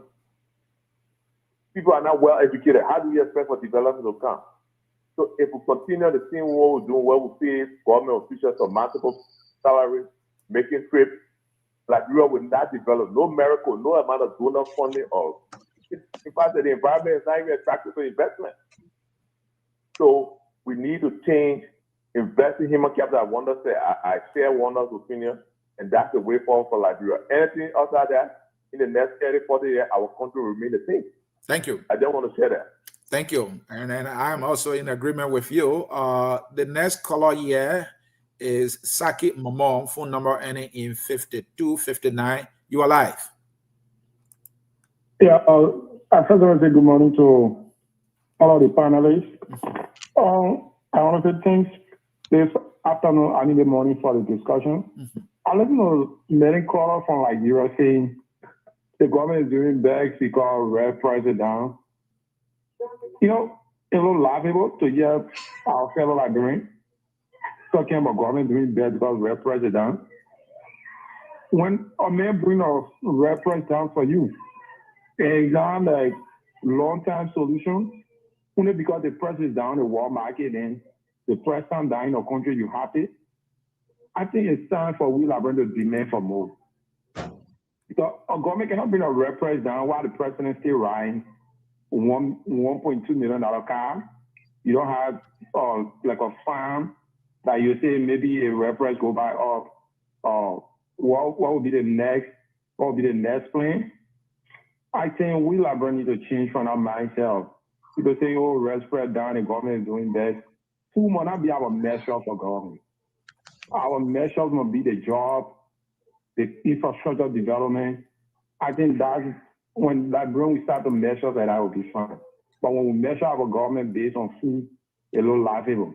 People are not well educated. How do we expect for development to come? So if we continue the same way we're doing, where we pay government officials a multiple salaries, making trips, Liberia will not develop. No miracle, no amount of donor funding or in fact, the environment is not even attractive for investment. So we need to change, invest in human capital. I want to say, I share Wanda's opinion, and that's the way forward for Liberia. Anything outside that, in the next 30, 40 years, our country will remain the same. Thank you. I don't want to share that. Thank you. And I'm also in agreement with you. The next caller here is Saki Momon, phone number ending in 5259. You are live. Yeah, I first want to say good morning to all of the panelists. I want to say thanks this afternoon and in the morning for the discussion. I listen to many callers from Liberia saying the government is doing bad because red price is down. You know, it's a little laughable to hear our fellow Liberians talking about government doing bad because red price is down. When a man bring a red price down for you, it's not like long-term solution. Only because the price is down in the world market and the price comes down in a country, you happy. I think it's time for we Liberians to demand for more. Because a government cannot bring a reference down while the president still riding $1.2 million car. You don't have like a farm that you say maybe a reference go by of what will be the next plan. I think we Liberians need to change from our mindset. People say, oh, rest spread down, the government is doing this. Who might not be our measure for government? Our measures must be the job, the infrastructure development. I think that's when we start to measure that will be fine. But when we measure our government based on food, a little laughable.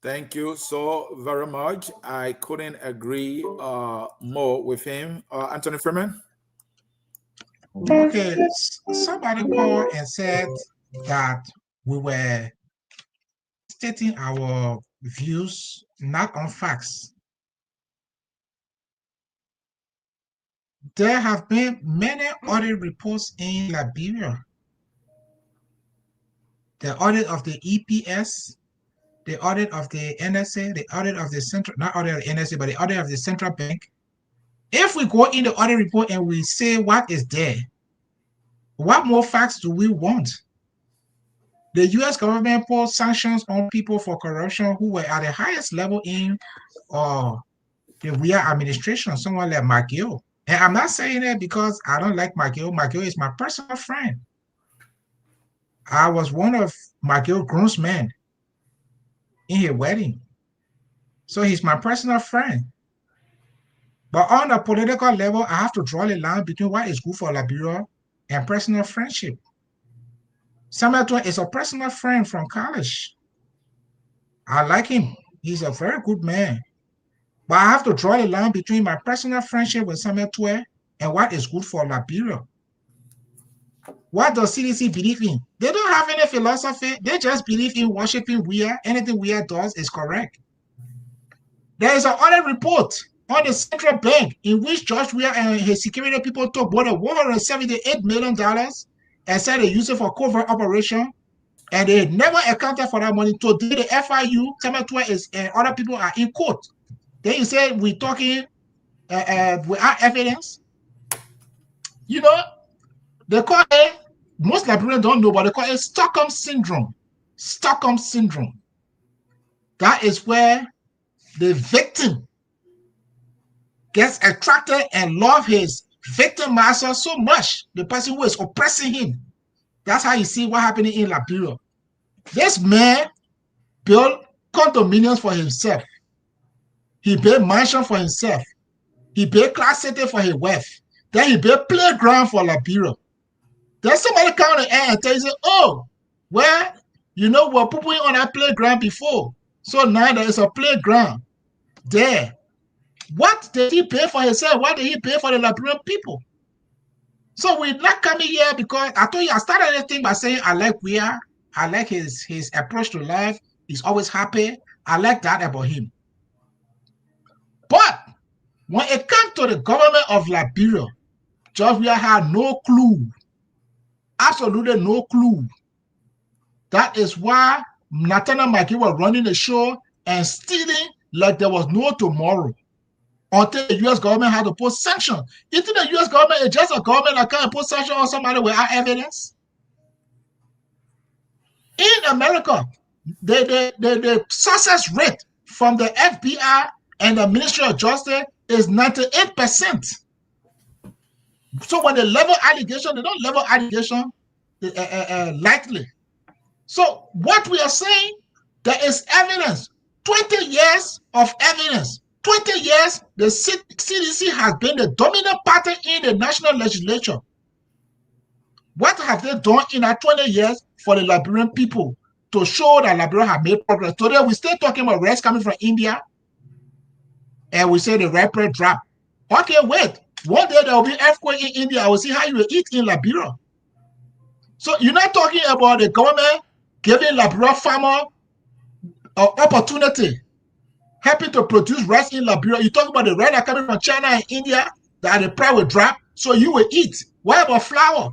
Thank you so very much. I couldn't agree more with him. Anthony Freeman? Okay, somebody called and said that we were stating our views not on facts. There have been many audit reports in Liberia. The audit of the EPS, the audit of the NSA, the audit of the central, not audit of the NSA, but the audit of the central bank. If we go in the audit report and we say what is there, what more facts do we want? The US government put sanctions on people for corruption who were at the highest level in the WIA administration, someone like McGill. And I'm not saying that because I don't like McGill. McGill is my personal friend. I was one of McGill's groomsmen in his wedding. So he's my personal friend. But on a political level, I have to draw the line between what is good for Liberia and personal friendship. Samuel Twain is a personal friend from college. I like him. He's a very good man. But I have to draw the line between my personal friendship with Samuel Twain and what is good for Liberia. What does CDC believe in? They don't have any philosophy. They just believe in worshiping WIA. Anything WIA does is correct. There is an audit report on the central bank in which George Weah and his security people took more than $178 million and said they use it for covert operation, and they never accounted for that money. Today, the FIU, Samuel Twain and other people are in court. Then you say we're talking without evidence. You know, they call it, most Liberians don't know, but they call it Stockholm Syndrome. Stockholm Syndrome. That is where the victim gets attracted and love his victim master so much, the person who is oppressing him. That's how you see what happened in Liberia. This man built condominiums for himself. He built mansion for himself. He built class city for his wife. Then he built playground for Liberia. Then somebody come on the air and tell you, oh, well, you know, we're people on that playground before. So now there is a playground there. What did he pay for himself? What did he pay for the Liberian people? So we're not coming here because I told you I started everything by saying I like Weah. I like his approach to life. He's always happy. I like that about him. But when it comes to the government of Liberia, George Weah had no clue. Absolutely no clue. That is why Nathaniel McGee was running the show and stealing like there was no tomorrow. Until the U.S. government had to put sanctions. You think the U.S. government is just a government that can't put sanctions on somebody without evidence? In America, the success rate from the FBI and the Ministry of Justice is 98%. So when they level allegation, they don't level allegation lightly. So what we are saying, there is evidence, 20 years of evidence. 20 years, the CDC has been the dominant party in the national legislature. What have they done in that 20 years for the Liberian people to show that Liberia have made progress? Today, we're still talking about rice coming from India, and we say the red rate drop. Okay, wait. One day there will be an earthquake in India. I will see how you will eat in Liberia. So you're not talking about the government giving Liberia farmer an opportunity, helping to produce rice in Liberia. You talk about the rice that coming from China and India, that the price will drop, so you will eat. What about flour?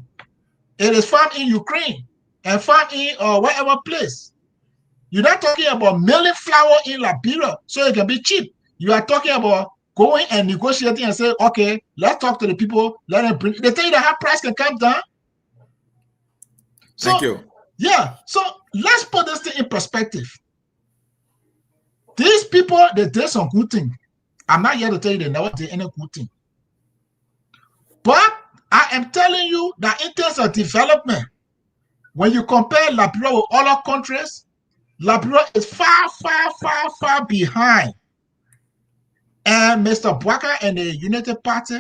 It is farmed in Ukraine and farmed in whatever place. You're not talking about milling flour in Liberia so it can be cheap. You are talking about going and negotiating and say, okay, let's talk to the people, let them bring. They tell you that how price can come down. So, Thank you. Yeah, so let's put this thing in perspective. These people, they did some good thing. I'm not here to tell you they never did any good thing. But I am telling you that in terms of development, when you compare Liberia with other countries, Liberia is far, far, far, far behind. And Mr. Bwaka and the United Party,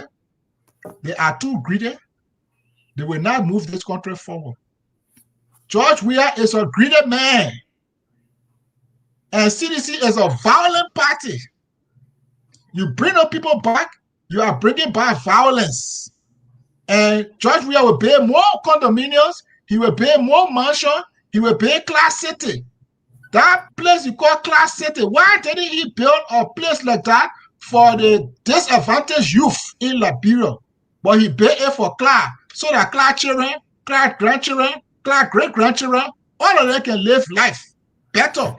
they are too greedy. They will not move this country forward. George Weah is a greedy man. And CDC is a violent party. You bring up people back, you are bringing back violence. And George Weah will build more condominiums, he will build more mansions, he will build Class City. That place you call Class City, why didn't he build a place like that for the disadvantaged youth in Liberia? But he built it for Class, so that Class children, Class grandchildren, Class great-grandchildren, all of them can live life better.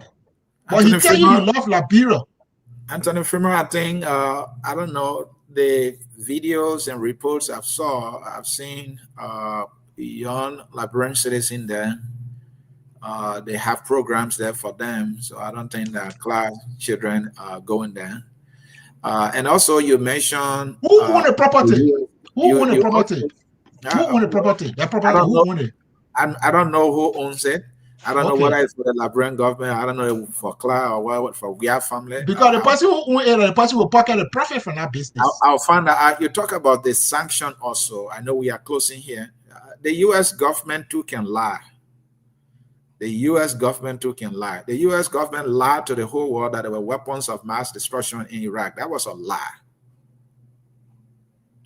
But he tell you he love Liberia. Anthony Freeman, I think, I don't know, the videos and reports I've seen young Liberian citizens there. They have programs there for them. So I don't think that Class children are going there. And also you mentioned... Who own the property? Who own the property? Who own the property? That property, who own it? I don't know who owns it. I don't know Okay. whether it's for the Liberian government. I don't know for Class or what for Weah family. Because the person who own it, the person will pocket the profit from that business. I'll find out. You talk about the sanction also. I know we are closing here. The U.S. government too can lie. The U.S. government too can lie. The U.S. government lied to the whole world that there were weapons of mass destruction in Iraq. That was a lie.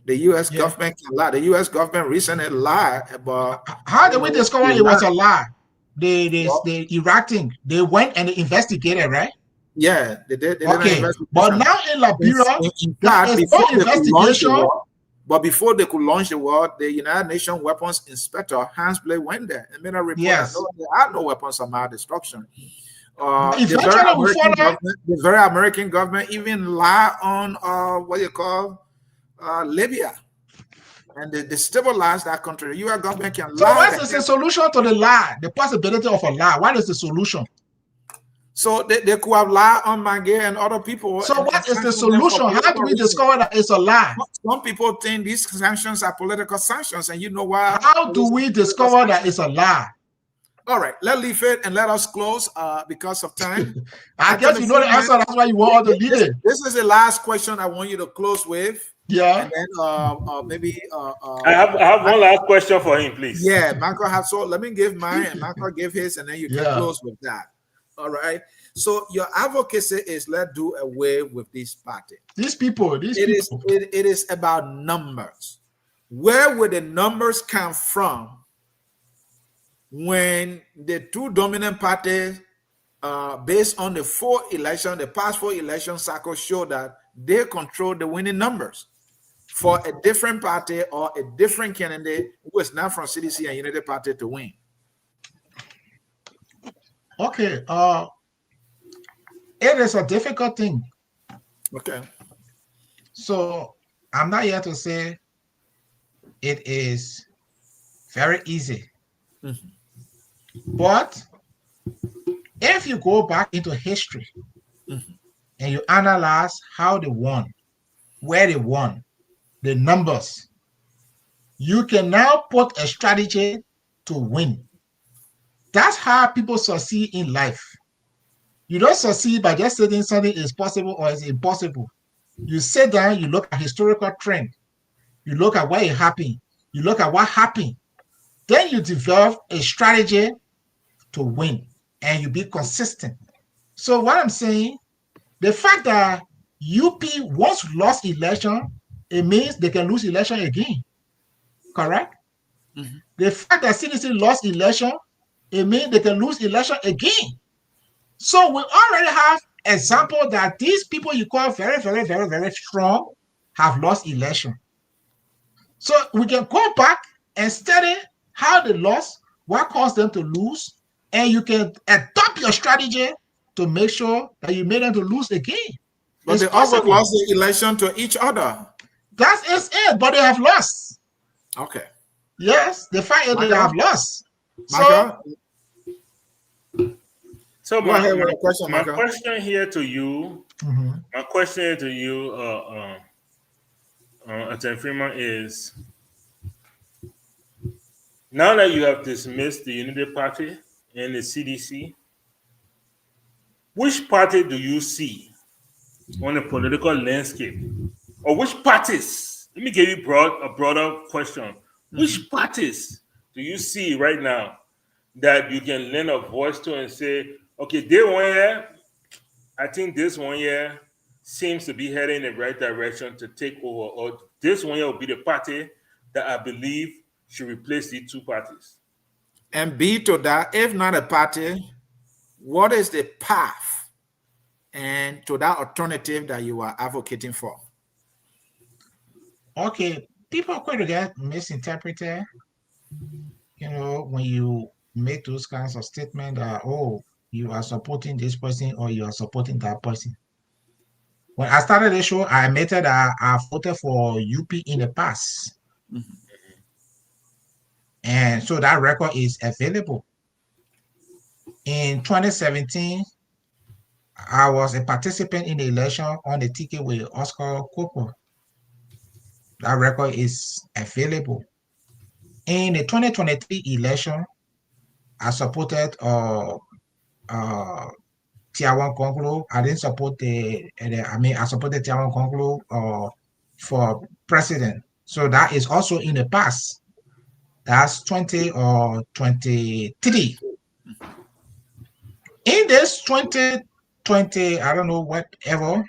The U.S. government can lie. The U.S. government recently lied about... How did we discover it was a lie? The Iraq thing, they went and they investigated, right? Yeah, they did. Okay, but now in Liberia, there is no investigation. But before they could launch the war, the United Nations Weapons Inspector Hans Blake went there and made a report. Yes. That there are no weapons of mass destruction. The very American government even lie on what you call Libya, and they stabilize that country. The U.S. government can lie. So what is the solution to the lie? The possibility of a lie. What is the solution? So they could have lied on Mange and other people. So what is the solution? How do we discover that it's a lie? Some people think these sanctions are political sanctions, and you know why? How do we discover that it's a lie? All right, let's leave it and let us close because of time. I guess you know the answer. That's why you want to leave it. This is the last question I want you to close with. Yeah. And then maybe I have one last question for him, please. Yeah, Michael has. So let me give mine and Michael give his, and then you can close with that. All right. So your advocacy is let's do away with this party. These people. It is about numbers. Where would the numbers come from when the two dominant parties, based on the past four election cycles, show that they control the winning numbers for a different party or a different candidate who is not from CDC and United Party to win? Okay. It is a difficult thing. Okay. So I'm not here to say it is very easy. Mm-hmm. But if you go back into history and you analyze how they won, where they won, the numbers, you can now put a strategy to win. That's how people succeed in life. You don't succeed by just saying something is possible or is impossible. You sit down, you look at historical trend, you look at what happened, you look at what happened, then you develop a strategy to win, and you be consistent. So what I'm saying, the fact that UP once lost election, it means they can lose election again. Correct? Mm-hmm. The fact that CDC lost election, it means they can lose election again. So we already have example that these people you call very, very, very, very strong have lost election. So we can go back and study how they lost, what caused them to lose, and you can adopt your strategy to make sure that you made them to lose again. But It's they always possible. lost the election to each other. That is it, but they have lost. Okay. Yes, they fight it, they have lost. Michael? So Go ahead with your question, my Michael. question here to you, my question here to you, Attorney Freeman, is now that you have dismissed the Unity Party and the CDC, which party do you see on the political landscape, or which parties? Let me give you a broader question. Which parties do you see right now that you can lend a voice to and say, okay, they one year, I think this one year seems to be heading in the right direction to take over, or this one year will be the party that I believe should replace these two parties. And B to that, if not a party, what is the path and to that alternative that you are advocating for? Okay, people are going to get misinterpreted. You know, when you make those kinds of statements that, oh, you are supporting this person or you are supporting that person. When I started the show, I admitted that I voted for UP in the past. And so that record is available. In 2017, I was a participant in the election on the ticket with Oscar Cooper. That record is available. In the 2023 election, I supported Tiawan Konglo. I didn't support I supported Tiawan Konglo for president. So that is also in the past. That's 2023. In this 2020, I don't know, whatever,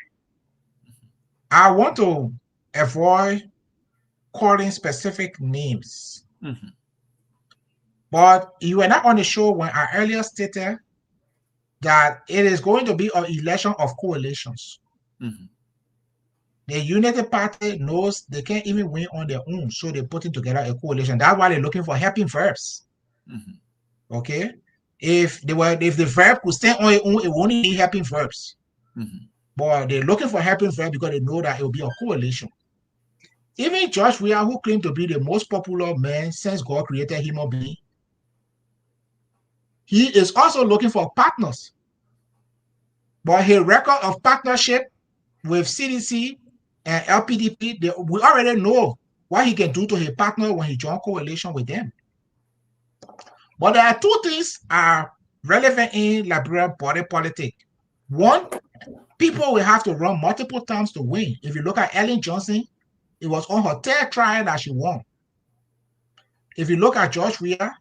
I want to avoid calling specific names. But you were not on the show when I earlier stated that it is going to be an election of coalitions. The Unity Party knows they can't even win on their own, so they're putting together a coalition. That's why they're looking for helping verbs. Okay? If the verb could stand on its own, it won't be helping verbs. But they're looking for helping verbs because they know that it will be a coalition. Even George Weah, who claimed to be the most popular man since God created human being, he is also looking for partners. But his record of partnership with CDC and LPDP, we already know what he can do to his partner when he joins coalition with them. But there are two things are relevant in Liberian body politics. One, people will have to run multiple times to win. If you look at Ellen Johnson, it was on her third trial that she won. If you look at George Weah,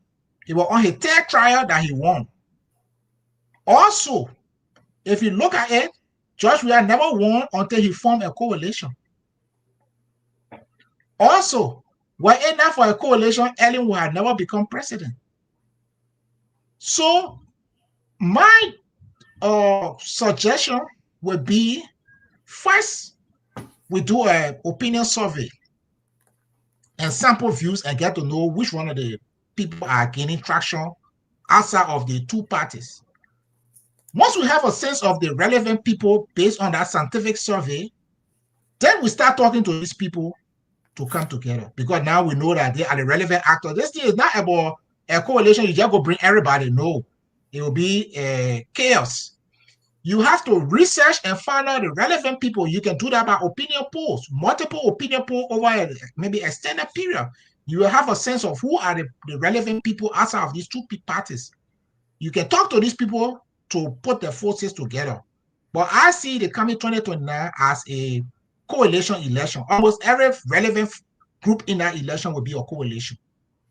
it was on his third trial that he won. Also, if you look at it, George Weah never won until he formed a coalition. Also, were it not for a coalition, Ellen would have never become president. So, my suggestion would be, first, we do an opinion survey and sample views and get to know which one of the people are gaining traction outside of the two parties. Once we have a sense of the relevant people based on that scientific survey, then we start talking to these people to come together, because now we know that they are the relevant actors. This thing is not about a coalition, you just go bring everybody. No, it will be chaos. You have to research and find out the relevant people. You can do that by opinion polls, multiple opinion polls over maybe extended period. You will have a sense of who are the relevant people outside of these two parties. You can talk to these people to put their forces together. But I see the coming 2029 as a coalition election. Almost every relevant group in that election will be a coalition.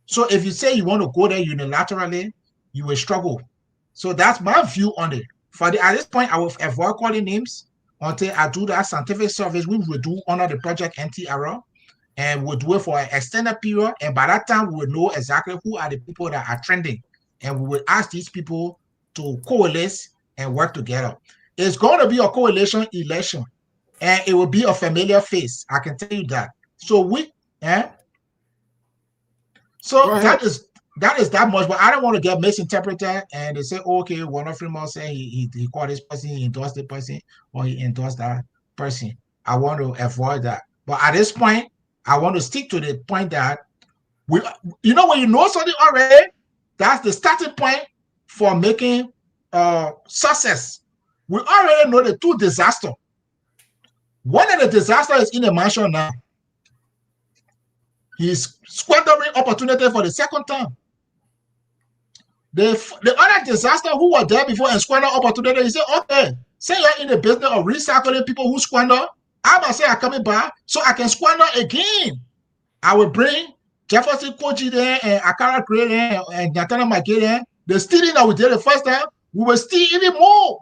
So if you say you want to go there unilaterally, you will struggle. So that's my view on it. At this point, I will avoid calling names until I do that scientific surveys, which we do under the Project NT-Error, and we'll do it for an extended period. And by that time, we will know exactly who are the people that are trending. And we will ask these people to coalesce and work together. It's going to be a coalition election, and it will be a familiar face. I can tell you that. So that is that is that much, but I don't want to get misinterpreted and they say, oh, okay, one of them say he called this person, he endorsed the person, or he endorsed that person. I want to avoid that. But at this point, I want to stick to the point that when you know something already, that's the starting point for making success. We already know the two disasters. One of the disasters is in the mansion now. He's squandering opportunity for the second time. The other disaster who were there before and squander opportunity, he said, okay, say you're in the business of recycling people who squander, I must say I'm coming back so I can squander again. I will bring Jefferson Koji there and Akara Gray there and Nathaniel McGee there. The stealing that we did the first time, we will steal even more.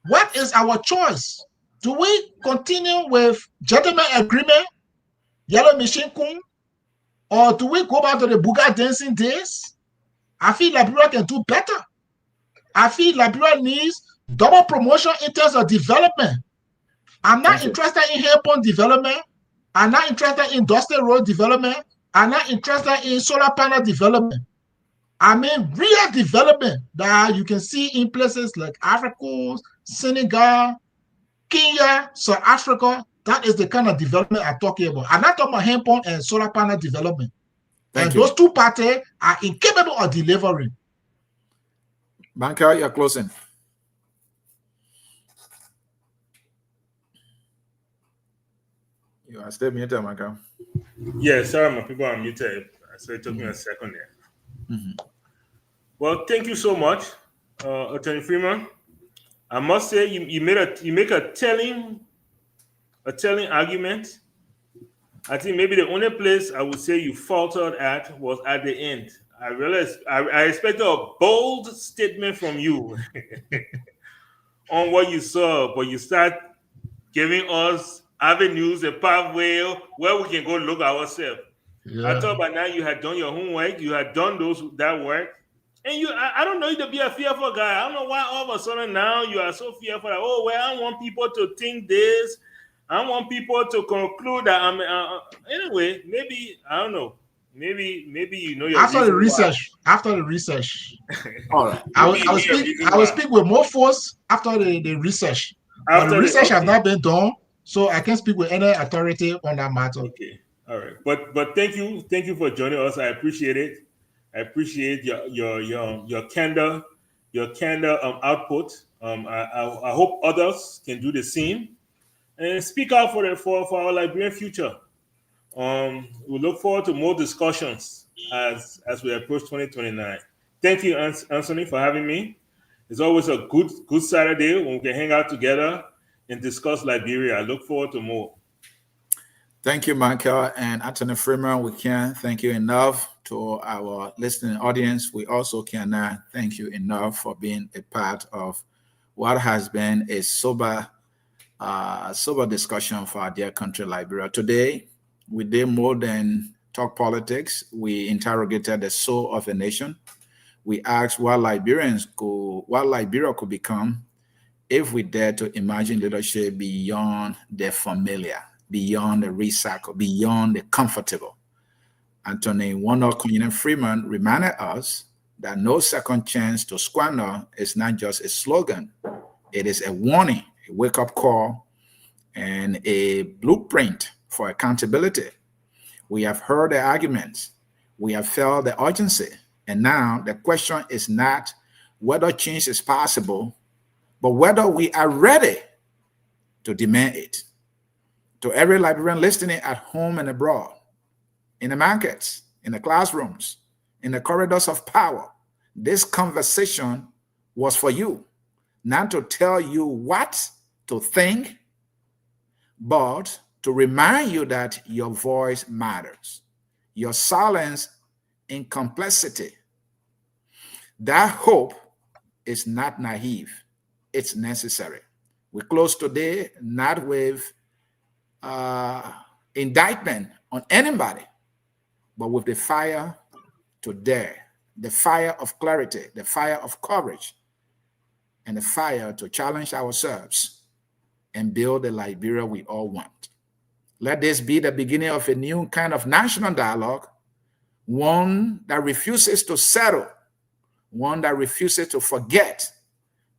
What is our choice? Do we continue with gentleman agreement, yellow machine kun, or do we go back to the booga dancing days? I feel Liberia can do better. I feel Liberia needs double promotion in terms of development. I'm not interested in airport development. I'm not interested in industrial road development. I'm not interested in solar panel development. I mean real development that you can see in places like Africa, Senegal, Kenya, South Africa. That is the kind of development I'm talking about. I'm not talking about airport and solar panel development. Thank and you. those two parties are incapable of delivering. Banker, you're closing. You are still muted, Banker. Yeah, sorry, my people are muted. So it took me a second there. Well, thank you so much, Attorney Freeman. I must say you make a telling argument. I think maybe the only place I would say you faltered at was at the end. I realized I expected a bold statement from you on what you saw, but you start giving us avenues, a pathway where we can go look ourselves. Yeah. I thought by now you had done your homework, you had done that work, and I don't know you to be a fearful guy. I don't know why all of a sudden now you are so fearful that, oh, well, I want people to think this. I want people to conclude that I'm anyway. Maybe I don't know. Maybe you know your after the reason research. After the research, all right. I will speak with more force after the research. But the research has not been done, so I can't speak with any authority on that matter. Okay, all right. But thank you for joining us. I appreciate it. I appreciate your candor, output. I hope others can do the same and speak out for our Liberian future. We look forward to more discussions as we approach 2029. Thank you, Anthony, for having me. It's always a good Saturday when we can hang out together and discuss Liberia. I look forward to more. Thank you, Michael and Attorney Freeman. We can't thank you enough. To our listening audience, we also cannot thank you enough for being a part of what has been a sober discussion for our dear country, Liberia. Today, we did more than talk politics. We interrogated the soul of a nation. We asked what Liberia could become if we dare to imagine leadership beyond the familiar, beyond the recycle, beyond the comfortable. Anthony Warnock Freeman reminded us that no second chance to squander is not just a slogan. It is a warning, a wake-up call, and a blueprint for accountability. We have heard the arguments. We have felt the urgency. And now the question is not whether change is possible, but whether we are ready to demand it. To every Liberian listening at home and abroad, in the markets, in the classrooms, in the corridors of power, this conversation was for you, not to tell you what to think, but to remind you that your voice matters, your silence in complexity. That hope is not naive, it's necessary. We close today not with indictment on anybody, but with the fire to dare, the fire of clarity, the fire of courage, and the fire to challenge ourselves and build the Liberia we all want. Let this be the beginning of a new kind of national dialogue, one that refuses to settle, one that refuses to forget,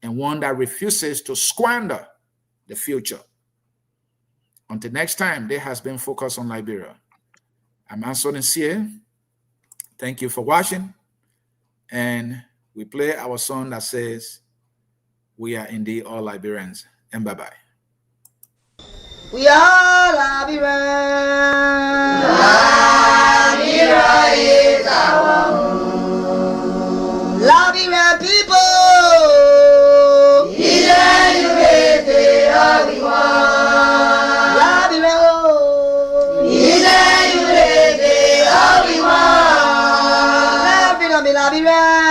and one that refuses to squander the future. Until next time, there has been Focus on Liberia. I'm Anson Nsie. Thank you for watching. And we play our song that says, "We are indeed all Liberians." And bye-bye. We are Liberians. Liberia is our home. Liberian people. USA, all we want. Liberia, USA, all we want. Liberia, Liberia.